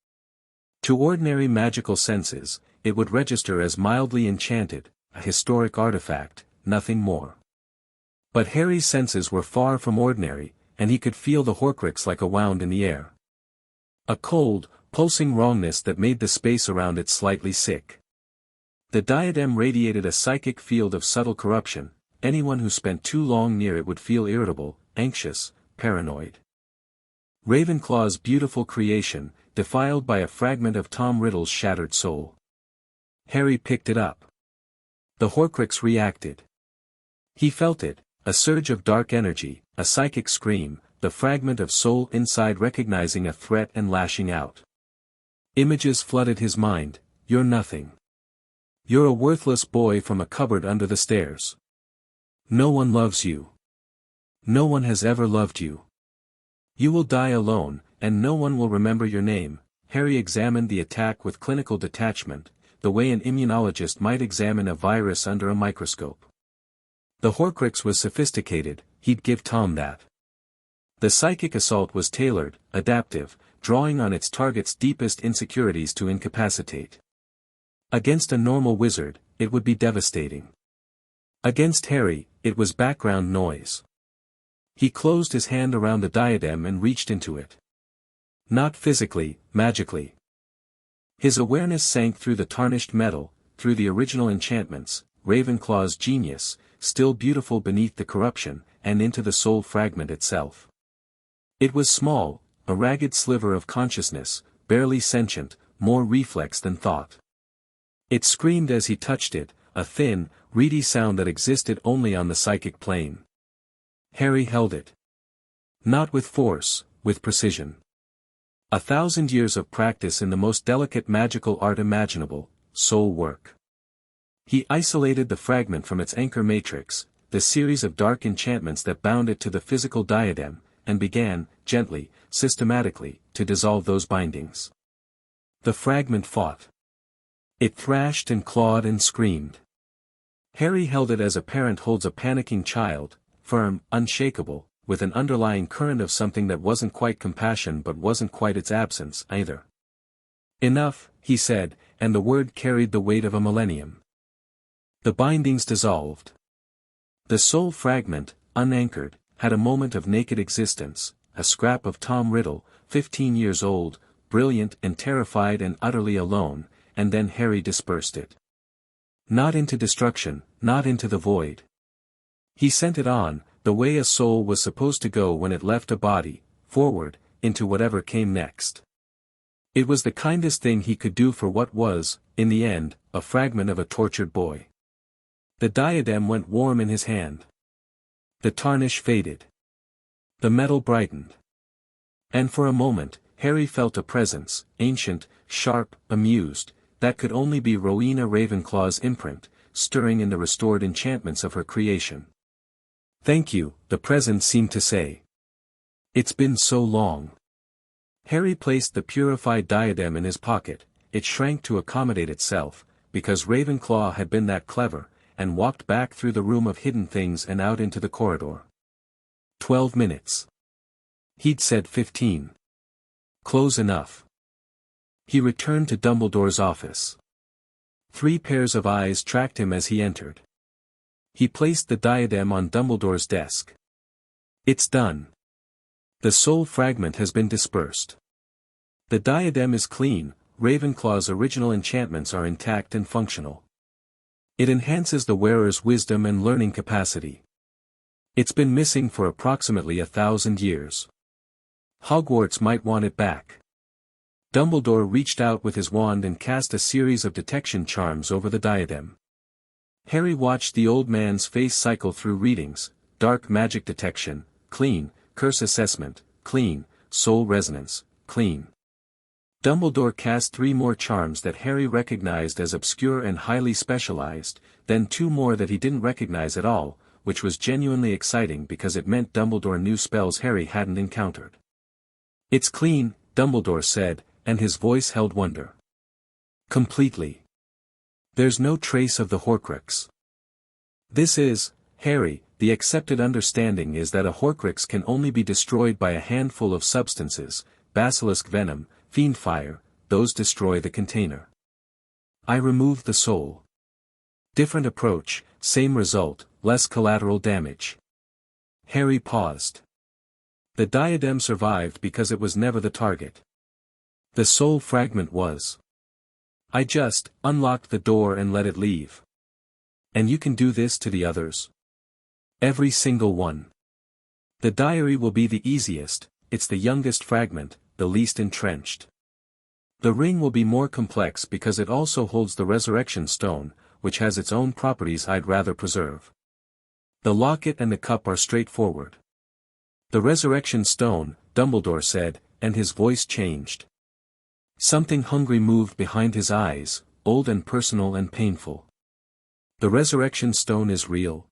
To ordinary magical senses, it would register as mildly enchanted, a historic artifact, nothing more. But Harry's senses were far from ordinary, and he could feel the Horcrux like a wound in the air. A cold, pulsing wrongness that made the space around it slightly sick. The diadem radiated a psychic field of subtle corruption. Anyone who spent too long near it would feel irritable, anxious, paranoid. Ravenclaw's beautiful creation, defiled by a fragment of Tom Riddle's shattered soul. Harry picked it up. The Horcrux reacted. He felt it, a surge of dark energy, a psychic scream, the fragment of soul inside recognizing a threat and lashing out. Images flooded his mind. You're nothing. You're a worthless boy from a cupboard under the stairs. No one loves you. No one has ever loved you. You will die alone, and no one will remember your name. Harry examined the attack with clinical detachment, the way an immunologist might examine a virus under a microscope. The Horcrux was sophisticated, he'd give Tom that. The psychic assault was tailored, adaptive, drawing on its target's deepest insecurities to incapacitate. Against a normal wizard, it would be devastating. Against Harry, it was background noise. He closed his hand around the diadem and reached into it. Not physically, magically. His awareness sank through the tarnished metal, through the original enchantments, Ravenclaw's genius, still beautiful beneath the corruption, and into the soul fragment itself. It was small, a ragged sliver of consciousness, barely sentient, more reflex than thought. It screamed as he touched it, a thin, reedy sound that existed only on the psychic plane. Harry held it. Not with force, with precision. 1,000 years of practice in the most delicate magical art imaginable, soul work. He isolated the fragment from its anchor matrix, the series of dark enchantments that bound it to the physical diadem, and began, gently, systematically, to dissolve those bindings. The fragment fought. It thrashed and clawed and screamed. Harry held it as a parent holds a panicking child, firm, unshakable, with an underlying current of something that wasn't quite compassion but wasn't quite its absence, either. Enough, he said, and the word carried the weight of a millennium. The bindings dissolved. The soul fragment, unanchored, had a moment of naked existence, a scrap of Tom Riddle, 15 years old, brilliant and terrified and utterly alone, and then Harry dispersed it. Not into destruction, not into the void. He sent it on, the way a soul was supposed to go when it left a body, forward, into whatever came next. It was the kindest thing he could do for what was, in the end, a fragment of a tortured boy. The diadem went warm in his hand. The tarnish faded. The metal brightened. And for a moment, Harry felt a presence, ancient, sharp, amused, that could only be Rowena Ravenclaw's imprint, stirring in the restored enchantments of her creation. Thank you, the presence seemed to say. It's been so long. Harry placed the purified diadem in his pocket, it shrank to accommodate itself, because Ravenclaw had been that clever, and walked back through the room of hidden things and out into the corridor. 12 minutes. He'd said 15. Close enough. He returned to Dumbledore's office. 3 pairs of eyes tracked him as he entered. He placed the diadem on Dumbledore's desk. It's done. The soul fragment has been dispersed. The diadem is clean, Ravenclaw's original enchantments are intact and functional. It enhances the wearer's wisdom and learning capacity. It's been missing for approximately 1,000 years. Hogwarts might want it back. Dumbledore reached out with his wand and cast a series of detection charms over the diadem. Harry watched the old man's face cycle through readings, dark magic detection, clean, curse assessment, clean, soul resonance, clean. Dumbledore cast 3 more charms that Harry recognized as obscure and highly specialized, then 2 more that he didn't recognize at all, which was genuinely exciting because it meant Dumbledore knew spells Harry hadn't encountered. "It's clean," Dumbledore said, and his voice held wonder. "Completely. There's no trace of the Horcrux. This is, Harry, the accepted understanding is that a Horcrux can only be destroyed by a handful of substances, basilisk venom, fiend fire, those destroy the container. I removed the soul. Different approach, same result, less collateral damage." Harry paused. The diadem survived because it was never the target. The soul fragment was. "I just unlocked the door and let it leave. And you can do this to the others?" "Every single one. The diary will be the easiest, it's the youngest fragment, the least entrenched. The ring will be more complex because it also holds the resurrection stone, which has its own properties I'd rather preserve. The locket and the cup are straightforward." "The resurrection stone," Dumbledore said, and his voice changed. Something hungry moved behind his eyes, old and personal and painful. "The resurrection stone is real."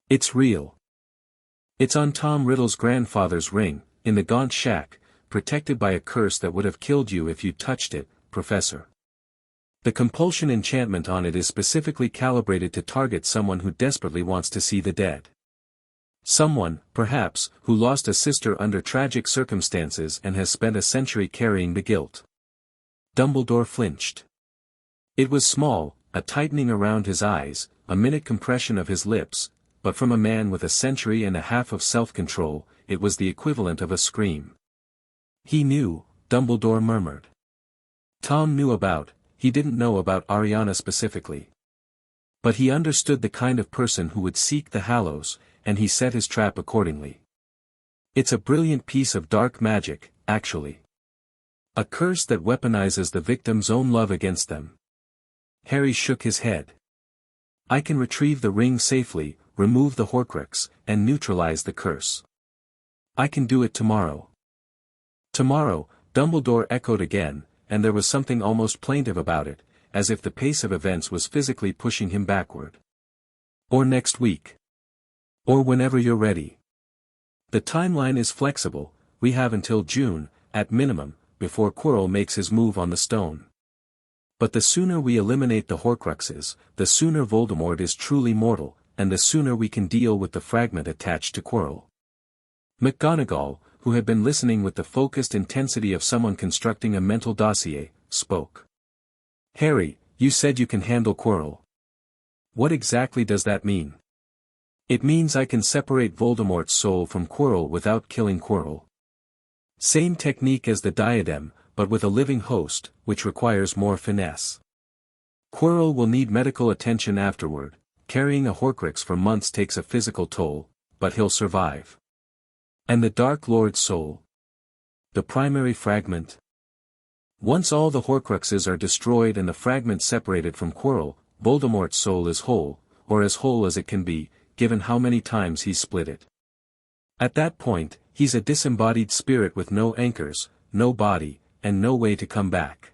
"It's real. It's on Tom Riddle's grandfather's ring, in the Gaunt Shack, protected by a curse that would have killed you if you touched it, Professor. The compulsion enchantment on it is specifically calibrated to target someone who desperately wants to see the dead. Someone, perhaps, who lost a sister under tragic circumstances and has spent a century carrying the guilt." Dumbledore flinched. It was small, a tightening around his eyes, a minute compression of his lips, but from a man with a century and a half of self-control, it was the equivalent of a scream. "He knew," Dumbledore murmured. Tom knew about, he didn't know about Ariana specifically. But he understood the kind of person who would seek the Hallows, and he set his trap accordingly. "It's a brilliant piece of dark magic, actually. A curse that weaponizes the victim's own love against them." Harry shook his head. "I can retrieve the ring safely, remove the Horcrux, and neutralize the curse. I can do it tomorrow." "Tomorrow," Dumbledore echoed again, and there was something almost plaintive about it, as if the pace of events was physically pushing him backward. "Or next week. Or whenever you're ready. The timeline is flexible, we have until June, at minimum, before Quirrell makes his move on the stone. But the sooner we eliminate the Horcruxes, the sooner Voldemort is truly mortal, and the sooner we can deal with the fragment attached to Quirrell." McGonagall, who had been listening with the focused intensity of someone constructing a mental dossier, spoke. "Harry, you said you can handle Quirrell. What exactly does that mean?" "It means I can separate Voldemort's soul from Quirrell without killing Quirrell. Same technique as the diadem, but with a living host, which requires more finesse. Quirrell will need medical attention afterward, carrying a Horcrux for months takes a physical toll, but he'll survive. And the Dark Lord's soul? The primary fragment? Once all the Horcruxes are destroyed and the fragment separated from Quirrell, Voldemort's soul is whole, or as whole as it can be, given how many times he's split it. At that point, he's a disembodied spirit with no anchors, no body, and no way to come back.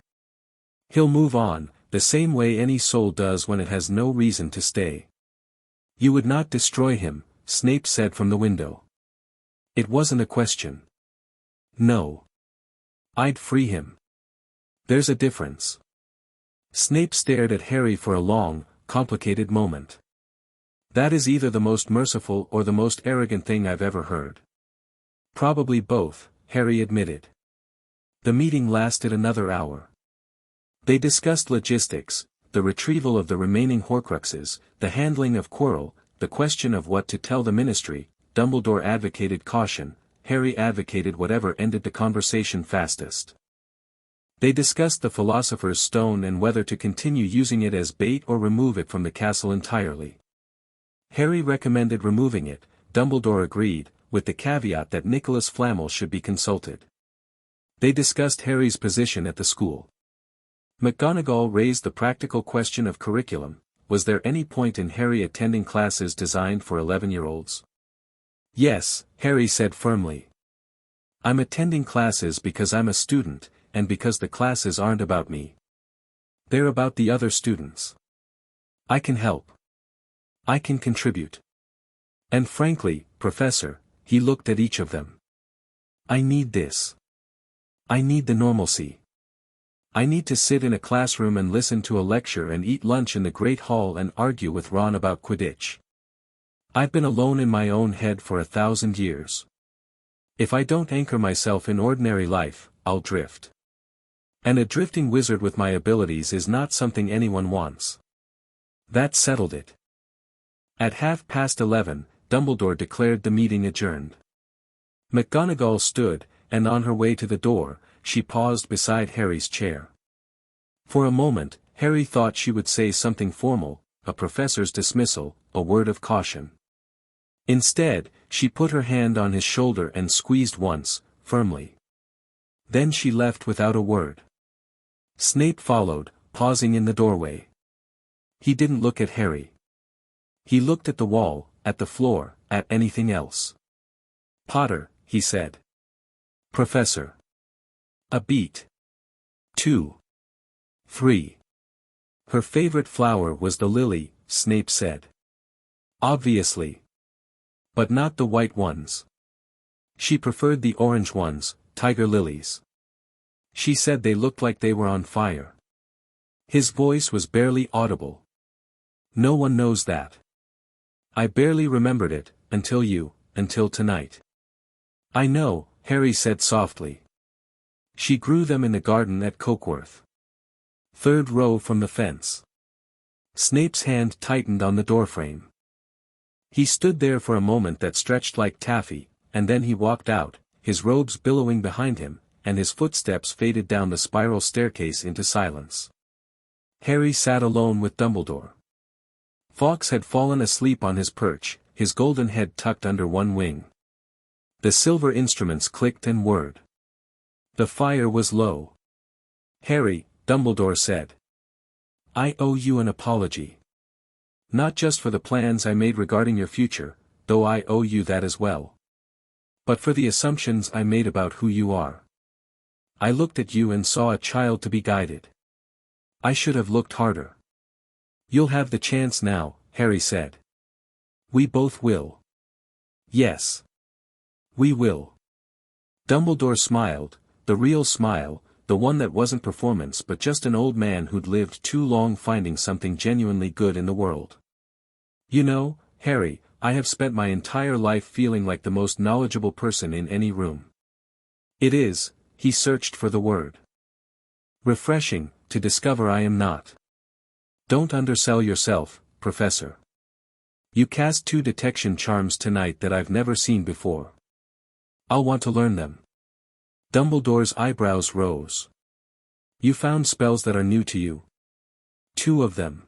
He'll move on, the same way any soul does when it has no reason to stay." "You would not destroy him," Snape said from the window. "It wasn't a question." "No. I'd free him. There's a difference." Snape stared at Harry for a long, complicated moment. "That is either the most merciful or the most arrogant thing I've ever heard." "Probably both," Harry admitted. The meeting lasted another hour. They discussed logistics, the retrieval of the remaining Horcruxes, the handling of Quirrell, the question of what to tell the Ministry. Dumbledore advocated caution, Harry advocated whatever ended the conversation fastest. They discussed the Philosopher's Stone and whether to continue using it as bait or remove it from the castle entirely. Harry recommended removing it, Dumbledore agreed, with the caveat that Nicholas Flamel should be consulted. They discussed Harry's position at the school. McGonagall raised the practical question of curriculum. Was there any point in Harry attending classes designed for 11-year-olds? "Yes," Harry said firmly. "I'm attending classes because I'm a student, and because the classes aren't about me. They're about the other students. I can help. I can contribute. And frankly, Professor, he looked at each of them. I need this. I need the normalcy. I need to sit in a classroom and listen to a lecture and eat lunch in the Great Hall and argue with Ron about Quidditch. I've been alone in my own head for 1,000 years. If I don't anchor myself in ordinary life, I'll drift. And a drifting wizard with my abilities is not something anyone wants. That settled it. At 11:30, Dumbledore declared the meeting adjourned. McGonagall stood, and on her way to the door, she paused beside Harry's chair. For a moment, Harry thought she would say something formal, a professor's dismissal, a word of caution. Instead, she put her hand on his shoulder and squeezed once, firmly. Then she left without a word. Snape followed, pausing in the doorway. He didn't look at Harry. He looked at the wall, at the floor, at anything else. Potter, he said. Professor. A beat. 2. 3. Her favorite flower was the lily, Snape said. Obviously. But not the white ones. She preferred the orange ones, tiger lilies. She said they looked like they were on fire. His voice was barely audible. No one knows that. I barely remembered it, until tonight. I know, Harry said softly. She grew them in the garden at Cokeworth. 3rd row from the fence. Snape's hand tightened on the doorframe. He stood there for a moment that stretched like taffy, and then he walked out, his robes billowing behind him, and his footsteps faded down the spiral staircase into silence. Harry sat alone with Dumbledore. Fawkes had fallen asleep on his perch, his golden head tucked under one wing. The silver instruments clicked and whirred. The fire was low. Harry, Dumbledore said. I owe you an apology. Not just for the plans I made regarding your future, though I owe you that as well. But for the assumptions I made about who you are. I looked at you and saw a child to be guided. I should have looked harder. You'll have the chance now, Harry said. We both will. Yes. We will. Dumbledore smiled, the real smile, the one that wasn't performance but just an old man who'd lived too long finding something genuinely good in the world. You know, Harry, I have spent my entire life feeling like the most knowledgeable person in any room. It is, he searched for the word. Refreshing, to discover I am not. Don't undersell yourself, Professor. You cast 2 detection charms tonight that I've never seen before. I'll want to learn them. Dumbledore's eyebrows rose. You found spells that are new to you. 2 of them.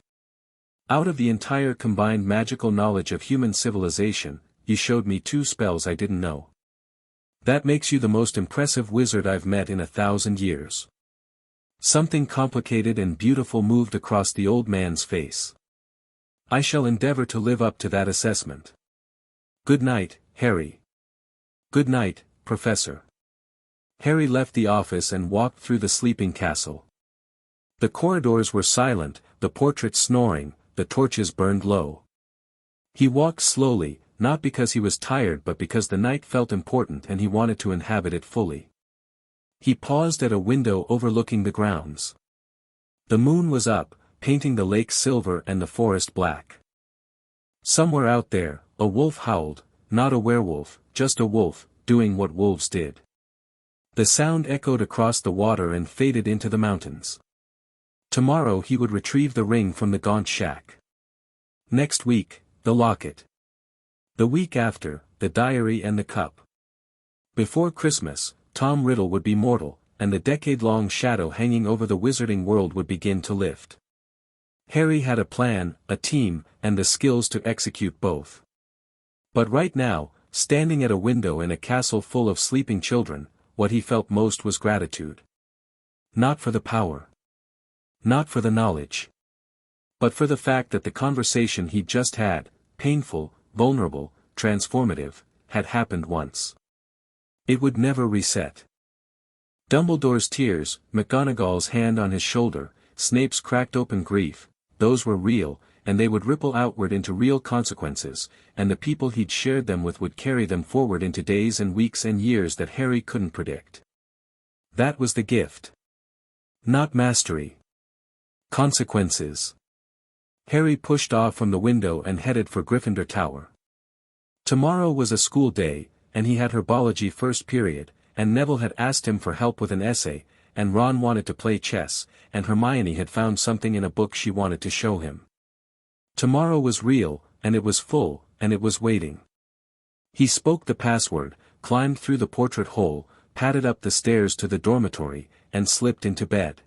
Out of the entire combined magical knowledge of human civilization, you showed me 2 spells I didn't know. That makes you the most impressive wizard I've met in 1,000 years. Something complicated and beautiful moved across the old man's face. I shall endeavor to live up to that assessment. Good night, Harry. Good night, Professor. Harry left the office and walked through the sleeping castle. The corridors were silent, the portraits snoring, the torches burned low. He walked slowly, not because he was tired but because the night felt important and he wanted to inhabit it fully. He paused at a window overlooking the grounds. The moon was up, painting the lake silver and the forest black. Somewhere out there, a wolf howled, not a werewolf, just a wolf, doing what wolves did. The sound echoed across the water and faded into the mountains. Tomorrow he would retrieve the ring from the gaunt shack. Next week, the locket. The week after, the diary and the cup. Before Christmas, Tom Riddle would be mortal, and the decade-long shadow hanging over the wizarding world would begin to lift. Harry had a plan, a team, and the skills to execute both. But right now, standing at a window in a castle full of sleeping children, what he felt most was gratitude. Not for the power. Not for the knowledge. But for the fact that the conversation he'd just had, painful, vulnerable, transformative, had happened once. It would never reset. Dumbledore's tears, McGonagall's hand on his shoulder, Snape's cracked open grief, those were real, and they would ripple outward into real consequences, and the people he'd shared them with would carry them forward into days and weeks and years that Harry couldn't predict. That was the gift. Not mastery. Consequences. Harry pushed off from the window and headed for Gryffindor Tower. Tomorrow was a school day, and he had herbology first period, and Neville had asked him for help with an essay, and Ron wanted to play chess, and Hermione had found something in a book she wanted to show him. Tomorrow was real, and it was full, and it was waiting. He spoke the password, climbed through the portrait hole, padded up the stairs to the dormitory, and slipped into bed.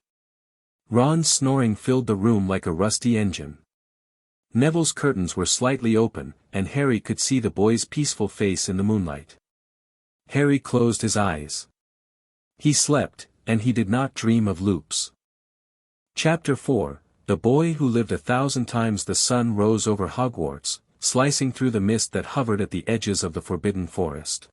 Ron's snoring filled the room like a rusty engine. Neville's curtains were slightly open, and Harry could see the boy's peaceful face in the moonlight. Harry closed his eyes. He slept, and he did not dream of loops. Chapter 4, The Boy Who Lived 1,000 Times. The sun rose over Hogwarts, slicing through the mist that hovered at the edges of the forbidden forest.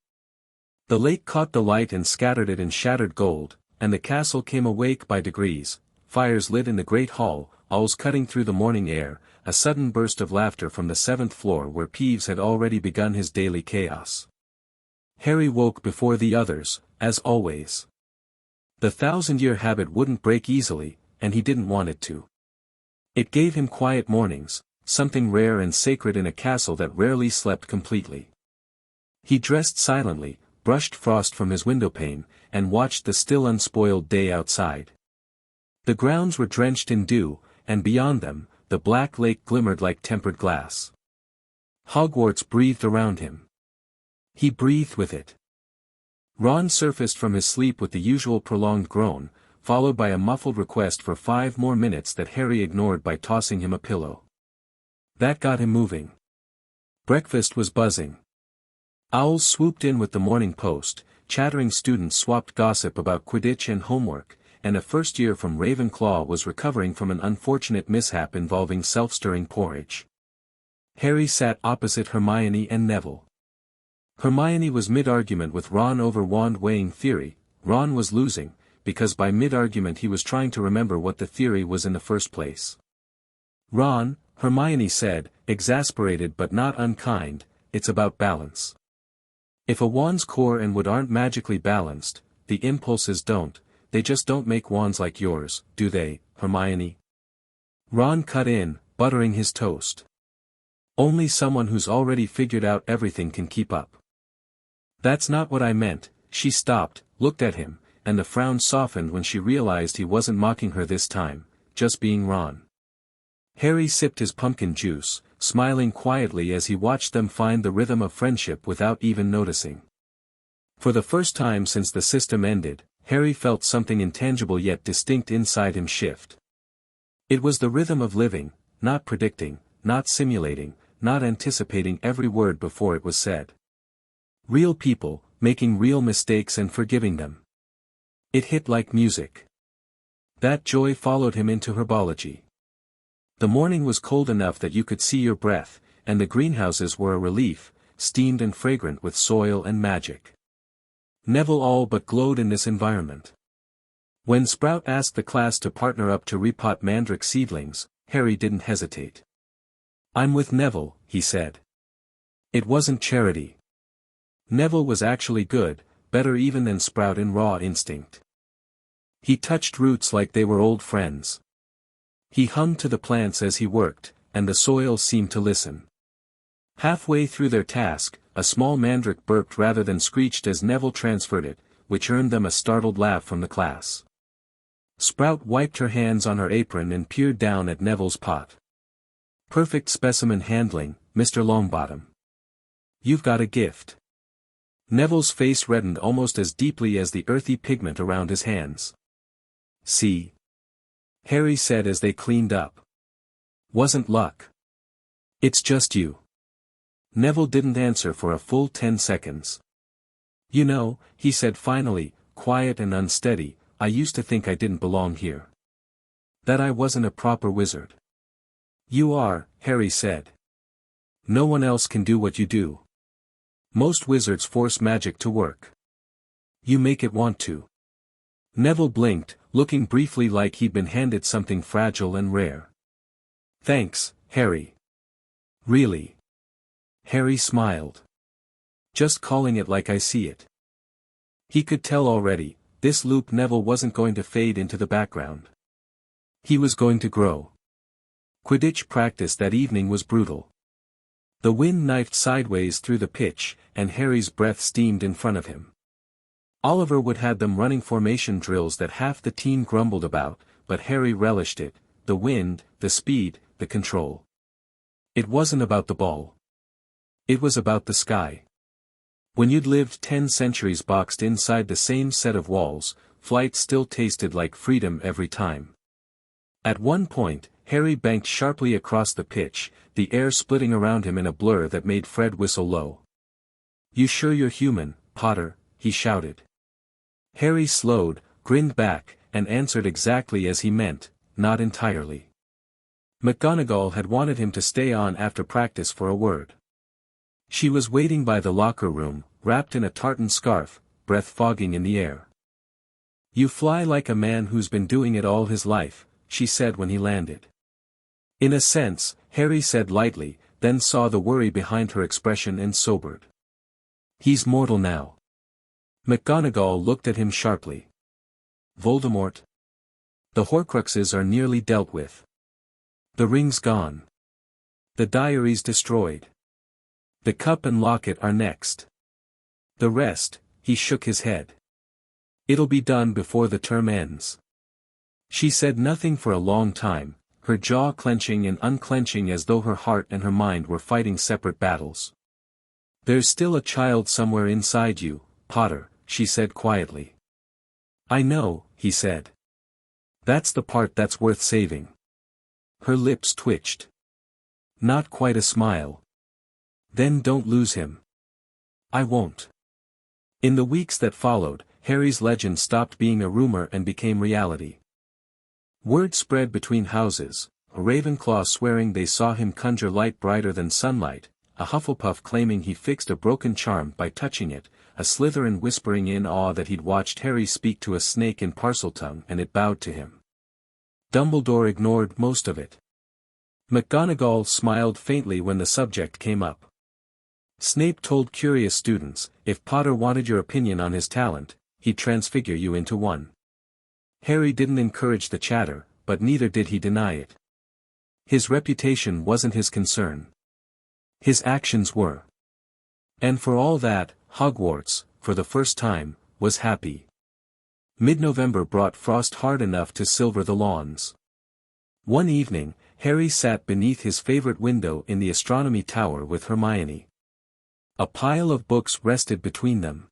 The lake caught the light and scattered it in shattered gold, and the castle came awake by degrees, fires lit in the great hall, owls cutting through the morning air, a sudden burst of laughter from the 7th floor where Peeves had already begun his daily chaos. Harry woke before the others, as always. The 1,000-year habit wouldn't break easily, and he didn't want it to. It gave him quiet mornings, something rare and sacred in a castle that rarely slept completely. He dressed silently, brushed frost from his windowpane, and watched the still unspoiled day outside. The grounds were drenched in dew, and beyond them, the black lake glimmered like tempered glass. Hogwarts breathed around him. He breathed with it. Ron surfaced from his sleep with the usual prolonged groan, followed by a muffled request for 5 more minutes that Harry ignored by tossing him a pillow. That got him moving. Breakfast was buzzing. Owls swooped in with the Morning Post, chattering students swapped gossip about Quidditch and homework, and a first year from Ravenclaw was recovering from an unfortunate mishap involving self-stirring porridge. Harry sat opposite Hermione and Neville. Hermione was mid-argument with Ron over wand-weighing theory. Ron was losing, because by mid-argument he was trying to remember what the theory was in the first place. Ron, Hermione said, exasperated but not unkind, it's about balance. If a wand's core and wood aren't magically balanced, the impulses don't. They just don't make wands like yours, do they, Hermione? Ron cut in, buttering his toast. Only someone who's already figured out everything can keep up. That's not what I meant. She stopped, looked at him, and the frown softened when she realized he wasn't mocking her this time, just being Ron. Harry sipped his pumpkin juice, smiling quietly as he watched them find the rhythm of friendship without even noticing. For the first time since the system ended, Harry felt something intangible yet distinct inside him shift. It was the rhythm of living, not predicting, not simulating, not anticipating every word before it was said. Real people, making real mistakes and forgiving them. It hit like music. That joy followed him into herbology. The morning was cold enough that you could see your breath, and the greenhouses were a relief, steamed and fragrant with soil and magic. Neville all but glowed in this environment. When Sprout asked the class to partner up to repot mandrake seedlings, Harry didn't hesitate. I'm with Neville, he said. It wasn't charity. Neville was actually good, better even than Sprout in raw instinct. He touched roots like they were old friends. He hummed to the plants as he worked, and the soil seemed to listen. Halfway through their task, a small mandrake burped rather than screeched as Neville transferred it, which earned them a startled laugh from the class. Sprout wiped her hands on her apron and peered down at Neville's pot. Perfect specimen handling, Mr. Longbottom. You've got a gift. Neville's face reddened almost as deeply as the earthy pigment around his hands. See? Harry said as they cleaned up. Wasn't luck. It's just you. Neville didn't answer for a full 10 seconds. You know, he said finally, quiet and unsteady, I used to think I didn't belong here. That I wasn't a proper wizard. You are, Harry said. No one else can do what you do. Most wizards force magic to work. You make it want to. Neville blinked, looking briefly like he'd been handed something fragile and rare. "Thanks, Harry." "Really?" Harry smiled. "Just calling it like I see it." He could tell already, this loop Neville wasn't going to fade into the background. He was going to grow. Quidditch practice that evening was brutal. The wind knifed sideways through the pitch, and Harry's breath steamed in front of him. Oliver would have them running formation drills that half the team grumbled about, but Harry relished it, the wind, the speed, the control. It wasn't about the ball. It was about the sky. When you'd lived 10 centuries boxed inside the same set of walls, flight still tasted like freedom every time. At one point, Harry banked sharply across the pitch, the air splitting around him in a blur that made Fred whistle low. "You sure you're human, Potter?" he shouted. Harry slowed, grinned back, and answered exactly as he meant, "Not entirely." McGonagall had wanted him to stay on after practice for a word. She was waiting by the locker room, wrapped in a tartan scarf, breath fogging in the air. "You fly like a man who's been doing it all his life," she said when he landed. "In a sense," Harry said lightly, then saw the worry behind her expression and sobered. "He's mortal now." McGonagall looked at him sharply. "Voldemort? The Horcruxes are nearly dealt with. The ring's gone. The diary's destroyed. The cup and locket are next. The rest," he shook his head. "It'll be done before the term ends." She said nothing for a long time, her jaw clenching and unclenching as though her heart and her mind were fighting separate battles. "There's still a child somewhere inside you, Potter," she said quietly. "I know," he said. "That's the part that's worth saving." Her lips twitched. "Not quite a smile." "Then don't lose him." "I won't." In the weeks that followed, Harry's legend stopped being a rumor and became reality. Word spread between houses, a Ravenclaw swearing they saw him conjure light brighter than sunlight, a Hufflepuff claiming he fixed a broken charm by touching it, a Slytherin whispering in awe that he'd watched Harry speak to a snake in Parseltongue and it bowed to him. Dumbledore ignored most of it. McGonagall smiled faintly when the subject came up. Snape told curious students, if Potter wanted your opinion on his talent, he'd transfigure you into one. Harry didn't encourage the chatter, but neither did he deny it. His reputation wasn't his concern. His actions were. And for all that, Hogwarts, for the first time, was happy. Mid-November brought frost hard enough to silver the lawns. One evening, Harry sat beneath his favorite window in the astronomy tower with Hermione. A pile of books rested between them.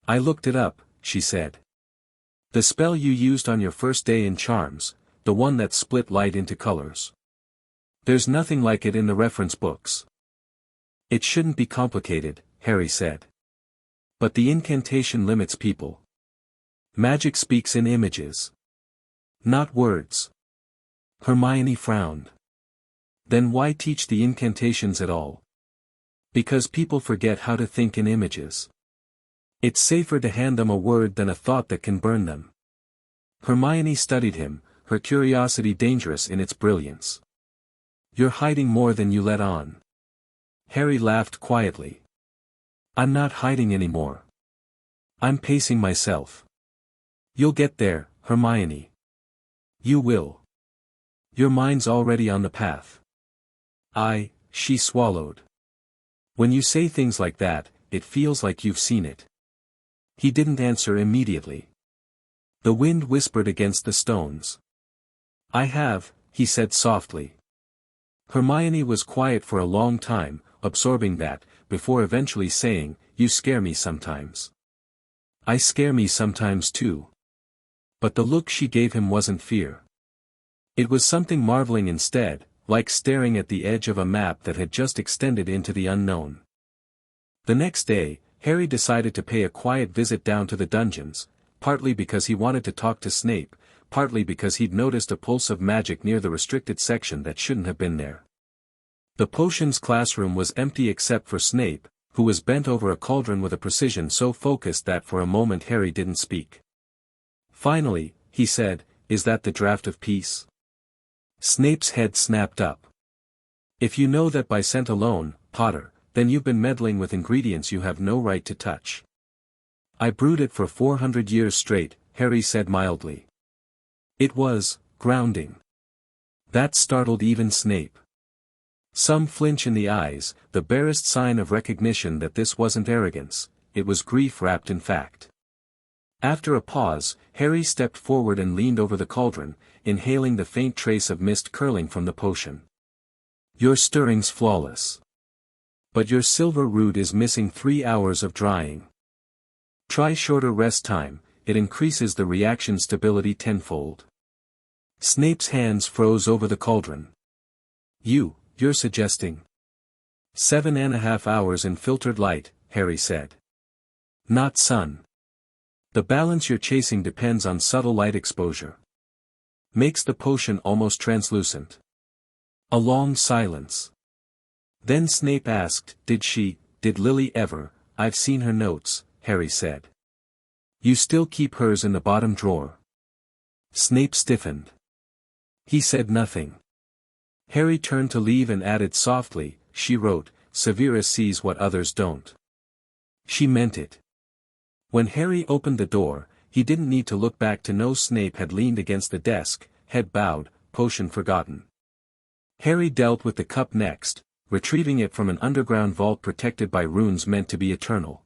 "I looked it up," she said. "The spell you used on your first day in Charms, the one that split light into colors. There's nothing like it in the reference books." "It shouldn't be complicated," Harry said. "But the incantation limits people. Magic speaks in images. Not words." Hermione frowned. "Then why teach the incantations at all?" "Because people forget how to think in images. It's safer to hand them a word than a thought that can burn them." Hermione studied him, her curiosity dangerous in its brilliance. "You're hiding more than you let on." Harry laughed quietly. "I'm not hiding anymore. I'm pacing myself." "You'll get there, Hermione." "You will. Your mind's already on the path." She swallowed. "When you say things like that, it feels like you've seen it." He didn't answer immediately. The wind whispered against the stones. "I have," he said softly. Hermione was quiet for a long time, absorbing that, before eventually saying, "You scare me sometimes." "I scare me sometimes too." But the look she gave him wasn't fear. It was something marveling instead, like staring at the edge of a map that had just extended into the unknown. The next day, Harry decided to pay a quiet visit down to the dungeons, partly because he wanted to talk to Snape, partly because he'd noticed a pulse of magic near the restricted section that shouldn't have been there. The potions classroom was empty except for Snape, who was bent over a cauldron with a precision so focused that for a moment Harry didn't speak. Finally, he said, "Is that the draught of peace?" Snape's head snapped up. "If you know that by scent alone, Potter, then you've been meddling with ingredients you have no right to touch." "I brewed it for 400 years straight," Harry said mildly. It was grounding. That startled even Snape. Some flinch in the eyes, the barest sign of recognition that this wasn't arrogance, it was grief wrapped in fact. After a pause, Harry stepped forward and leaned over the cauldron, inhaling the faint trace of mist curling from the potion. "Your stirring's flawless. But your silver root is missing 3 hours of drying. Try shorter rest time, it increases the reaction stability tenfold." Snape's hands froze over the cauldron. You're suggesting 7.5 hours in filtered light," Harry said. "Not sun. The balance you're chasing depends on subtle light exposure. Makes the potion almost translucent." A long silence. Then Snape asked, Did Lily ever?" "I've seen her notes," Harry said. "You still keep hers in the bottom drawer?" Snape stiffened. He said nothing. Harry turned to leave and added softly, "She wrote, Severus sees what others don't." She meant it. When Harry opened the door, he didn't need to look back to know Snape had leaned against the desk, head bowed, potion forgotten. Harry dealt with the cup next, retrieving it from an underground vault protected by runes meant to be eternal.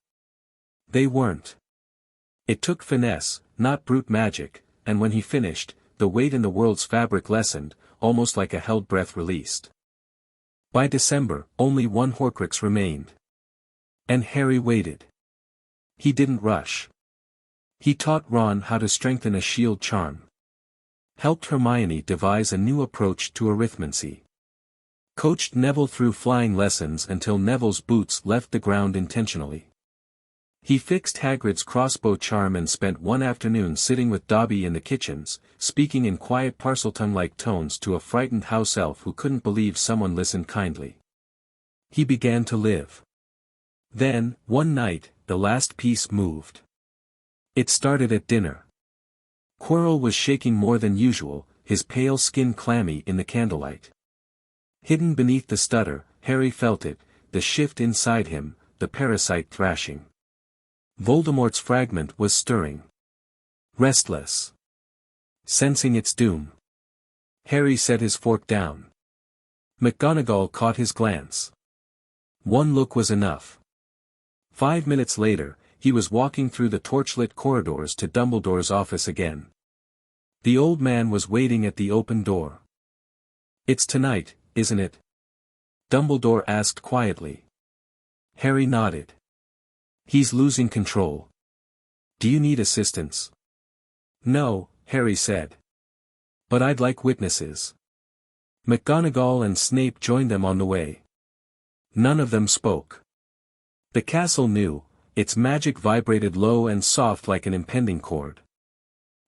They weren't. It took finesse, not brute magic, and when he finished, the weight in the world's fabric lessened, almost like a held breath released. By December, only one Horcrux remained. And Harry waited. He didn't rush. He taught Ron how to strengthen a shield charm. Helped Hermione devise a new approach to arithmancy. Coached Neville through flying lessons until Neville's boots left the ground intentionally. He fixed Hagrid's crossbow charm and spent one afternoon sitting with Dobby in the kitchens, speaking in quiet Parseltongue-like tones to a frightened house elf who couldn't believe someone listened kindly. He began to live. Then, one night, the last piece moved. It started at dinner. Quirrell was shaking more than usual, his pale skin clammy in the candlelight. Hidden beneath the stutter, Harry felt it, the shift inside him, the parasite thrashing. Voldemort's fragment was stirring. Restless. Sensing its doom. Harry set his fork down. McGonagall caught his glance. One look was enough. 5 minutes later, he was walking through the torchlit corridors to Dumbledore's office again. The old man was waiting at the open door. "It's tonight, isn't it?" Dumbledore asked quietly. Harry nodded. "He's losing control. Do you need assistance?" "No," Harry said. "But I'd like witnesses." McGonagall and Snape joined them on the way. None of them spoke. The castle knew, its magic vibrated low and soft like an impending chord.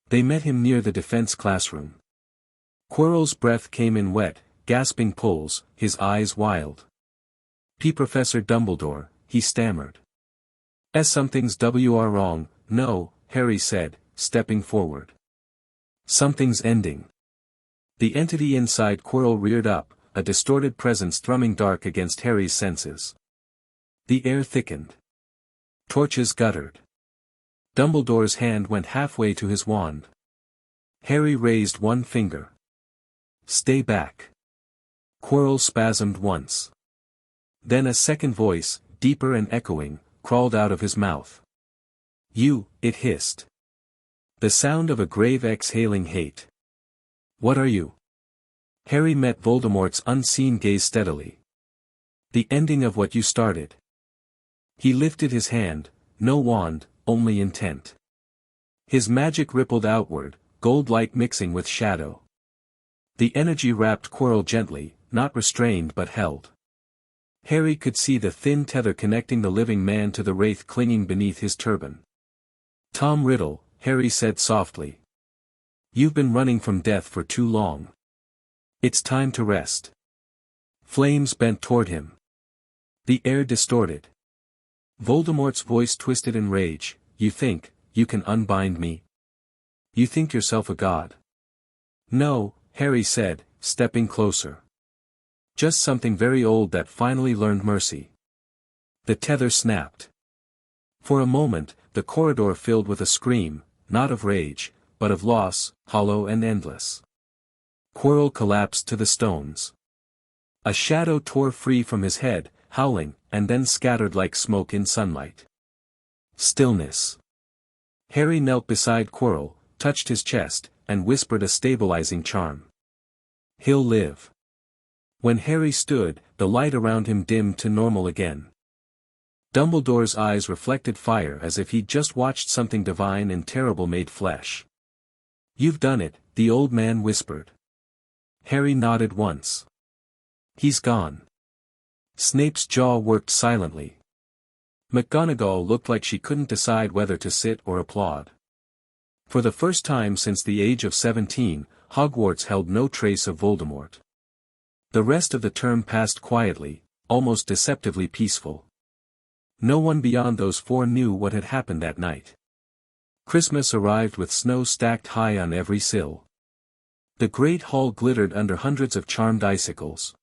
They met him near the defense classroom. Quirrell's breath came in wet, gasping pulls, his eyes wild. "Professor Dumbledore," he stammered. Something's wrong." "No," Harry said, stepping forward. "Something's ending." The entity inside Quirrell reared up, a distorted presence thrumming dark against Harry's senses. The air thickened. Torches guttered. Dumbledore's hand went halfway to his wand. Harry raised one finger. "Stay back." Quirrell spasmed once. Then a second voice, deeper and echoing, crawled out of his mouth. It hissed. The sound of a grave exhaling hate. "What are you?" Harry met Voldemort's unseen gaze steadily. "The ending of what you started." He lifted his hand, no wand, only intent. His magic rippled outward, gold light mixing with shadow. The energy wrapped Quirrell gently, not restrained but held. Harry could see the thin tether connecting the living man to the wraith clinging beneath his turban. "Tom Riddle," Harry said softly. "You've been running from death for too long. It's time to rest." Flames bent toward him. The air distorted. Voldemort's voice twisted in rage, "You think, you can unbind me?" You think yourself a god? No, Harry said, stepping closer. Just something very old that finally learned mercy. The tether snapped. For a moment, the corridor filled with a scream, not of rage, but of loss, hollow and endless. Quirrell collapsed to the stones. A shadow tore free from his head, howling, and then scattered like smoke in sunlight. Stillness. Harry knelt beside Quirrell, touched his chest, and whispered a stabilizing charm. He'll live. When Harry stood, the light around him dimmed to normal again. Dumbledore's eyes reflected fire as if he'd just watched something divine and terrible made flesh. You've done it, the old man whispered. Harry nodded once. He's gone. Snape's jaw worked silently. McGonagall looked like she couldn't decide whether to sit or applaud. For the first time since the age of 17, Hogwarts held no trace of Voldemort. The rest of the term passed quietly, almost deceptively peaceful. No one beyond those four knew what had happened that night. Christmas arrived with snow stacked high on every sill. The great hall glittered under hundreds of charmed icicles.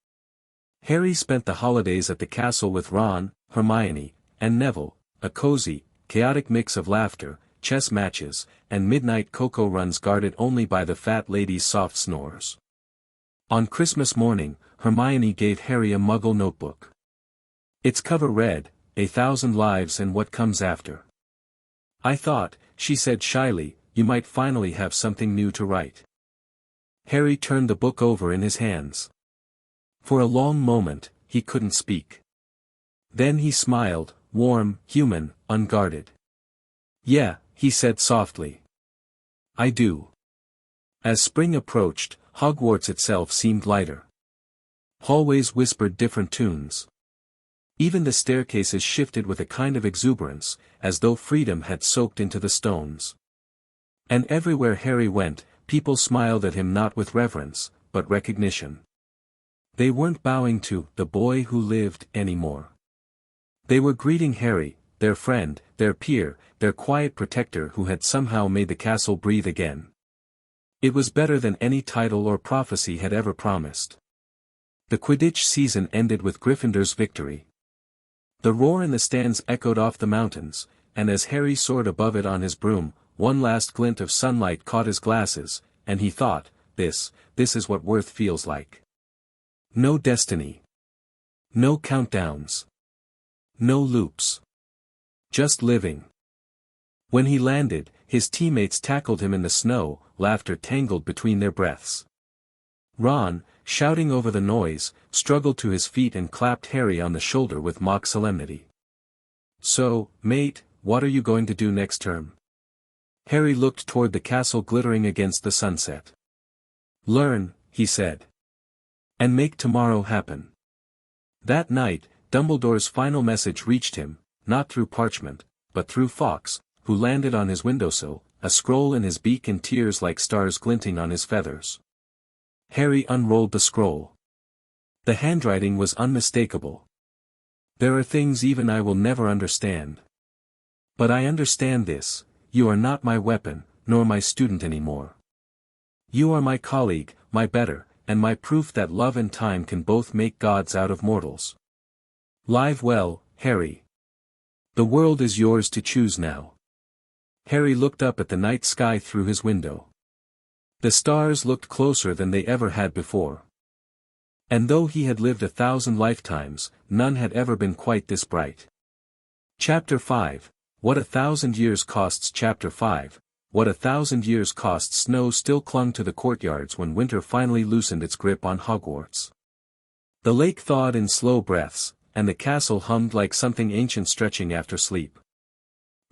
Harry spent the holidays at the castle with Ron, Hermione, and Neville, a cozy, chaotic mix of laughter, chess matches, and midnight cocoa runs guarded only by the fat lady's soft snores. On Christmas morning, Hermione gave Harry a Muggle notebook. Its cover read, 1,000 Lives and What Comes After. I thought, she said shyly, you might finally have something new to write. Harry turned the book over in his hands. For a long moment, he couldn't speak. Then he smiled, warm, human, unguarded. Yeah, he said softly. I do. As spring approached, Hogwarts itself seemed lighter. Hallways whispered different tunes. Even the staircases shifted with a kind of exuberance, as though freedom had soaked into the stones. And everywhere Harry went, people smiled at him not with reverence, but recognition. They weren't bowing to the boy who lived anymore. They were greeting Harry, their friend, their peer, their quiet protector who had somehow made the castle breathe again. It was better than any title or prophecy had ever promised. The Quidditch season ended with Gryffindor's victory. The roar in the stands echoed off the mountains, and as Harry soared above it on his broom, one last glint of sunlight caught his glasses, and he thought, this is what worth feels like. No destiny. No countdowns. No loops. Just living. When he landed, his teammates tackled him in the snow, laughter tangled between their breaths. Ron, shouting over the noise, struggled to his feet and clapped Harry on the shoulder with mock solemnity. So, mate, what are you going to do next term? Harry looked toward the castle glittering against the sunset. Learn, he said. And make tomorrow happen. That night, Dumbledore's final message reached him, not through parchment, but through Fawkes, who landed on his windowsill, a scroll in his beak and tears like stars glinting on his feathers. Harry unrolled the scroll. The handwriting was unmistakable. There are things even I will never understand. But I understand this, you are not my weapon, nor my student anymore. You are my colleague, my better, and my proof that love and time can both make gods out of mortals. Live well, Harry. The world is yours to choose now. Harry looked up at the night sky through his window. The stars looked closer than they ever had before. And though he had lived 1,000 lifetimes, none had ever been quite this bright. Chapter 5, What 1,000 Years Costs. Chapter 5, What 1,000 Years Costs. Snow still clung to the courtyards when winter finally loosened its grip on Hogwarts. The lake thawed in slow breaths, and the castle hummed like something ancient stretching after sleep.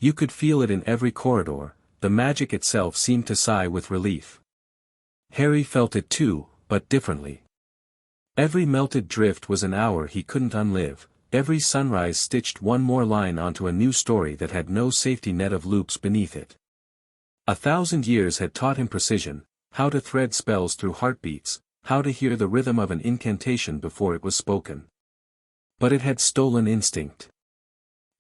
You could feel it in every corridor, the magic itself seemed to sigh with relief. Harry felt it too, but differently. Every melted drift was an hour he couldn't unlive, every sunrise stitched one more line onto a new story that had no safety net of loops beneath it. 1,000 years had taught him precision, how to thread spells through heartbeats, how to hear the rhythm of an incantation before it was spoken. But it had stolen instinct.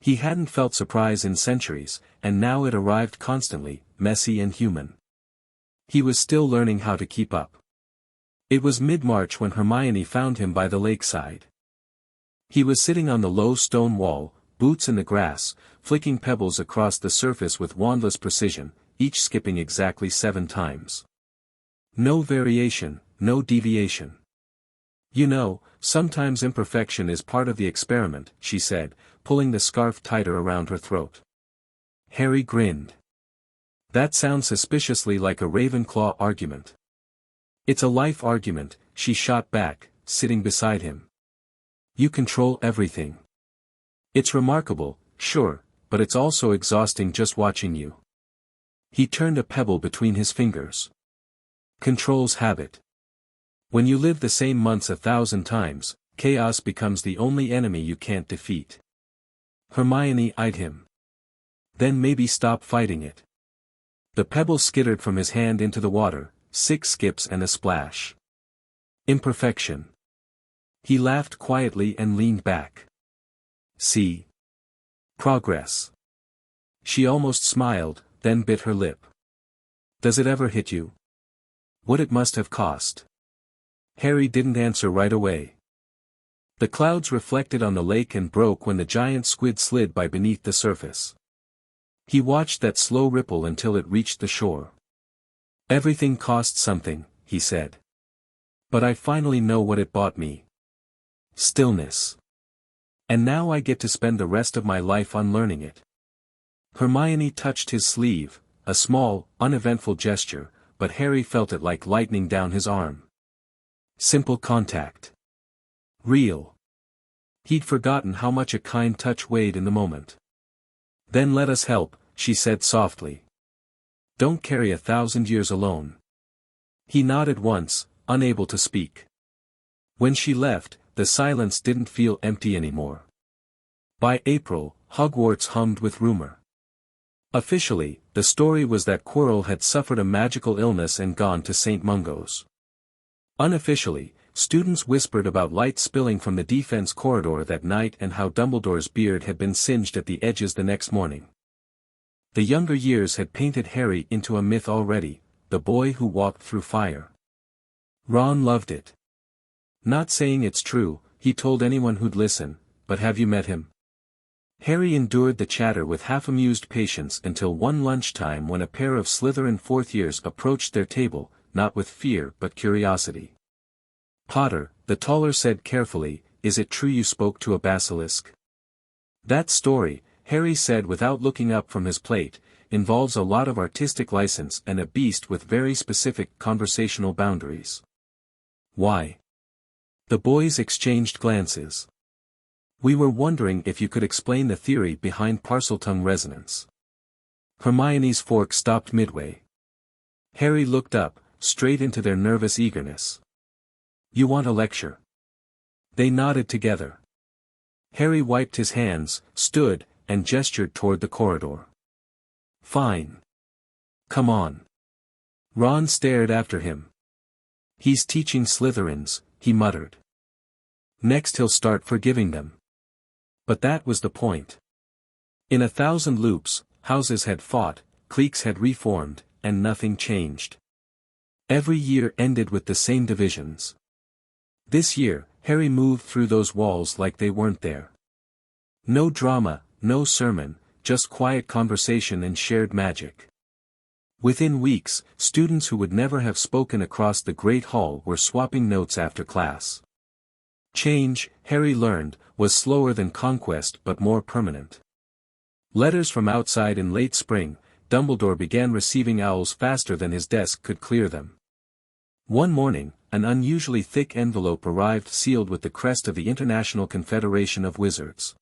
He hadn't felt surprise in centuries, and now it arrived constantly, messy and human. He was still learning how to keep up. It was mid-March when Hermione found him by the lakeside. He was sitting on the low stone wall, boots in the grass, flicking pebbles across the surface with wandless precision, each skipping exactly 7 times. No variation, no deviation. You know, sometimes imperfection is part of the experiment, she said, pulling the scarf tighter around her throat. Harry grinned. That sounds suspiciously like a Ravenclaw argument. It's a life argument, she shot back, sitting beside him. You control everything. It's remarkable, sure, but it's also exhausting just watching you. He turned a pebble between his fingers. Control's habit. When you live the same months 1,000 times, chaos becomes the only enemy you can't defeat. Hermione eyed him. Then maybe stop fighting it. The pebble skittered from his hand into the water, 6 skips and a splash. Imperfection. He laughed quietly and leaned back. See? Progress. She almost smiled, then bit her lip. Does it ever hit you? What it must have cost. Harry didn't answer right away. The clouds reflected on the lake and broke when the giant squid slid by beneath the surface. He watched that slow ripple until it reached the shore. Everything costs something, he said. But I finally know what it bought me. Stillness. And now I get to spend the rest of my life unlearning it. Hermione touched his sleeve, a small, uneventful gesture, but Harry felt it like lightning down his arm. Simple contact. Real. He'd forgotten how much a kind touch weighed in the moment. Then let us help, she said softly. Don't carry 1,000 years alone. He nodded once, unable to speak. When she left, the silence didn't feel empty anymore. By April, Hogwarts hummed with rumor. Officially, the story was that Quirrell had suffered a magical illness and gone to St. Mungo's. Unofficially, students whispered about light spilling from the defense corridor that night and how Dumbledore's beard had been singed at the edges the next morning. The younger years had painted Harry into a myth already, the boy who walked through fire. Ron loved it. Not saying it's true, he told anyone who'd listen, but have you met him? Harry endured the chatter with half-amused patience until one lunchtime when a pair of Slytherin 4th years approached their table, not with fear but curiosity. Potter, the taller said carefully, is it true you spoke to a basilisk? That story, Harry said without looking up from his plate, involves a lot of artistic license and a beast with very specific conversational boundaries. Why? The boys exchanged glances. We were wondering if you could explain the theory behind Parseltongue resonance. Hermione's fork stopped midway. Harry looked up, straight into their nervous eagerness. You want a lecture? They nodded together. Harry wiped his hands, stood, and gestured toward the corridor. Fine. Come on. Ron stared after him. He's teaching Slytherins, he muttered. Next he'll start forgiving them. But that was the point. In 1,000 loops, houses had fought, cliques had reformed, and nothing changed. Every year ended with the same divisions. This year, Harry moved through those walls like they weren't there. No drama, no sermon, just quiet conversation and shared magic. Within weeks, students who would never have spoken across the Great Hall were swapping notes after class. Change, Harry learned, was slower than conquest but more permanent. Letters from outside in late spring, Dumbledore began receiving owls faster than his desk could clear them. One morning, an unusually thick envelope arrived sealed with the crest of the International Confederation of Wizards.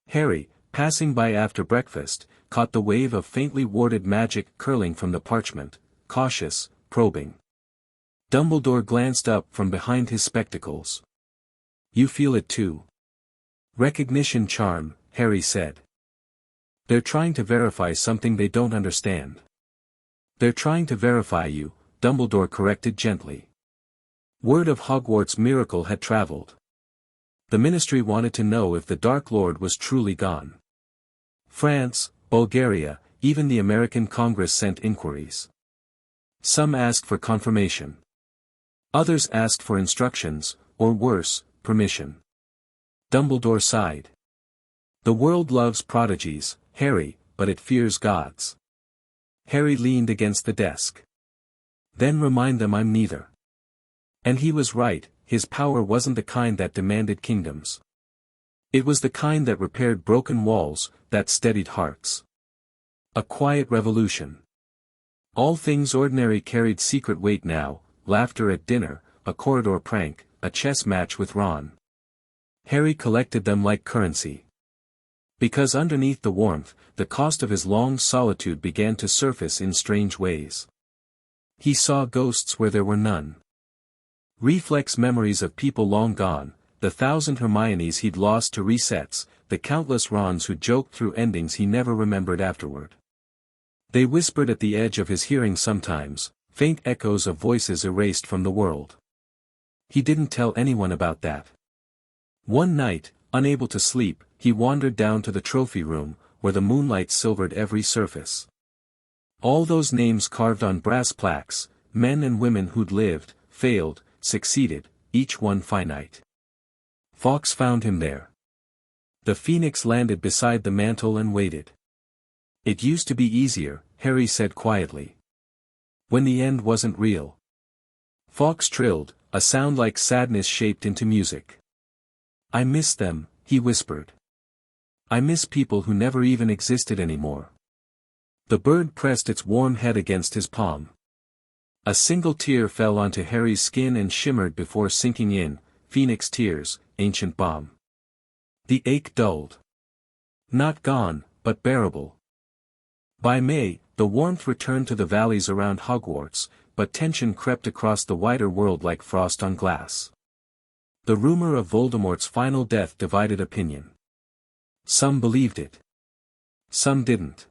Harry, passing by after breakfast, caught the wave of faintly warded magic curling from the parchment, cautious, probing. Dumbledore glanced up from behind his spectacles. You feel it too. Recognition charm, Harry said. They're trying to verify something they don't understand. They're trying to verify you, Dumbledore corrected gently. Word of Hogwarts' miracle had traveled. The Ministry wanted to know if the Dark Lord was truly gone. France, Bulgaria, even the American Congress sent inquiries. Some asked for confirmation. Others asked for instructions, or worse, permission. Dumbledore sighed. The world loves prodigies, Harry, but it fears gods. Harry leaned against the desk. Then remind them I'm neither. And he was right, his power wasn't the kind that demanded kingdoms. It was the kind that repaired broken walls, that steadied hearts. A quiet revolution. All things ordinary carried secret weight now, laughter at dinner, a corridor prank, a chess match with Ron. Harry collected them like currency. Because underneath the warmth, the cost of his long solitude began to surface in strange ways. He saw ghosts where there were none. Reflex memories of people long gone, the 1,000 Hermiones he'd lost to resets, the countless Rons who joked through endings he never remembered afterward. They whispered at the edge of his hearing sometimes, faint echoes of voices erased from the world. He didn't tell anyone about that. One night, unable to sleep, he wandered down to the trophy room, where the moonlight silvered every surface. All those names carved on brass plaques, men and women who'd lived, failed, succeeded, each one finite. Fawkes found him there. The phoenix landed beside the mantle and waited. It used to be easier, Harry said quietly. When the end wasn't real. Fawkes trilled, a sound like sadness shaped into music. I miss them, he whispered. I miss people who never even existed anymore. The bird pressed its warm head against his palm. A single tear fell onto Harry's skin and shimmered before sinking in, phoenix tears, ancient balm. The ache dulled. Not gone, but bearable. By May, the warmth returned to the valleys around Hogwarts, but tension crept across the wider world like frost on glass. The rumor of Voldemort's final death divided opinion. Some believed it. Some didn't.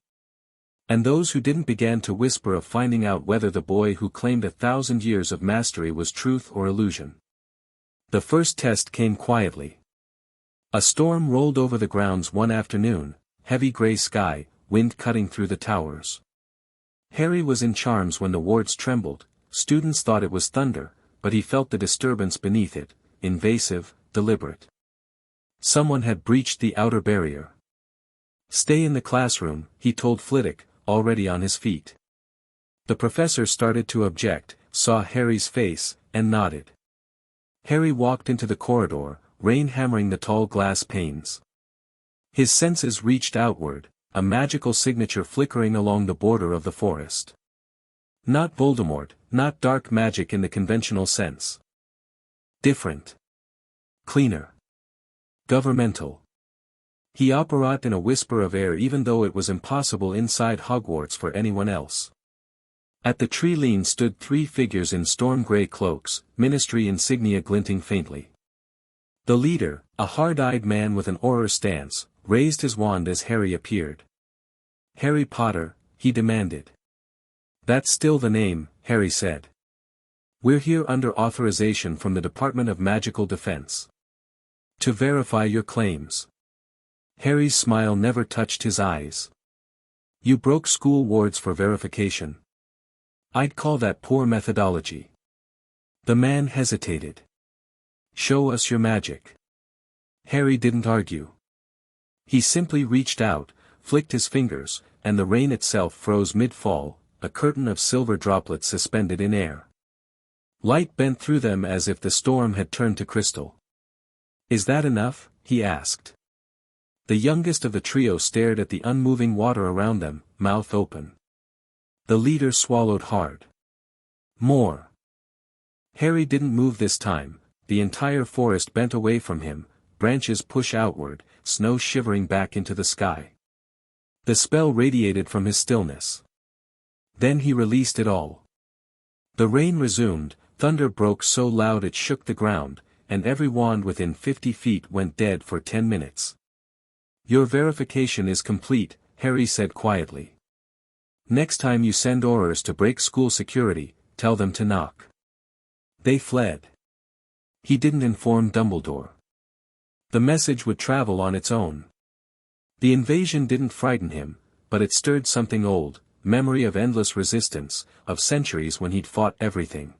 And those who didn't began to whisper of finding out whether the boy who claimed 1,000 years of mastery was truth or illusion. The first test came quietly. A storm rolled over the grounds one afternoon, heavy gray sky, wind cutting through the towers. Harry was in charms when the wards trembled, students thought it was thunder, but he felt the disturbance beneath it, invasive, deliberate. Someone had breached the outer barrier. Stay in the classroom, he told Flitwick, already on his feet. The professor started to object, saw Harry's face, and nodded. Harry walked into the corridor, rain hammering the tall glass panes. His senses reached outward, a magical signature flickering along the border of the forest. Not Voldemort, not dark magic in the conventional sense. Different. Cleaner. Governmental. He operated in a whisper of air even though it was impossible inside Hogwarts for anyone else. At the tree lean stood 3 figures in storm-gray cloaks, ministry insignia glinting faintly. The leader, a hard-eyed man with an auror stance, raised his wand as Harry appeared. Harry Potter, he demanded. That's still the name, Harry said. We're here under authorization from the Department of Magical Defense. To verify your claims. Harry's smile never touched his eyes. You broke school wards for verification. I'd call that poor methodology. The man hesitated. Show us your magic. Harry didn't argue. He simply reached out, flicked his fingers, and the rain itself froze mid-fall, a curtain of silver droplets suspended in air. Light bent through them as if the storm had turned to crystal. Is that enough? He asked. The youngest of the trio stared at the unmoving water around them, mouth open. The leader swallowed hard. More. Harry didn't move this time, the entire forest bent away from him, branches push outward, snow shivering back into the sky. The spell radiated from his stillness. Then he released it all. The rain resumed, thunder broke so loud it shook the ground, and every wand within 50 feet went dead for 10 minutes. Your verification is complete, Harry said quietly. Next time you send aurors to break school security, tell them to knock. They fled. He didn't inform Dumbledore. The message would travel on its own. The invasion didn't frighten him, but it stirred something old, memory of endless resistance, of centuries when he'd fought everything.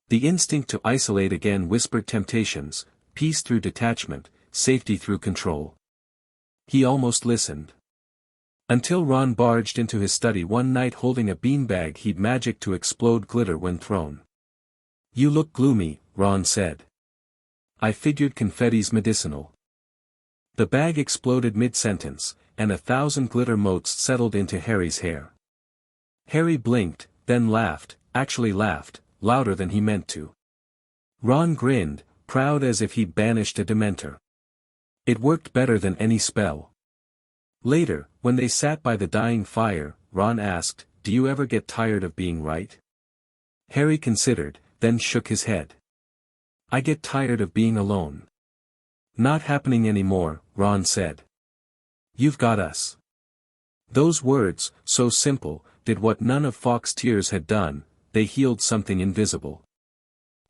The instinct to isolate again whispered temptations, peace through detachment, safety through control. He almost listened. Until Ron barged into his study one night holding a beanbag he'd magicked to explode glitter when thrown. "You look gloomy," Ron said. "I figured confetti's medicinal." The bag exploded mid-sentence, and 1,000 glitter motes settled into Harry's hair. Harry blinked, then laughed, actually laughed, louder than he meant to. Ron grinned, proud as if he'd banished a Dementor. It worked better than any spell. Later, when they sat by the dying fire, Ron asked, "Do you ever get tired of being right?" Harry considered, then shook his head. "I get tired of being alone." "Not happening anymore," Ron said. "You've got us." Those words, so simple, did what none of Fawkes' tears had done, they healed something invisible.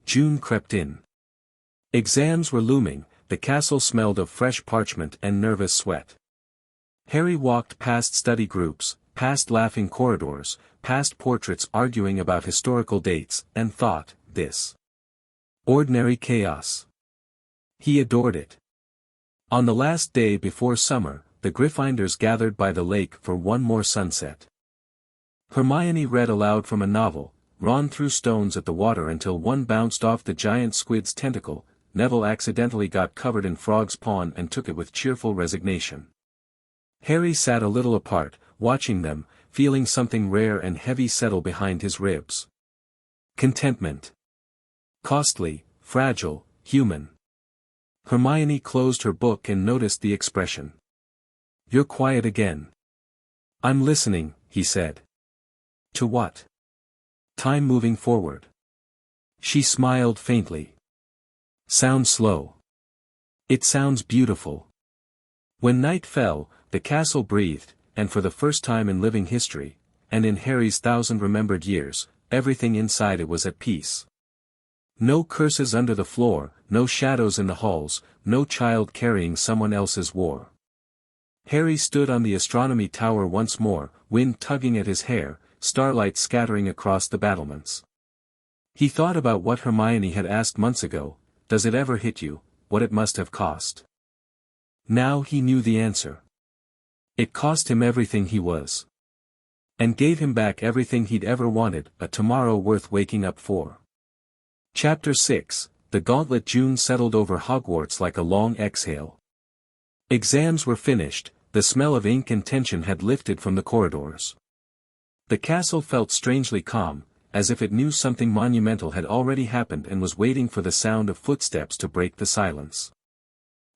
June crept in. Exams were looming, the castle smelled of fresh parchment and nervous sweat. Harry walked past study groups, past laughing corridors, past portraits arguing about historical dates, and thought, this ordinary chaos. He adored it. On the last day before summer, the Gryffindors gathered by the lake for one more sunset. Hermione read aloud from a novel, Ron threw stones at the water until one bounced off the giant squid's tentacle, Neville accidentally got covered in Frog's pawn and took it with cheerful resignation. Harry sat a little apart, watching them, feeling something rare and heavy settle behind his ribs. Contentment. Costly, fragile, human. Hermione closed her book and noticed the expression. "You're quiet again." "I'm listening," he said. "To what?" "Time moving forward." She smiled faintly. "Sounds slow." "It sounds beautiful." When night fell, the castle breathed, and for the first time in living history, and in Harry's 1,000 remembered years, everything inside it was at peace. No curses under the floor, no shadows in the halls, no child carrying someone else's war. Harry stood on the astronomy tower once more, wind tugging at his hair, starlight scattering across the battlements. He thought about what Hermione had asked months ago, "Does it ever hit you, what it must have cost?" Now he knew the answer. It cost him everything he was. And gave him back everything he'd ever wanted, a tomorrow worth waking up for. Chapter 6, The Gauntlet. June settled over Hogwarts like a long exhale. Exams were finished, the smell of ink and tension had lifted from the corridors. The castle felt strangely calm, as if it knew something monumental had already happened and was waiting for the sound of footsteps to break the silence.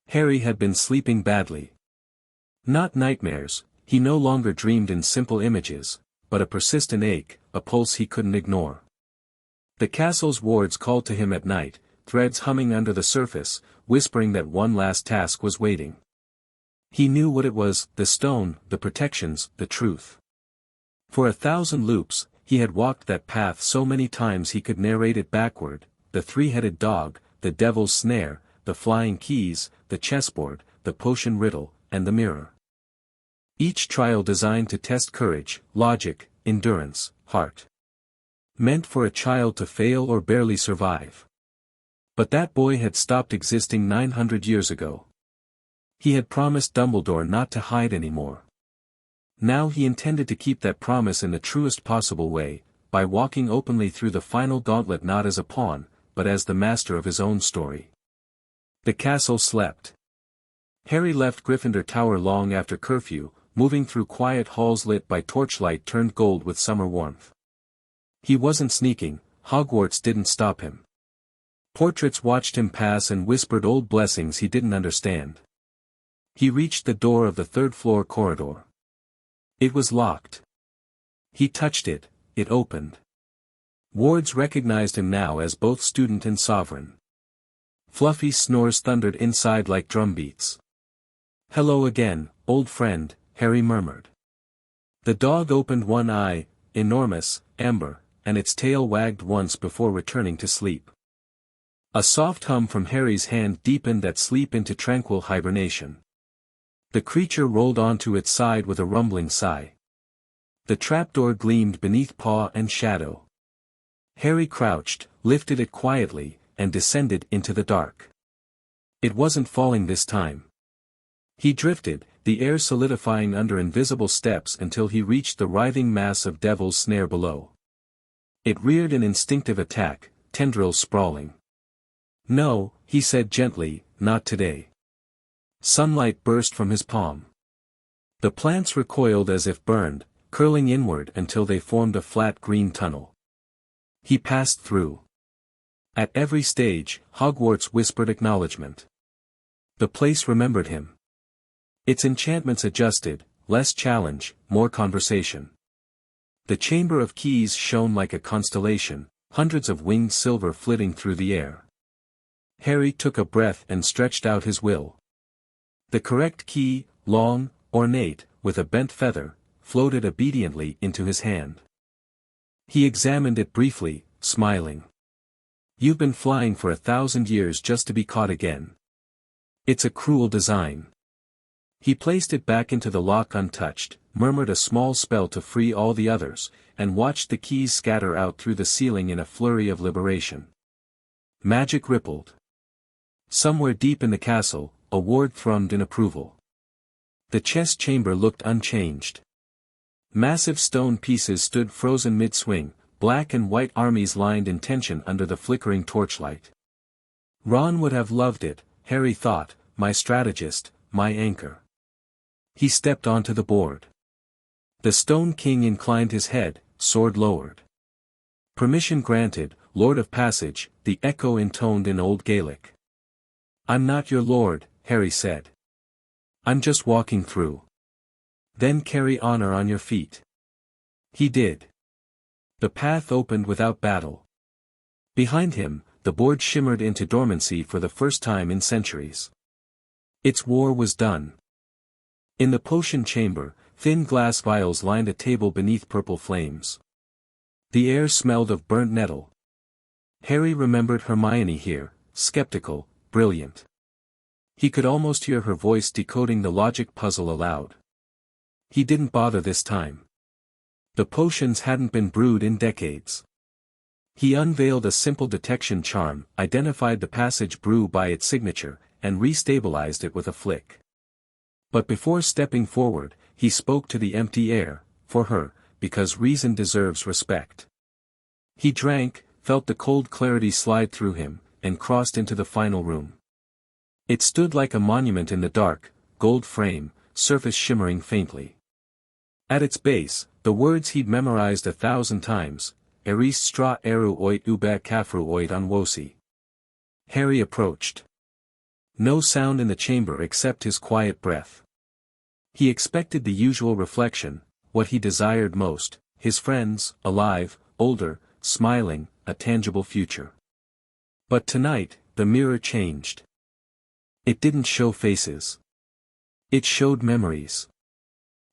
Harry had been sleeping badly. Not nightmares, he no longer dreamed in simple images, but a persistent ache, a pulse he couldn't ignore. The castle's wards called to him at night, threads humming under the surface, whispering that one last task was waiting. He knew what it was, the stone, the protections, the truth. For 1,000 loops, he had walked that path so many times he could narrate it backward, the three-headed dog, the devil's snare, the flying keys, the chessboard, the potion riddle, and the mirror. Each trial designed to test courage, logic, endurance, heart. Meant for a child to fail or barely survive. But that boy had stopped existing 900 years ago. He had promised Dumbledore not to hide anymore. Now he intended to keep that promise in the truest possible way, by walking openly through the final gauntlet not as a pawn, but as the master of his own story. The castle slept. Harry left Gryffindor Tower long after curfew, moving through quiet halls lit by torchlight turned gold with summer warmth. He wasn't sneaking, Hogwarts didn't stop him. Portraits watched him pass and whispered old blessings he didn't understand. He reached the door of the third-floor corridor. It was locked. He touched it, it opened. Wards recognized him now as both student and sovereign. Fluffy snores thundered inside like drumbeats. "Hello again, old friend," Harry murmured. The dog opened one eye, enormous, amber, and its tail wagged once before returning to sleep. A soft hum from Harry's hand deepened that sleep into tranquil hibernation. The creature rolled onto its side with a rumbling sigh. The trapdoor gleamed beneath paw and shadow. Harry crouched, lifted it quietly, and descended into the dark. It wasn't falling this time. He drifted, the air solidifying under invisible steps until he reached the writhing mass of devil's snare below. It reared an instinctive attack, tendrils sprawling. "No," he said gently, "not today." Sunlight burst from his palm. The plants recoiled as if burned, curling inward until they formed a flat green tunnel. He passed through. At every stage, Hogwarts whispered acknowledgement. The place remembered him. Its enchantments adjusted, less challenge, more conversation. The Chamber of Keys shone like a constellation, hundreds of winged silver flitting through the air. Harry took a breath and stretched out his will. The correct key, long, ornate, with a bent feather, floated obediently into his hand. He examined it briefly, smiling. "You've been flying for 1,000 years just to be caught again. It's a cruel design." He placed it back into the lock untouched, murmured a small spell to free all the others, and watched the keys scatter out through the ceiling in a flurry of liberation. Magic rippled. Somewhere deep in the castle, a ward thrummed in approval. The chess chamber looked unchanged. Massive stone pieces stood frozen mid-swing, black and white armies lined in tension under the flickering torchlight. Ron would have loved it, Harry thought, my strategist, my anchor. He stepped onto the board. The Stone King inclined his head, sword lowered. "Permission granted, Lord of Passage," the echo intoned in Old Gaelic. "I'm not your lord," Harry said. "I'm just walking through." "Then carry honor on your feet." He did. The path opened without battle. Behind him, the board shimmered into dormancy for the first time in centuries. Its war was done. In the potion chamber, thin glass vials lined a table beneath purple flames. The air smelled of burnt nettle. Harry remembered Hermione here, skeptical, brilliant. He could almost hear her voice decoding the logic puzzle aloud. He didn't bother this time. The potions hadn't been brewed in decades. He unveiled a simple detection charm, identified the passage brew by its signature, and restabilized it with a flick. But before stepping forward, he spoke to the empty air, for her, because reason deserves respect. He drank, felt the cold clarity slide through him, and crossed into the final room. It stood like a monument in the dark, gold frame, surface shimmering faintly. At its base, the words he'd memorized 1,000 times, "Eris stra eru oit ube kafru oit anwosi." Harry approached. No sound in the chamber except his quiet breath. He expected the usual reflection, what he desired most, his friends, alive, older, smiling, a tangible future. But tonight, the mirror changed. It didn't show faces. It showed memories.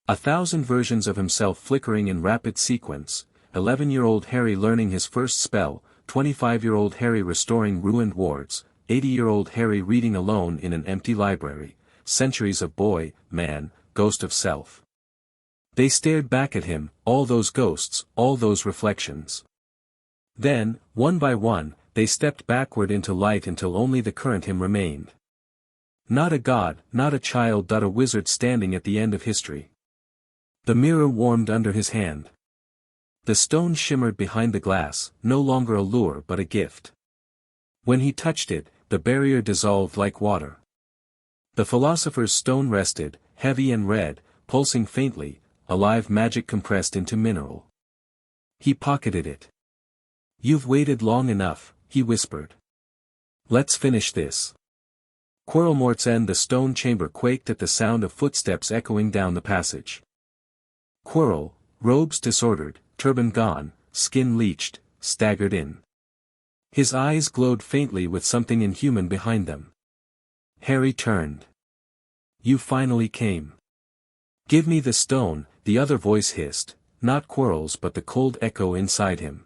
1,000 versions of himself flickering in rapid sequence, 11-year-old Harry learning his first spell, 25-year-old Harry restoring ruined wards, 80-year-old Harry reading alone in an empty library, centuries of boy, man, ghost of self. They stared back at him, all those ghosts, all those reflections. Then, one by one, they stepped backward into light until only the current him remained. Not a god, not a child, but a wizard standing at the end of history. The mirror warmed under his hand. The stone shimmered behind the glass, no longer a lure but a gift. When he touched it, the barrier dissolved like water. The philosopher's stone rested, heavy and red, pulsing faintly, alive magic compressed into mineral. He pocketed it. "You've waited long enough," he whispered. "Let's finish this." Quirrellmort's End. The stone chamber quaked at the sound of footsteps echoing down the passage. Quirrell, robes disordered, turban gone, skin leached, staggered in. His eyes glowed faintly with something inhuman behind them. Harry turned. "You finally came." "Give me the stone," the other voice hissed, not Quirrell's but the cold echo inside him.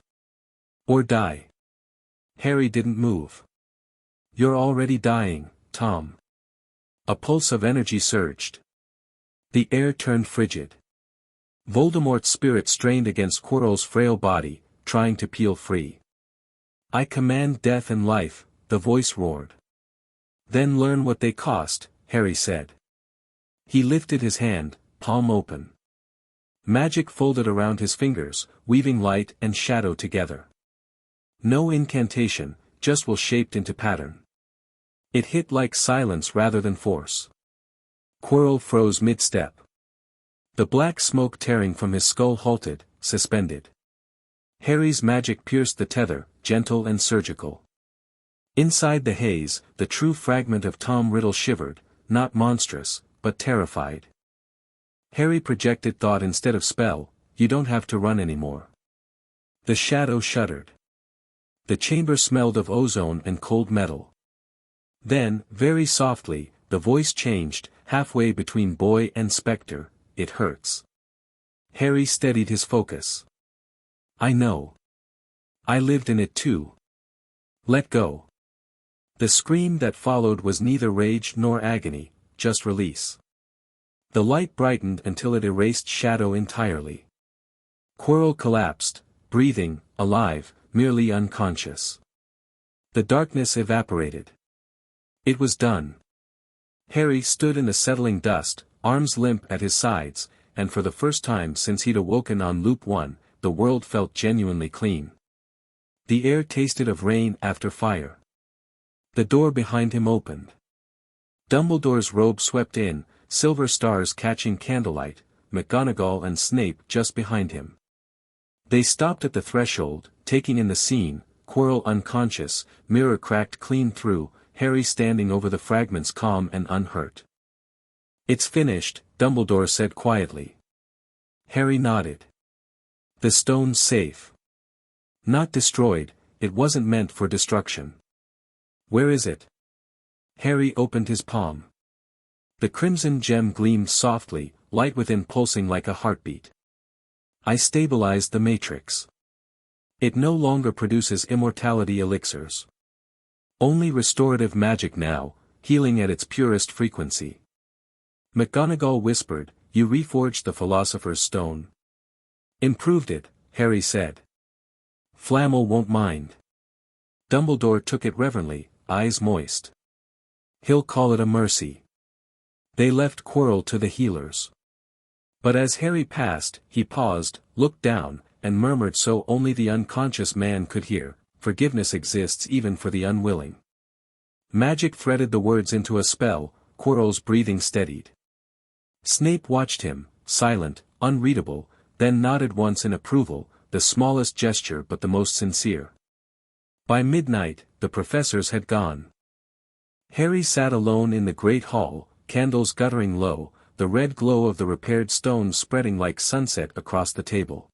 "Or die." Harry didn't move. "You're already dying, Tom." A pulse of energy surged. The air turned frigid. Voldemort's spirit strained against Quirrell's frail body, trying to peel free. "I command death and life," the voice roared. "Then learn what they cost," Harry said. He lifted his hand, palm open. Magic folded around his fingers, weaving light and shadow together. No incantation, just will shaped into pattern. It hit like silence rather than force. Quirrell froze mid-step. The black smoke tearing from his skull halted, suspended. Harry's magic pierced the tether, gentle and surgical. Inside the haze, the true fragment of Tom Riddle shivered, not monstrous, but terrified. Harry projected thought instead of spell, "You don't have to run anymore." The shadow shuddered. The chamber smelled of ozone and cold metal. Then, very softly, the voice changed, halfway between boy and spectre, "It hurts." Harry steadied his focus. "I know. I lived in it too. Let go." The scream that followed was neither rage nor agony, just release. The light brightened until it erased shadow entirely. Quirrell collapsed, breathing, alive, merely unconscious. The darkness evaporated. It was done. Harry stood in the settling dust, arms limp at his sides, and for the first time since he'd awoken on Loop 1, the world felt genuinely clean. The air tasted of rain after fire. The door behind him opened. Dumbledore's robe swept in, silver stars catching candlelight, McGonagall and Snape just behind him. They stopped at the threshold, taking in the scene, Quirrell unconscious, mirror cracked clean through, Harry standing over the fragments calm and unhurt. "It's finished," Dumbledore said quietly. Harry nodded. "The stone's safe. Not destroyed, it wasn't meant for destruction." "Where is it?" Harry opened his palm. The crimson gem gleamed softly, light within pulsing like a heartbeat. "I stabilized the matrix. It no longer produces immortality elixirs. Only restorative magic now, healing at its purest frequency." McGonagall whispered, "You reforged the Philosopher's Stone." "Improved it," Harry said. "Flammel won't mind." Dumbledore took it reverently, eyes moist. "He'll call it a mercy." They left Quirrell to the healers. But as Harry passed, he paused, looked down, and murmured so only the unconscious man could hear, "Forgiveness exists even for the unwilling." Magic threaded the words into a spell, Quirrell's breathing steadied. Snape watched him, silent, unreadable, then nodded once in approval, the smallest gesture but the most sincere. By midnight, the professors had gone. Harry sat alone in the great hall, candles guttering low, the red glow of the repaired stone spreading like sunset across the table.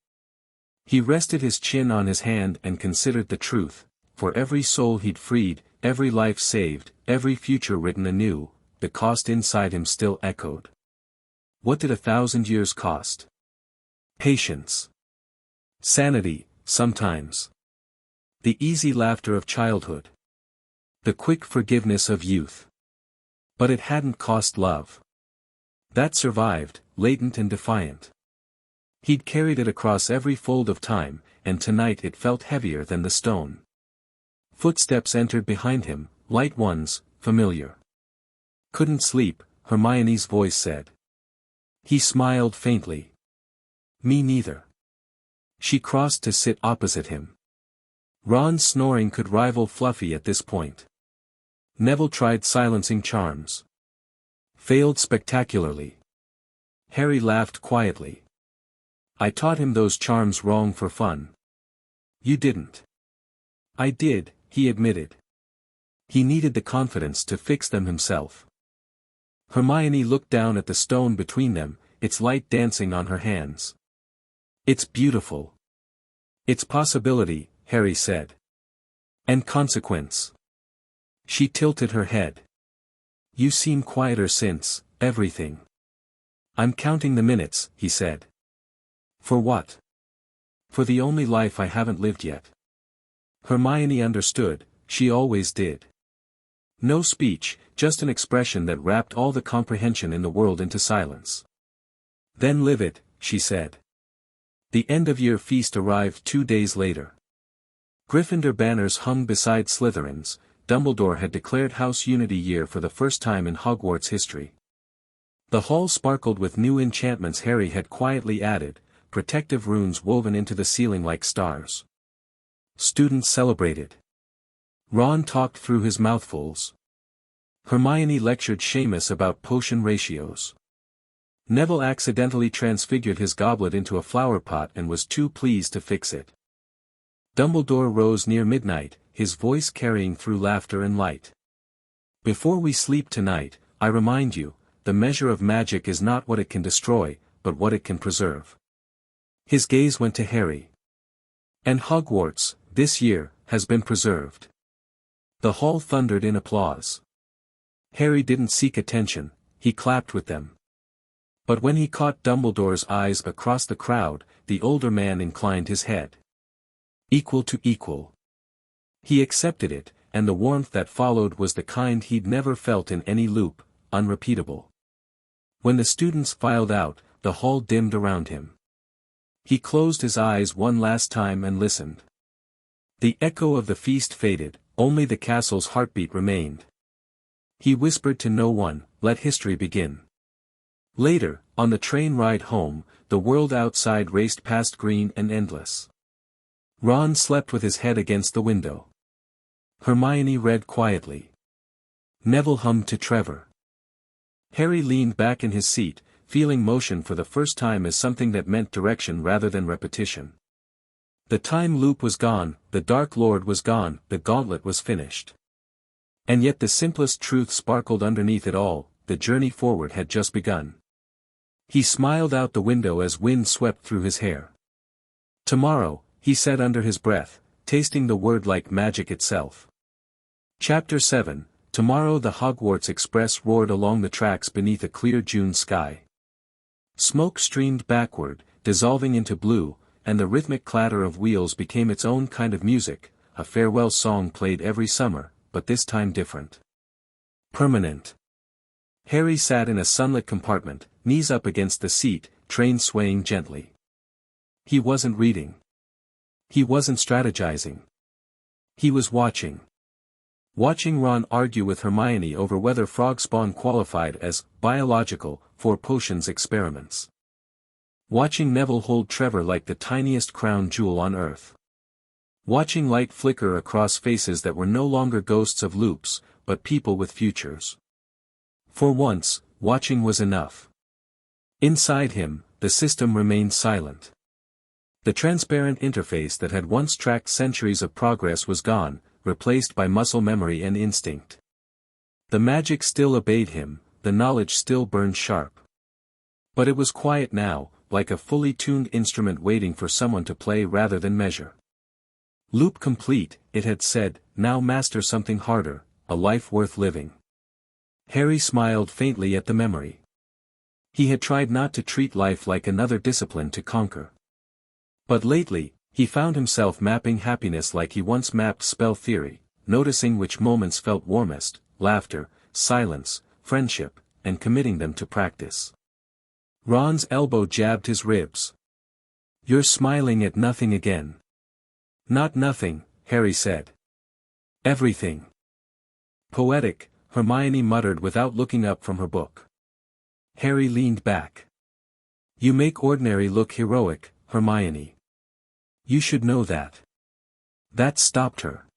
He rested his chin on his hand and considered the truth, for every soul he'd freed, every life saved, every future written anew, the cost inside him still echoed. What did 1,000 years cost? Patience. Sanity, sometimes. The easy laughter of childhood. The quick forgiveness of youth. But it hadn't cost love. That survived, latent and defiant. He'd carried it across every fold of time, and tonight it felt heavier than the stone. Footsteps entered behind him, light ones, familiar. "Couldn't sleep," Hermione's voice said. He smiled faintly. "Me neither." She crossed to sit opposite him. Ron's snoring could rival Fluffy at this point. Neville tried silencing charms. Failed spectacularly. Harry laughed quietly. "I taught him those charms wrong for fun." "You didn't." "I did," he admitted. He needed the confidence to fix them himself. Hermione looked down at the stone between them, its light dancing on her hands. "It's beautiful." "It's possibility," Harry said. "And consequence." She tilted her head. "You seem quieter since, everything." "I'm counting the minutes," he said. "For what?" "For the only life I haven't lived yet." Hermione understood, she always did. No speech, just an expression that wrapped all the comprehension in the world into silence. "Then live it," she said. The end-of-year feast arrived 2 days later. Gryffindor banners hung beside Slytherin's. Dumbledore had declared House Unity Year for the first time in Hogwarts history. The hall sparkled with new enchantments Harry had quietly added, protective runes woven into the ceiling like stars. Students celebrated. Ron talked through his mouthfuls. Hermione lectured Seamus about potion ratios. Neville accidentally transfigured his goblet into a flower pot and was too pleased to fix it. Dumbledore rose near midnight, his voice carrying through laughter and light. Before we sleep tonight, I remind you, the measure of magic is not what it can destroy, but what it can preserve. His gaze went to Harry. And Hogwarts, this year, has been preserved. The hall thundered in applause. Harry didn't seek attention, he clapped with them. But when he caught Dumbledore's eyes across the crowd, the older man inclined his head. Equal to equal. He accepted it, and the warmth that followed was the kind he'd never felt in any loop, unrepeatable. When the students filed out, the hall dimmed around him. He closed his eyes one last time and listened. The echo of the feast faded, only the castle's heartbeat remained. He whispered to no one, "Let history begin." Later, on the train ride home, the world outside raced past green and endless. Ron slept with his head against the window. Hermione read quietly. Neville hummed to Trevor. Harry leaned back in his seat, feeling motion for the first time as something that meant direction rather than repetition. The time loop was gone, the Dark Lord was gone, the gauntlet was finished. And yet the simplest truth sparkled underneath it all, the journey forward had just begun. He smiled out the window as wind swept through his hair. Tomorrow, he said under his breath, tasting the word like magic itself. Chapter 7. Tomorrow the Hogwarts Express roared along the tracks beneath a clear June sky. Smoke streamed backward, dissolving into blue, and the rhythmic clatter of wheels became its own kind of music, a farewell song played every summer, but this time different. Permanent. Harry sat in a sunlit compartment, knees up against the seat, train swaying gently. He wasn't reading. He wasn't strategizing. He was watching. Watching Ron argue with Hermione over whether frog spawn qualified as biological for potions experiments. Watching Neville hold Trevor like the tiniest crown jewel on earth. Watching light flicker across faces that were no longer ghosts of loops, but people with futures. For once, watching was enough. Inside him, the system remained silent. The transparent interface that had once tracked centuries of progress was gone, replaced by muscle memory and instinct. The magic still obeyed him, the knowledge still burned sharp. But it was quiet now, like a fully tuned instrument waiting for someone to play rather than measure. Loop complete, it had said, now master something harder, a life worth living. Harry smiled faintly at the memory. He had tried not to treat life like another discipline to conquer. But lately, he found himself mapping happiness like he once mapped spell theory, noticing which moments felt warmest, laughter, silence, friendship, and committing them to practice. Ron's elbow jabbed his ribs. "You're smiling at nothing again." "Not nothing," Harry said. "Everything." "Poetic," Hermione muttered without looking up from her book. Harry leaned back. "You make ordinary look heroic, Hermione. You should know that." That stopped her.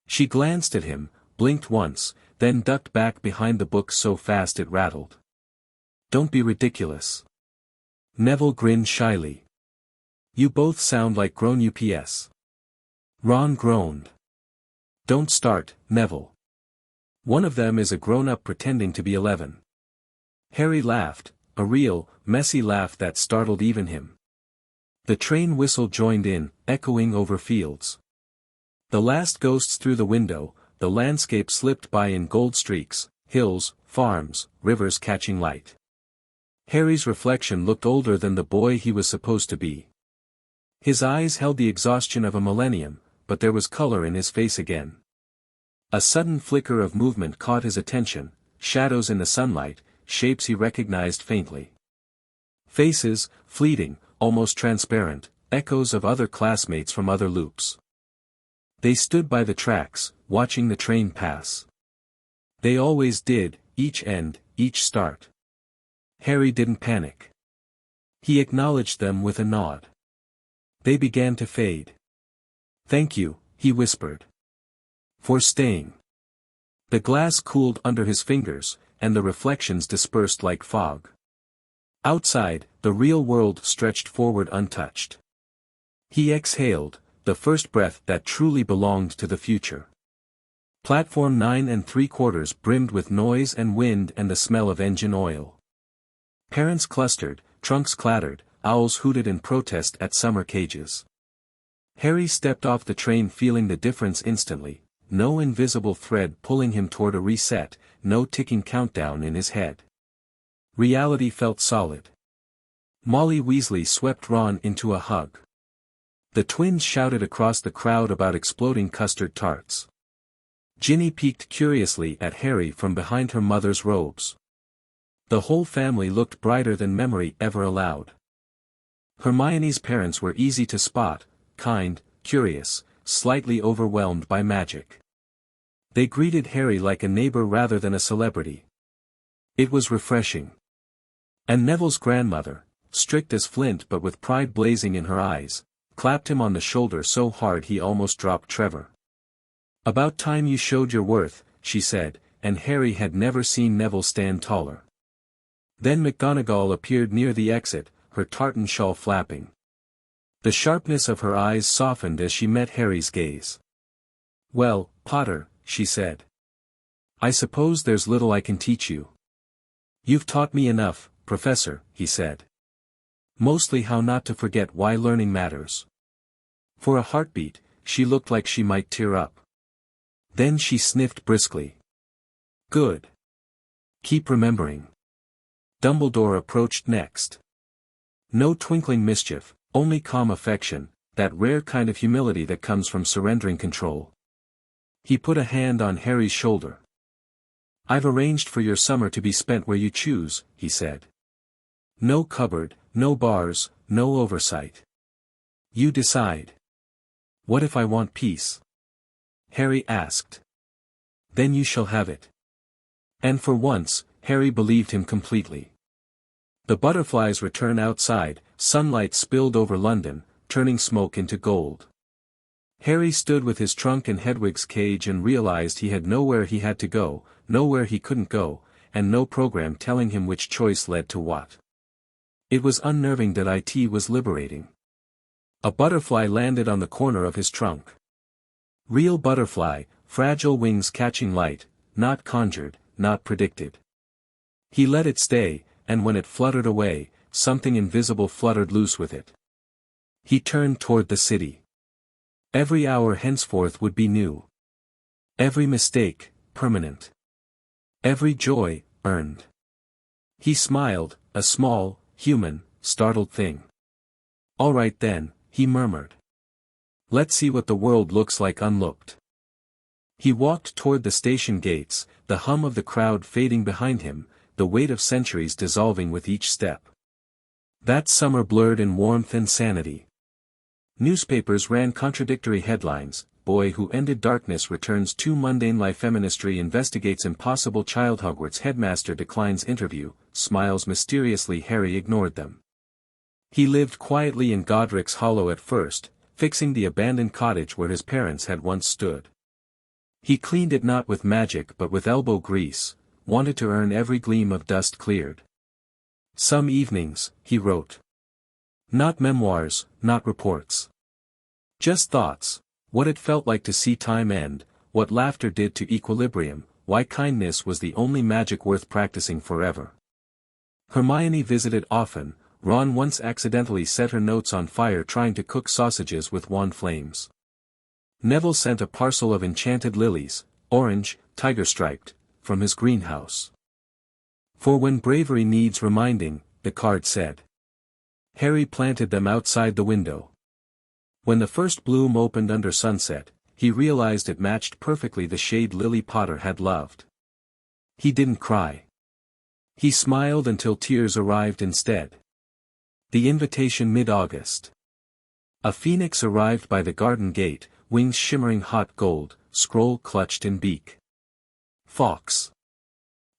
She glanced at him, blinked once, then ducked back behind the book so fast it rattled. "Don't be ridiculous." Neville grinned shyly. "You both sound like grown UPS." Ron groaned. "Don't start, Neville. One of them is a grown-up pretending to be 11. Harry laughed, a real, messy laugh that startled even him. The train whistle joined in, echoing over fields. The last ghosts through the window, the landscape slipped by in gold streaks, hills, farms, rivers catching light. Harry's reflection looked older than the boy he was supposed to be. His eyes held the exhaustion of a millennium, but there was color in his face again. A sudden flicker of movement caught his attention, shadows in the sunlight, shapes he recognized faintly. Faces, fleeting, almost transparent, echoes of other classmates from other loops. They stood by the tracks, watching the train pass. They always did, each end, each start. Harry didn't panic. He acknowledged them with a nod. They began to fade. "Thank you," he whispered. "For staying." The glass cooled under his fingers, and the reflections dispersed like fog. Outside, the real world stretched forward untouched. He exhaled, the first breath that truly belonged to the future. Platform 9 3/4 brimmed with noise and wind and the smell of engine oil. Parents clustered, trunks clattered, owls hooted in protest at summer cages. Harry stepped off the train feeling the difference instantly, no invisible thread pulling him toward a reset, no ticking countdown in his head. Reality felt solid. Molly Weasley swept Ron into a hug. The twins shouted across the crowd about exploding custard tarts. Ginny peeked curiously at Harry from behind her mother's robes. The whole family looked brighter than memory ever allowed. Hermione's parents were easy to spot, kind, curious, slightly overwhelmed by magic. They greeted Harry like a neighbor rather than a celebrity. It was refreshing. And Neville's grandmother, strict as flint but with pride blazing in her eyes, clapped him on the shoulder so hard he almost dropped Trevor. "About time you showed your worth," she said, and Harry had never seen Neville stand taller. Then McGonagall appeared near the exit, her tartan shawl flapping. The sharpness of her eyes softened as she met Harry's gaze. "Well, Potter," she said. "I suppose there's little I can teach you." "You've taught me enough, Professor," he said. "Mostly how not to forget why learning matters." For a heartbeat, she looked like she might tear up. Then she sniffed briskly. "Good. Keep remembering." Dumbledore approached next. No twinkling mischief, only calm affection, that rare kind of humility that comes from surrendering control. He put a hand on Harry's shoulder. "I've arranged for your summer to be spent where you choose," he said. "No cupboard, no bars, no oversight. You decide." "What if I want peace?" Harry asked. "Then you shall have it." And for once, Harry believed him completely. The butterflies returned outside, sunlight spilled over London, turning smoke into gold. Harry stood with his trunk in Hedwig's cage and realized he had nowhere he had to go, nowhere he couldn't go, and no program telling him which choice led to what. It was unnerving that it was liberating. A butterfly landed on the corner of his trunk. Real butterfly, fragile wings catching light, not conjured, not predicted. He let it stay, and when it fluttered away, something invisible fluttered loose with it. He turned toward the city. Every hour henceforth would be new. Every mistake, permanent. Every joy, earned. He smiled, a small, human, startled thing. "All right then," he murmured. "Let's see what the world looks like unlooked." He walked toward the station gates, the hum of the crowd fading behind him, the weight of centuries dissolving with each step. That summer blurred in warmth and sanity. Newspapers ran contradictory headlines: "Boy who ended darkness returns to mundane life, feministry investigates impossible child, Hogwarts headmaster declines interview," smiles mysteriously. Harry ignored them. He lived quietly in Godric's Hollow at first, fixing the abandoned cottage where his parents had once stood. He cleaned it not with magic but with elbow grease, wanted to earn every gleam of dust cleared. Some evenings, he wrote. Not memoirs, not reports. Just thoughts, what it felt like to see time end, what laughter did to equilibrium, why kindness was the only magic worth practicing forever. Hermione visited often. Ron once accidentally set her notes on fire trying to cook sausages with wand flames. Neville sent a parcel of enchanted lilies, orange, tiger-striped, from his greenhouse. "For when bravery needs reminding," the card said. Harry planted them outside the window. When the first bloom opened under sunset, he realized it matched perfectly the shade Lily Potter had loved. He didn't cry. He smiled until tears arrived instead. The invitation mid-August. A phoenix arrived by the garden gate, wings shimmering hot gold, scroll clutched in beak. Fawkes.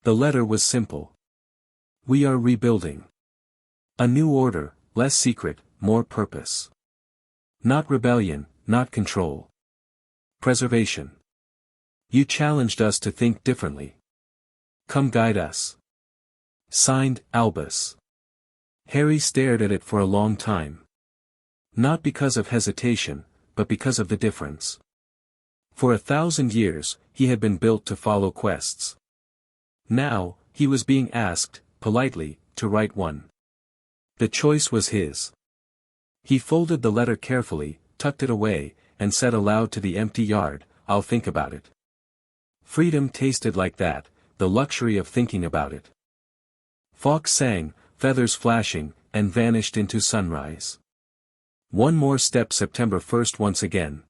The letter was simple. We are rebuilding. A new order, less secret, more purpose. Not rebellion, not control. Preservation. You challenged us to think differently. Come guide us. Signed, Albus. Harry stared at it for a long time. Not because of hesitation, but because of the difference. For 1,000 years, he had been built to follow quests. Now, he was being asked, politely, to write one. The choice was his. He folded the letter carefully, tucked it away, and said aloud to the empty yard, I'll think about it. Freedom tasted like that, the luxury of thinking about it. Fawkes sang, feathers flashing, and vanished into sunrise. One more step September 1st once again.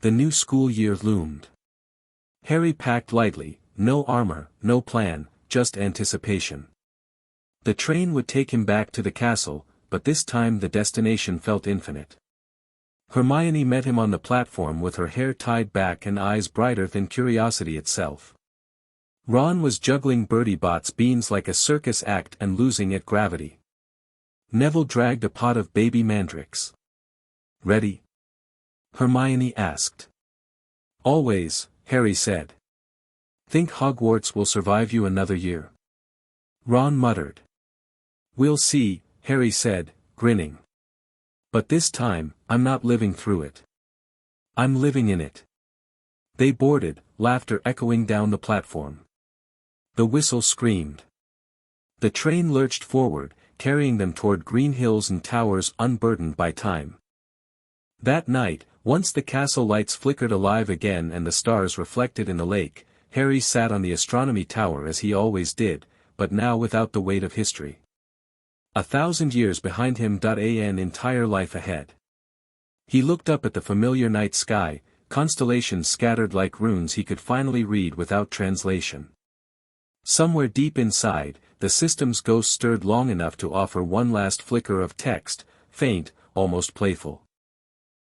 The new school year loomed. Harry packed lightly, no armor, no plan, just anticipation. The train would take him back to the castle, but this time the destination felt infinite. Hermione met him on the platform with her hair tied back and eyes brighter than curiosity itself. Ron was juggling Bertie Bott's beans like a circus act and losing at gravity. Neville dragged a pot of baby mandrakes. Ready? Hermione asked. Always, Harry said. Think Hogwarts will survive you another year? Ron muttered. We'll see, Harry said, grinning. But this time, I'm not living through it. I'm living in it. They boarded, laughter echoing down the platform. The whistle screamed. The train lurched forward, carrying them toward green hills and towers unburdened by time. That night, once the castle lights flickered alive again and the stars reflected in the lake, Harry sat on the astronomy tower as he always did, but now without the weight of history. 1,000 years behind him. An entire life ahead. He looked up at the familiar night sky, constellations scattered like runes he could finally read without translation. Somewhere deep inside, the system's ghost stirred long enough to offer one last flicker of text, faint, almost playful.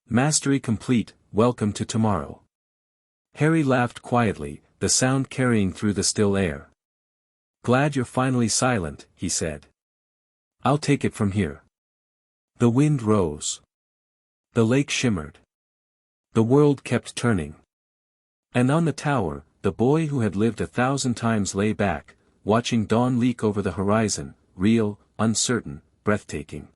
Mastery complete, welcome to tomorrow. Harry laughed quietly, the sound carrying through the still air. Glad you're finally silent, he said. I'll take it from here. The wind rose. The lake shimmered. The world kept turning. And on the tower, the boy who had lived 1,000 times lay back, watching dawn leak over the horizon, real, uncertain, breathtaking.